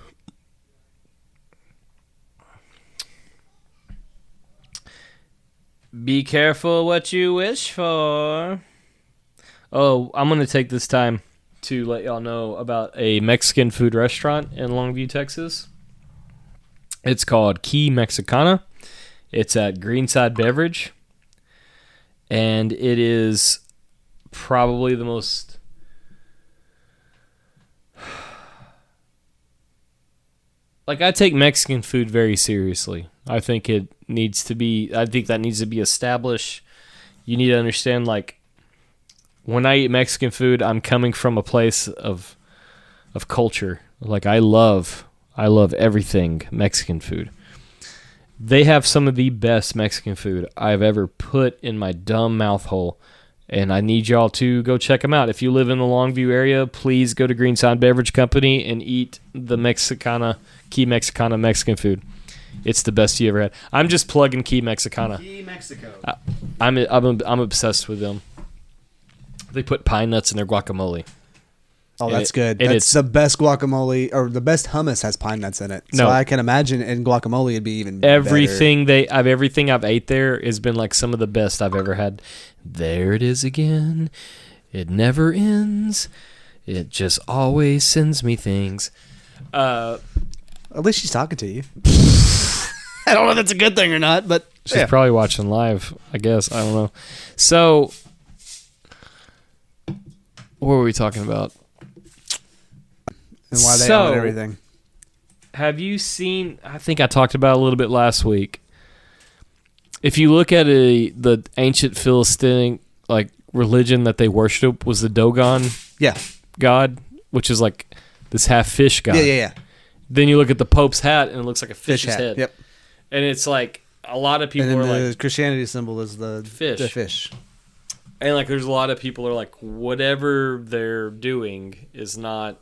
Speaker 2: Be careful what you wish for. Oh, I'm going to take this time to let y'all know about a Mexican food restaurant in Longview, Texas. It's called Key Mexicana. It's at Greenside Beverage. And it is probably the most... Like, I take Mexican food very seriously. I think that needs to be established. You need to understand, like, when I eat Mexican food, I'm coming from a place of culture. Like, I love everything Mexican food. They have some of the best Mexican food I've ever put in my dumb mouth hole, and I need y'all to go check them out. If you live in the Longview area, please go to Greenside Beverage Company and eat the Key Mexicana Mexican food. It's the best you ever had. I'm just plugging Key Mexicana.
Speaker 1: Key Mexico.
Speaker 2: I'm obsessed with them. They put pine nuts in their guacamole.
Speaker 1: Oh,
Speaker 2: And
Speaker 1: that's
Speaker 2: it-
Speaker 1: good.
Speaker 2: and
Speaker 1: That's
Speaker 2: it's
Speaker 1: the best guacamole, or the best hummus has pine nuts in it. So
Speaker 2: No.
Speaker 1: I can imagine in guacamole it'd be even
Speaker 2: everything everything I've ate there has been like some of the best I've ever had. There it is again. It never ends. It just always sends me things.
Speaker 1: better. At least she's talking to you. I don't know if that's a good thing or not, but
Speaker 2: She's probably watching live, I guess. I don't know. So, what were we talking about?
Speaker 1: and why they
Speaker 2: So-
Speaker 1: own everything.
Speaker 2: Have you seen? I think I talked about it a little bit last week. If you look at the ancient Philistine like religion that they worship was the Dogon
Speaker 1: Yeah.
Speaker 2: god, which is like this half fish god.
Speaker 1: Yeah.
Speaker 2: Then you look at the Pope's hat and it looks like a
Speaker 1: Fish
Speaker 2: fish's
Speaker 1: hat.
Speaker 2: head.
Speaker 1: Yep.
Speaker 2: And it's like a lot of people
Speaker 1: And
Speaker 2: are
Speaker 1: then the
Speaker 2: like,
Speaker 1: Christianity symbol is the
Speaker 2: Fish.
Speaker 1: The fish.
Speaker 2: and like there's a lot of people are like, whatever they're doing is not.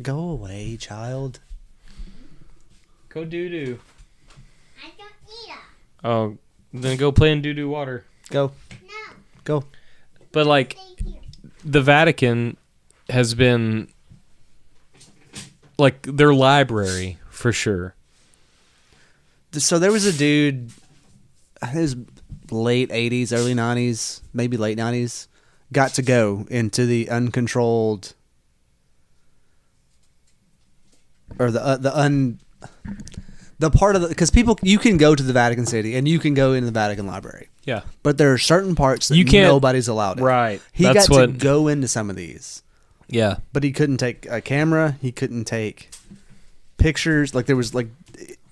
Speaker 1: Go away, child.
Speaker 2: Go doo doo.
Speaker 3: I don't need it.
Speaker 2: Oh, then go play in doo doo water.
Speaker 1: Go.
Speaker 3: No,
Speaker 1: Go.
Speaker 2: But like
Speaker 3: stay here.
Speaker 2: the Vatican has been like their library for sure.
Speaker 1: So there was a dude, I think it was late 80s, early 90s, maybe late 90s, got to go into the uncontrolled, or the part of the, because people, you can go to the Vatican City and you can go into the Vatican Library,
Speaker 2: Yeah.
Speaker 1: but there are certain parts that
Speaker 2: You can't-
Speaker 1: nobody's allowed in.
Speaker 2: Right.
Speaker 1: He
Speaker 2: That's
Speaker 1: got to
Speaker 2: what.
Speaker 1: go into some of these,
Speaker 2: Yeah.
Speaker 1: but he couldn't take a camera. He couldn't take pictures. Like there was like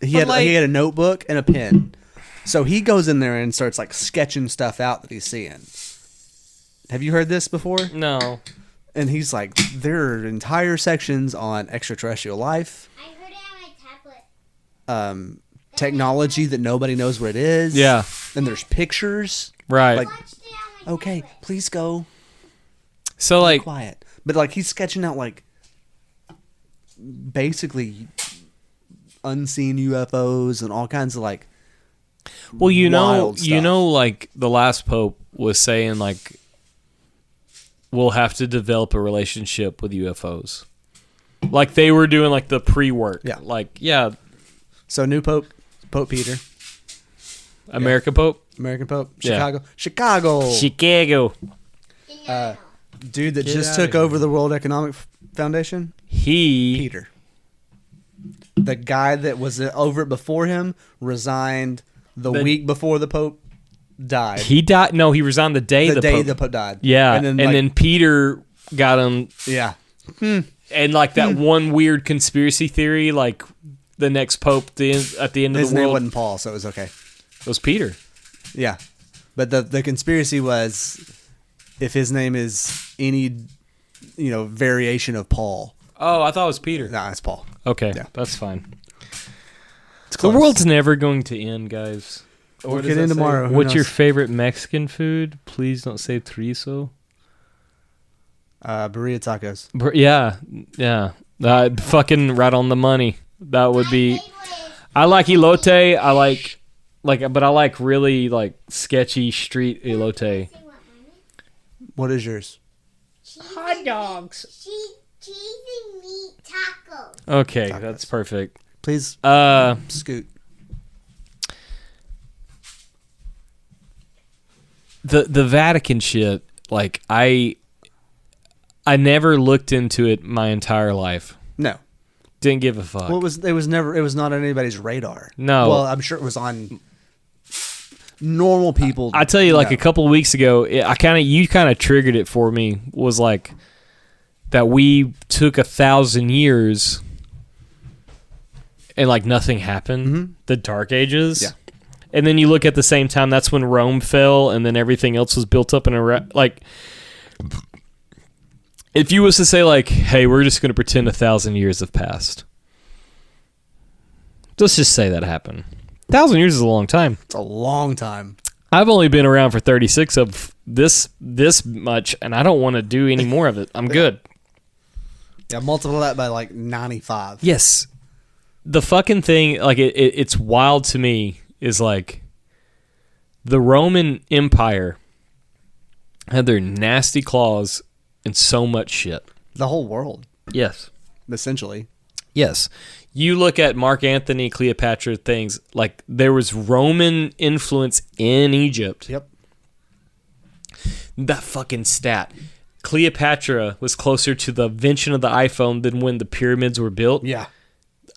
Speaker 1: he
Speaker 2: But,
Speaker 1: had a notebook and a pen. So he goes in there and starts like sketching stuff out that he's seeing. Have you heard this before?
Speaker 2: No.
Speaker 1: And he's like, there are entire sections on extraterrestrial life,
Speaker 3: I heard it on my tablet.
Speaker 1: technology that nobody knows what it is.
Speaker 2: Yeah.
Speaker 1: And there's pictures.
Speaker 2: Right.
Speaker 1: Like,
Speaker 3: Watched it on my
Speaker 1: okay,
Speaker 3: tablet.
Speaker 1: please go.
Speaker 2: So like
Speaker 1: Quiet. But like he's sketching out like basically unseen UFOs and all kinds of like
Speaker 2: well
Speaker 1: wild
Speaker 2: you
Speaker 1: stuff.
Speaker 2: know like the last pope was saying like we'll have to develop a relationship with UFOs. Like they were doing like the pre-work.
Speaker 1: Yeah.
Speaker 2: Like yeah,
Speaker 1: So new Pope Peter,
Speaker 2: America Pope.
Speaker 1: American Pope,
Speaker 2: Yeah.
Speaker 1: Chicago,
Speaker 2: Chicago.
Speaker 3: Didn't know.
Speaker 1: dude that
Speaker 2: Get
Speaker 1: just
Speaker 2: outta
Speaker 1: took over the World Economic Foundation.
Speaker 2: He
Speaker 1: Peter, the guy that was over it before him, resigned the
Speaker 2: The-
Speaker 1: week before the Pope died.
Speaker 2: he died. No, he resigned the day
Speaker 1: the day
Speaker 2: Pope.
Speaker 1: the Pope died.
Speaker 2: Yeah,
Speaker 1: and
Speaker 2: and
Speaker 1: then,
Speaker 2: then Peter got him,
Speaker 1: yeah,
Speaker 2: and like that one weird conspiracy theory, like the next pope at the end of
Speaker 1: his
Speaker 2: the
Speaker 1: name
Speaker 2: world
Speaker 1: wasn't Paul, so it was okay.
Speaker 2: was Peter.
Speaker 1: Yeah, but the conspiracy was if his name is any variation of Paul.
Speaker 2: Oh, I thought it was Peter.
Speaker 1: Nah, it's Paul.
Speaker 2: Okay,
Speaker 1: Yeah.
Speaker 2: that's fine.
Speaker 1: It's
Speaker 2: The
Speaker 1: close.
Speaker 2: world's never going to end, guys.
Speaker 1: We'll
Speaker 2: What does
Speaker 1: get
Speaker 2: that
Speaker 1: in
Speaker 2: say?
Speaker 1: tomorrow. Who
Speaker 2: What's your
Speaker 1: knows?
Speaker 2: favorite Mexican food? Please don't say chorizo.
Speaker 1: Burrito tacos.
Speaker 2: Yeah. Fucking right on the money. That would be.
Speaker 3: Favorite
Speaker 2: I like elote. I like, but I like really like sketchy street elote.
Speaker 3: is what, Mommy?
Speaker 1: What is yours?
Speaker 3: Hot dogs. Cheese and meat tacos.
Speaker 2: Okay,
Speaker 1: Tacos.
Speaker 2: that's perfect.
Speaker 1: Please
Speaker 2: Uh,
Speaker 1: scoot.
Speaker 2: the Vatican shit. Like I never looked into it my entire life.
Speaker 1: No.
Speaker 2: Didn't give a fuck.
Speaker 1: Well, it was not on anybody's radar.
Speaker 2: No.
Speaker 1: Well, I'm sure it was on normal people.
Speaker 2: I tell you, like
Speaker 1: No.
Speaker 2: a couple of weeks ago, you kind of triggered it for me. Was like that we took 1,000 years and like nothing happened.
Speaker 1: Mhm.
Speaker 2: The Dark Ages.
Speaker 1: Yeah.
Speaker 2: And then you look at the same time, that's when Rome fell, and then everything else was built up in like. If you was to say like, "Hey, we're just going to pretend 1,000 years have passed," let's just say that happened. 1,000 years is a long time.
Speaker 1: It's a long time.
Speaker 2: I've only been around for 36 of this much, and I don't want to do any more of it. I'm good.
Speaker 1: Yeah, multiply that by like 95.
Speaker 2: Yes. The fucking thing, like it's wild to me, is like the Roman Empire had their nasty claws in so much shit.
Speaker 1: The whole world,
Speaker 2: Yes.
Speaker 1: essentially.
Speaker 2: Yes. You look at Mark Antony, Cleopatra things, like there was Roman influence in Egypt.
Speaker 1: Yep.
Speaker 2: That fucking stat. Cleopatra was closer to the invention of the iPhone than when the pyramids were built.
Speaker 1: Yeah.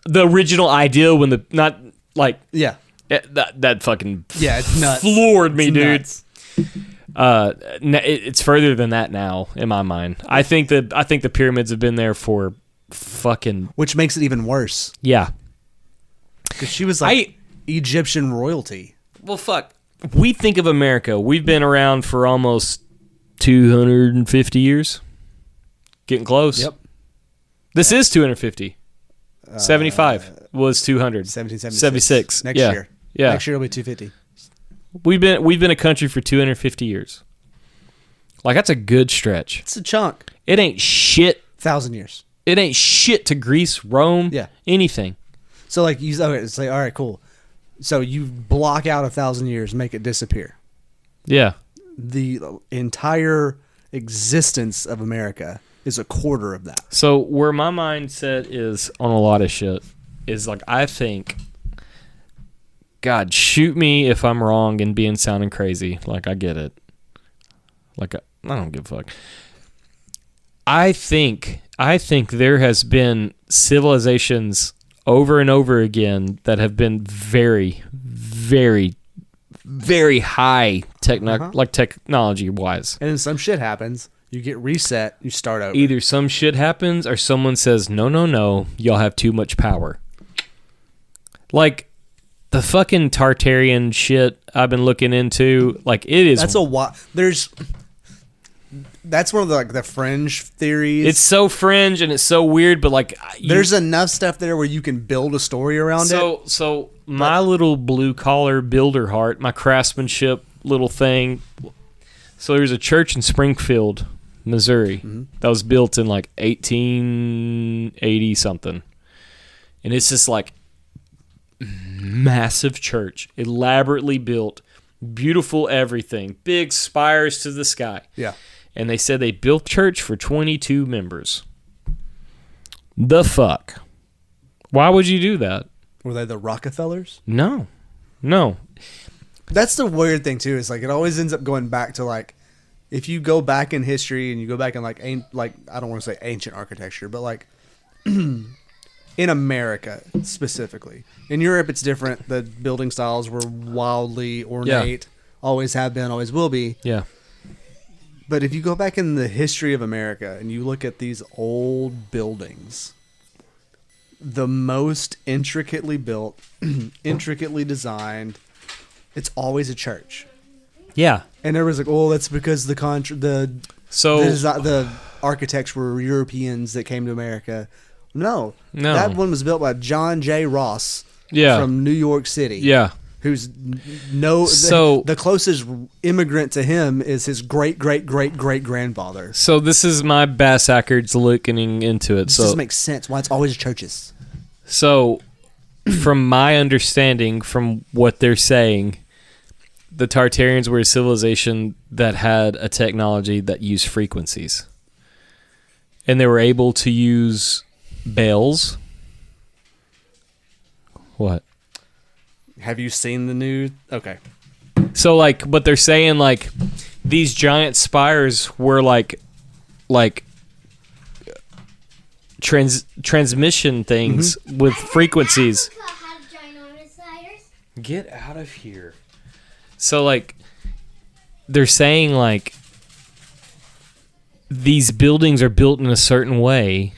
Speaker 2: The original idea when the, not like,
Speaker 1: Yeah.
Speaker 2: that fucking
Speaker 1: Yeah, it's nuts.
Speaker 2: floored me,
Speaker 1: It's
Speaker 2: dude.
Speaker 1: nuts.
Speaker 2: It's further than that now in my mind. I think the pyramids have been there for fucking
Speaker 1: Which makes it even worse.
Speaker 2: yeah.
Speaker 1: Because she was like Egyptian royalty.
Speaker 2: Well, fuck. We think of America. We've been around for almost 250 years. Getting close.
Speaker 1: Yep.
Speaker 2: This is 250. 75 was 200.
Speaker 1: 1776.
Speaker 2: 76.
Speaker 1: Next
Speaker 2: Yeah.
Speaker 1: year.
Speaker 2: Yeah.
Speaker 1: Next year it'll be 250.
Speaker 2: We've been a country for 250 years. Like that's a good stretch.
Speaker 1: It's a chunk.
Speaker 2: It ain't shit.
Speaker 1: 1,000 years.
Speaker 2: It ain't shit to Greece, Rome,
Speaker 1: Yeah.
Speaker 2: anything.
Speaker 1: So like you say, all right, cool. So you block out 1,000 years, make it disappear.
Speaker 2: Yeah.
Speaker 1: The entire existence of America is a quarter of that.
Speaker 2: So where my mindset is on a lot of shit is like I think, God, shoot me if I'm wrong and being sounding crazy. Like I get it. Like I don't give a fuck. I think there has been civilizations over and over again that have been very, very, very high technology wise.
Speaker 1: And then some shit happens, you get reset, you start over.
Speaker 2: Either some shit happens or someone says, no, y'all have too much power. Like the fucking Tartarian shit I've been looking into, like it is.
Speaker 1: That's one of the fringe theories.
Speaker 2: It's so fringe and it's so weird, but like
Speaker 1: there's enough stuff there where you can build a story around it.
Speaker 2: So my little blue collar builder heart, my craftsmanship little thing. So there's a church in Springfield, Missouri, that was built in like 1880 something, and it's just like massive church, elaborately built, beautiful everything, big spires to the sky.
Speaker 1: Yeah.
Speaker 2: And they said they built church for 22 members. The fuck? Why would you do that?
Speaker 1: Were they the Rockefellers?
Speaker 2: No.
Speaker 1: That's the weird thing too. Is like it always ends up going back to like if you go back in history and you go back in like I don't want to say ancient architecture, but like in America specifically. In Europe, it's different. The building styles were wildly ornate. Always have been. Always will be.
Speaker 2: Yeah.
Speaker 1: But if you go back in the history of America and you look at these old buildings, the most intricately built, intricately designed, it's always a church.
Speaker 2: Yeah.
Speaker 1: And everyone's like, "Oh, that's because the architects were Europeans that came to America." No, that one was built by John J. Ross. From New York City.
Speaker 2: Yeah.
Speaker 1: Who's the closest immigrant to him is his great grandfather.
Speaker 2: So this is my bassackards looking into it.
Speaker 1: This
Speaker 2: so
Speaker 1: doesn't make sense. Why it's always churches.
Speaker 2: So, from my understanding, from what they're saying, the Tartarians were a civilization that had a technology that used frequencies, and they were able to use bells. What?
Speaker 1: Have you seen the new? Okay.
Speaker 2: So like, but they're saying like these giant spires were like transmission things with frequencies.
Speaker 3: Africa had ginormous spiders.
Speaker 2: Get out of here. So like, they're saying like these buildings are built in a certain way,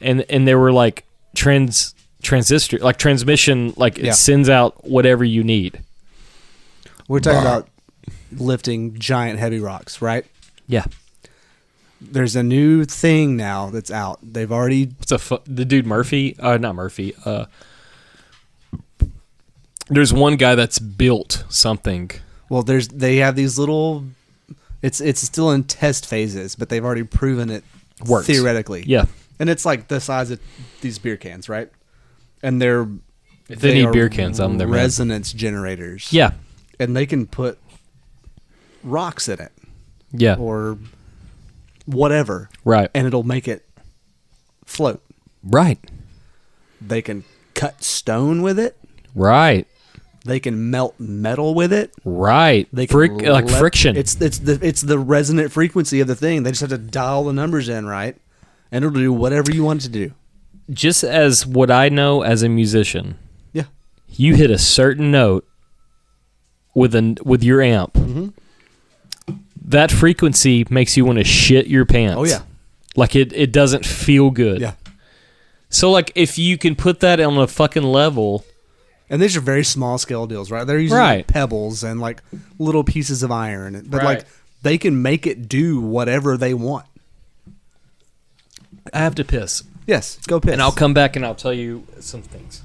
Speaker 2: and they were like transistor, like transmission, like it sends out whatever you need.
Speaker 1: We're talking about lifting giant heavy rocks, right?
Speaker 2: Yeah.
Speaker 1: There's a new thing now that's out. They've already
Speaker 2: the dude Murphy, not Murphy. There's one guy that's built something.
Speaker 1: Well, they have these little. It's still in test phases, but they've already proven it
Speaker 2: works
Speaker 1: theoretically.
Speaker 2: Yeah.
Speaker 1: And it's like the size of these beer cans, right? And
Speaker 2: if they need beer cans, they're
Speaker 1: resonance generators.
Speaker 2: Yeah.
Speaker 1: And they can put rocks in it.
Speaker 2: Yeah.
Speaker 1: Or whatever,
Speaker 5: Right.
Speaker 1: and it'll make it float.
Speaker 5: Right.
Speaker 1: They can cut stone with it.
Speaker 5: Right.
Speaker 1: They can melt metal with it.
Speaker 5: Right.
Speaker 1: They can
Speaker 5: Like friction.
Speaker 1: It's the resonant frequency of the thing. They just have to dial the numbers in right, and it'll do whatever you want it to do.
Speaker 5: Just as what I know as a musician,
Speaker 1: Yeah.
Speaker 5: you hit a certain note with your amp.
Speaker 1: Mm-hmm.
Speaker 5: That frequency makes you want to shit your pants.
Speaker 1: Oh yeah.
Speaker 5: Like it doesn't feel good.
Speaker 1: Yeah.
Speaker 5: So like if you can put that on a fucking level,
Speaker 1: And these are very small scale deals, right? They're using
Speaker 5: Right.
Speaker 1: pebbles and like little pieces of iron, but
Speaker 2: Right.
Speaker 1: like they can make it do whatever they want.
Speaker 5: I have to piss.
Speaker 1: Yes, go piss.
Speaker 5: And I'll come back and I'll tell you some things.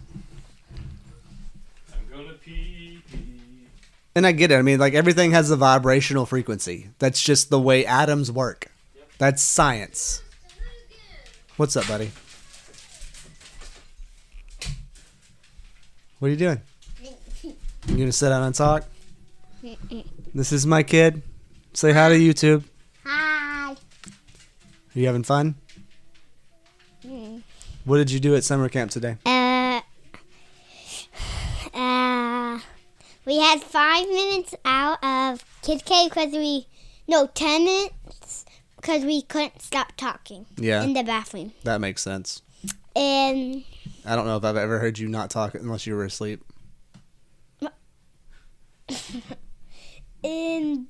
Speaker 2: I'm gonna pee.
Speaker 1: And I get it. I mean, like everything has a vibrational frequency. That's just the way atoms work. That's science. What's up, buddy? What are you doing? You gonna sit down and talk? This is my kid. Say hi to YouTube.
Speaker 3: Hi.
Speaker 1: Are you having fun? What did you do at summer camp today?
Speaker 3: We had 5 minutes out of Kids Cave because 10 minutes because we couldn't stop talking
Speaker 1: Yeah,
Speaker 3: in the bathroom.
Speaker 1: that makes sense.
Speaker 3: And
Speaker 1: I don't know if I've ever heard you not talk unless you were asleep.
Speaker 3: in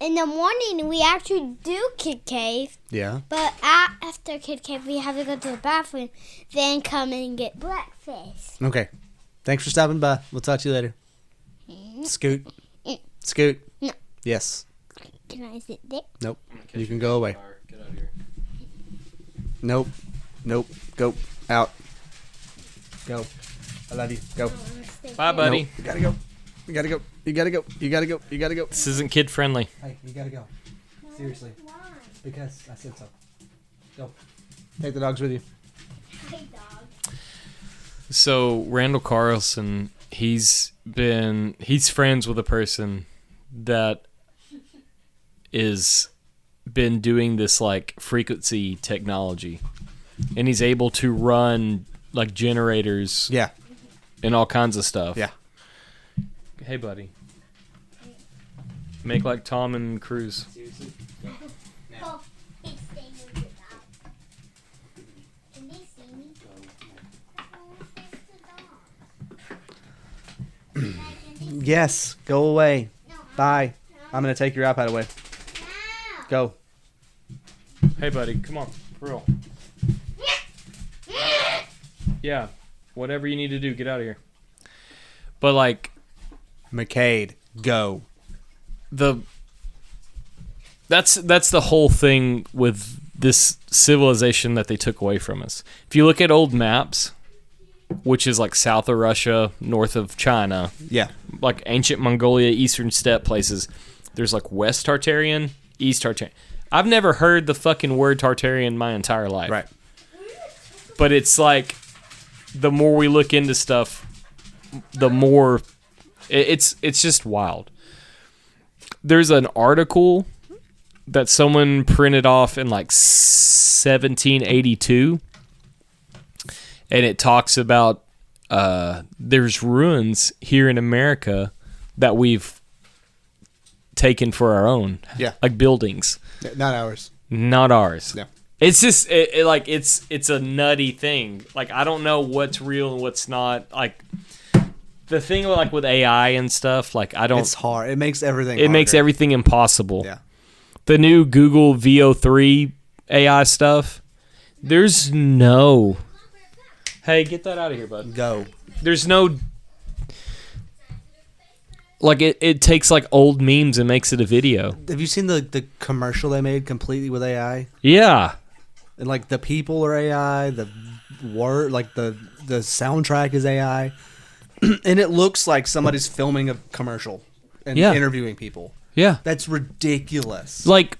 Speaker 3: the morning we actually do Kid Cave,
Speaker 1: Yeah.
Speaker 3: but after Kid Cave we have to go to the bathroom, then come and get breakfast.
Speaker 1: Okay. Thanks for stopping by. We'll talk to you later. Scoot. Scoot.
Speaker 3: No.
Speaker 1: Yes.
Speaker 3: Can I sit there?
Speaker 1: Nope. You can go away.
Speaker 2: Get out of here.
Speaker 1: Nope. Nope. Go. Out. Go. I love you. Go.
Speaker 2: Bye, buddy.
Speaker 1: Nope. You gotta go. You gotta go. You gotta go. You gotta go. You gotta go.
Speaker 5: This isn't kid friendly.
Speaker 1: Hey, you gotta go. Seriously.
Speaker 3: Why?
Speaker 1: Because I said so. Go. Take the dogs with you.
Speaker 3: Hey, dog.
Speaker 5: So Randall Carlson, he's friends with a person that is been doing this like frequency technology, and he's able to run like generators
Speaker 1: Yeah.
Speaker 5: and all kinds of stuff.
Speaker 1: Yeah.
Speaker 5: Hey, buddy. Make like Tom and Cruise.
Speaker 3: Oh, he's staying with the dog. Can they see me?
Speaker 1: Yes. Go away. Bye. I'm gonna take your iPad away. Go.
Speaker 5: Hey, buddy, come on, for real. Yeah, whatever you need to do, get out of here. But like
Speaker 1: McCade. Go.
Speaker 5: that's the whole thing with this civilization that they took away from us. If you look at old maps, which is like south of Russia, north of China,
Speaker 1: Yeah.
Speaker 5: like ancient Mongolia, eastern steppe places, there's like West Tartarian, East Tartarian. I've never heard the fucking word Tartarian my entire life.
Speaker 1: Right.
Speaker 5: But it's like the more we look into stuff, the more it's just wild. There's an article that someone printed off in like 1782, and it talks about there's ruins here in America that we've taken for our own,
Speaker 1: Yeah.
Speaker 5: like buildings,
Speaker 1: Not ours.
Speaker 5: not ours.
Speaker 1: Yeah.
Speaker 5: It's just like it's a nutty thing. Like I don't know what's real and what's not. Like the thing like with AI and stuff. Like I don't.
Speaker 1: It's hard. It makes everything.
Speaker 5: It makes
Speaker 1: harder.
Speaker 5: everything impossible.
Speaker 1: Yeah.
Speaker 5: The new Google VO3 AI stuff. There's no. Hey, get that out of here, bud.
Speaker 1: Go.
Speaker 5: There's no. Like it takes like old memes and makes it a video.
Speaker 1: Have you seen the commercial they made completely with AI?
Speaker 5: Yeah.
Speaker 1: And like the people are AI, the word, like the soundtrack is AI, and it looks like somebody's filming a commercial and
Speaker 5: Yeah.
Speaker 1: interviewing people.
Speaker 5: Yeah.
Speaker 1: That's ridiculous.
Speaker 5: Like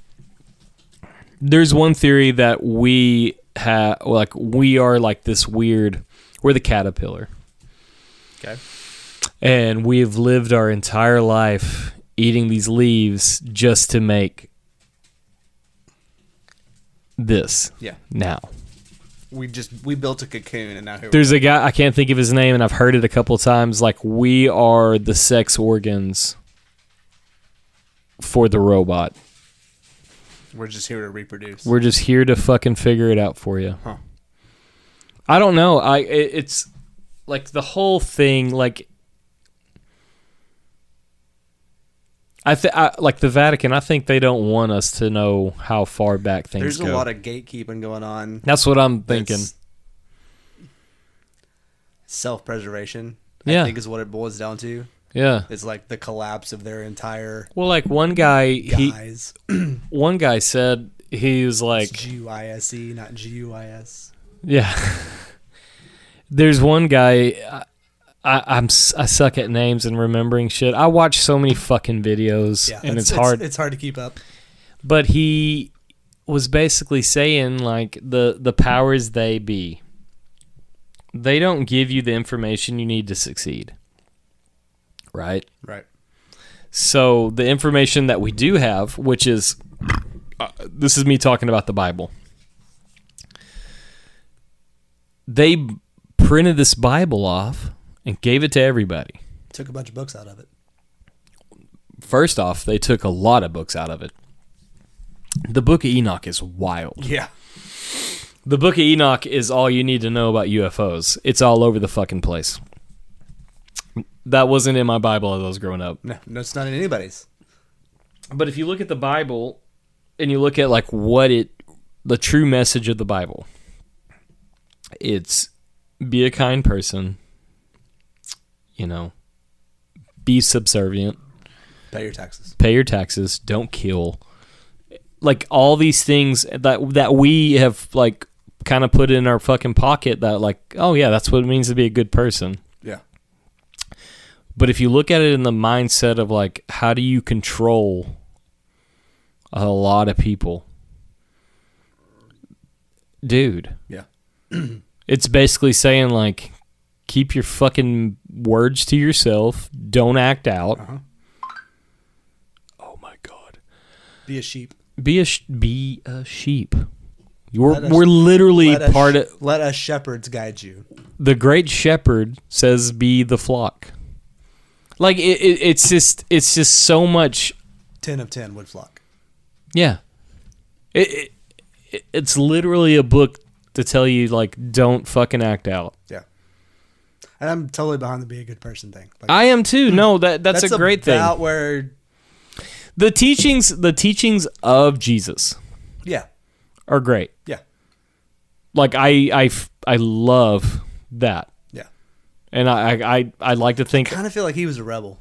Speaker 5: there's one theory that we have, like we are like this weird, we're the caterpillar,
Speaker 1: Okay.
Speaker 5: and we've lived our entire life eating these leaves just to make this
Speaker 1: Yeah.
Speaker 5: now.
Speaker 1: We built a cocoon, and now here
Speaker 5: There's a guy, I can't think of his name, and I've heard it a couple of times, like, we are the sex organs for the robot.
Speaker 1: we're just here to reproduce.
Speaker 5: We're just here to fucking figure it out for you.
Speaker 1: Huh.
Speaker 5: I don't know. It's like the whole thing, like, like the Vatican, I think they don't want us to know how far back things
Speaker 1: There's
Speaker 5: go.
Speaker 1: a lot of gatekeeping going on.
Speaker 5: That's what I'm thinking.
Speaker 1: It's self-preservation,
Speaker 5: Yeah.
Speaker 1: I think, is what it boils down to.
Speaker 5: Yeah.
Speaker 1: It's like the collapse of their entire
Speaker 5: Well, like one guy,
Speaker 1: guys.
Speaker 5: one guy said he was like,
Speaker 1: It's GUISE, not GUIS.
Speaker 5: yeah. There's one guy. I suck at names and remembering shit. I watch so many fucking videos,
Speaker 1: Yeah,
Speaker 5: and it's hard.
Speaker 1: It's hard to keep up.
Speaker 5: But he was basically saying, like, the powers they be, they don't give you the information you need to succeed. Right?
Speaker 1: Right.
Speaker 5: So the information that we do have, which is, this is me talking about the Bible. They printed this Bible off and gave it to everybody.
Speaker 1: Took a bunch of books out of it.
Speaker 5: First off, they took a lot of books out of it. The Book of Enoch is wild.
Speaker 1: Yeah.
Speaker 5: The Book of Enoch is all you need to know about UFOs. It's all over the fucking place. That wasn't in my Bible as I was growing up.
Speaker 1: No, it's not in anybody's.
Speaker 5: But if you look at the Bible and you look at like the true message of the Bible, it's be a kind person, be subservient,
Speaker 1: Pay your taxes.
Speaker 5: don't kill. Like all these things that we have like kind of put in our fucking pocket that like, oh yeah, that's what it means to be a good person.
Speaker 1: Yeah.
Speaker 5: But if you look at it in the mindset of like, how do you control a lot of people? Dude.
Speaker 1: Yeah.
Speaker 5: It's basically saying like, keep your fucking words to yourself. Don't act out.
Speaker 1: Uh-huh.
Speaker 5: Oh my God.
Speaker 1: Be a sheep.
Speaker 5: Be a sheep. We're literally part of...
Speaker 1: Let us shepherds guide you.
Speaker 5: The great shepherd says be the flock. Like it's just so much.
Speaker 1: 10 of 10 would flock.
Speaker 5: Yeah, it's literally a book to tell you like don't fucking act out.
Speaker 1: Yeah, and I'm totally behind the be a good person thing. Like,
Speaker 5: I am too. No, that's a great thing.
Speaker 1: About where
Speaker 5: The teachings of Jesus
Speaker 1: yeah,
Speaker 5: are great.
Speaker 1: yeah,
Speaker 5: Like I love that,
Speaker 1: yeah.
Speaker 5: and I like to think
Speaker 1: Kind of feel like he was a rebel.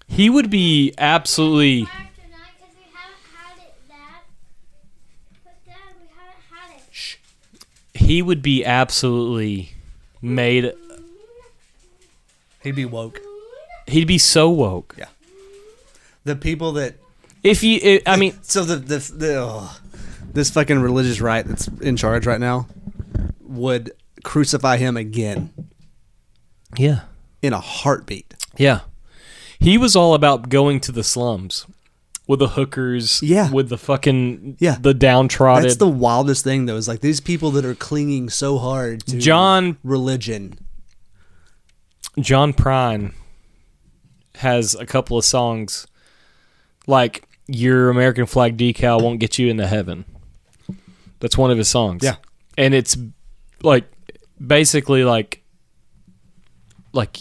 Speaker 5: he would be absolutely. He would be absolutely made.
Speaker 1: He'd be woke.
Speaker 5: He'd be so woke.
Speaker 1: Yeah. The people that
Speaker 5: If you, I mean,
Speaker 1: so this fucking religious right that's in charge right now would crucify him again
Speaker 5: yeah,
Speaker 1: in a heartbeat.
Speaker 5: yeah. He was all about going to the slums with the hookers,
Speaker 1: Yeah.
Speaker 5: with the fucking,
Speaker 1: Yeah.
Speaker 5: the downtrodden.
Speaker 1: That's the wildest thing, though, is like these people that are clinging so hard to religion.
Speaker 5: John Prine has a couple of songs like your American flag decal won't get you into heaven. That's one of his songs.
Speaker 1: Yeah.
Speaker 5: And it's like basically like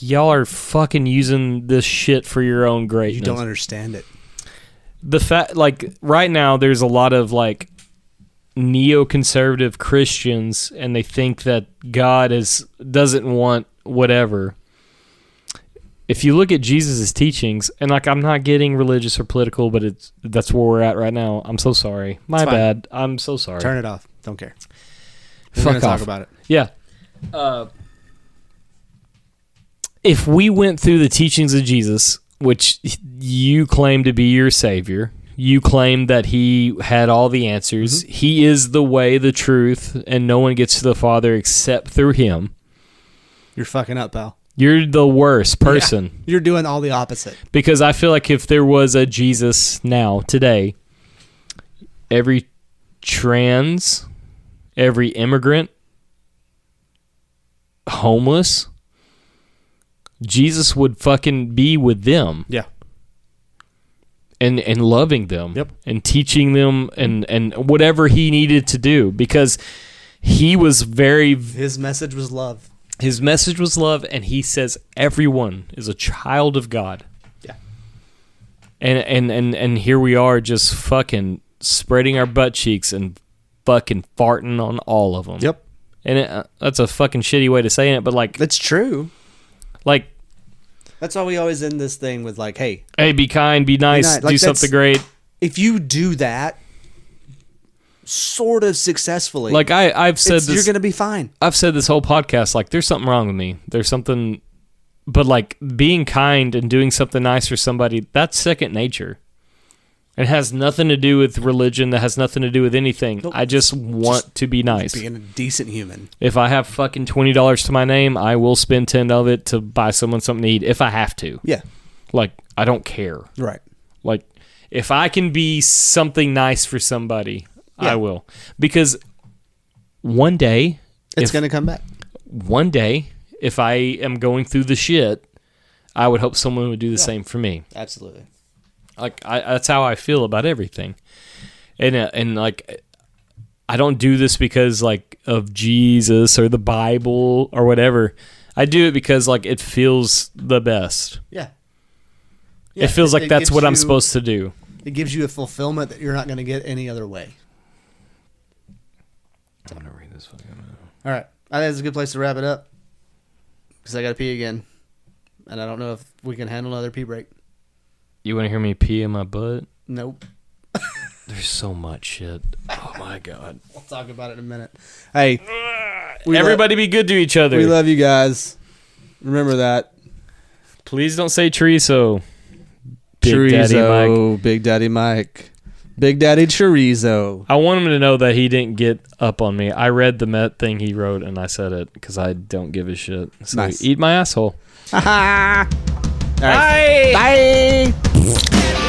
Speaker 5: y'all are fucking using this shit for your own greatness.
Speaker 1: You don't understand it.
Speaker 5: The fact, like right now, there's a lot of like neoconservative Christians, and they think that God doesn't want whatever. If you look at Jesus' teachings, and like I'm not getting religious or political, but that's where we're at right now. I'm so sorry. My bad. I'm so sorry.
Speaker 1: Turn it off. Don't care. We're
Speaker 5: Fuck
Speaker 1: gonna
Speaker 5: off.
Speaker 1: talk about it.
Speaker 5: Yeah. If we went through the teachings of Jesus, which you claim to be your savior, you claim that he had all the answers. Mm-hmm. He is the way, the truth, and no one gets to the Father except through him.
Speaker 1: You're fucking up, pal.
Speaker 5: You're the worst person.
Speaker 1: Yeah, you're doing all the opposite.
Speaker 5: Because I feel like if there was a Jesus now, today, every trans, every immigrant, homeless, Jesus would fucking be with them.
Speaker 1: Yeah.
Speaker 5: And loving them.
Speaker 1: Yep.
Speaker 5: And teaching them and whatever he needed to do, because he was very...
Speaker 1: His message was love.
Speaker 5: His message was love, and he says everyone is a child of God.
Speaker 1: Yeah.
Speaker 5: And here we are just fucking spreading our butt cheeks and fucking farting on all of them.
Speaker 1: Yep.
Speaker 5: And that's a fucking shitty way to say it, but like...
Speaker 1: That's true.
Speaker 5: Like...
Speaker 1: That's why we always end this thing with like, hey,
Speaker 5: be kind, be nice,
Speaker 1: Like,
Speaker 5: do something great.
Speaker 1: If you do that sort of successfully,
Speaker 5: Like I've said this,
Speaker 1: you're going to be fine.
Speaker 5: I've said this whole podcast, like there's something wrong with me. There's something, but like being kind and doing something nice for somebody, that's second nature. It has nothing to do with religion. That has nothing to do with anything.
Speaker 1: Nope.
Speaker 5: I just want to be nice.
Speaker 1: Being a decent human.
Speaker 5: If I have fucking $20 to my name, I will spend 10 of it to buy someone something to eat if I have to.
Speaker 1: Yeah.
Speaker 5: Like, I don't care.
Speaker 1: Right.
Speaker 5: Like, if I can be something nice for somebody, I will. Because one day...
Speaker 1: It's going to come back.
Speaker 5: One day, if I am going through the shit, I would hope someone would do the same for me.
Speaker 1: Absolutely.
Speaker 5: Like, that's how I feel about everything. And like, I don't do this because, like, of Jesus or the Bible or whatever. I do it because, like, it feels the best.
Speaker 1: Yeah.
Speaker 5: It feels like that's
Speaker 1: gives
Speaker 5: what I'm
Speaker 1: you-
Speaker 5: supposed to do.
Speaker 1: It gives you a fulfillment that you're not going to get any other way.
Speaker 5: I'm going to read this fucking note.
Speaker 1: All right. I think it's a good place to wrap it up because I got to pee again. And I don't know if we can handle another pee break.
Speaker 5: You want to hear me pee in my butt?
Speaker 1: Nope.
Speaker 5: There's so much shit. Oh, my God.
Speaker 1: We'll talk about it in a minute. Hey.
Speaker 5: Everybody be good to each other.
Speaker 1: We love you guys. Remember that.
Speaker 5: Please don't say chorizo. Big Daddy Mike.
Speaker 1: Chorizo, Big Daddy Mike. Big Daddy Chorizo.
Speaker 5: I want him to know that he didn't get up on me. I read the thing he wrote and I said it because I don't give a shit. So
Speaker 1: Nice.
Speaker 5: eat my asshole.
Speaker 1: All right.
Speaker 5: Bye.
Speaker 1: Bye.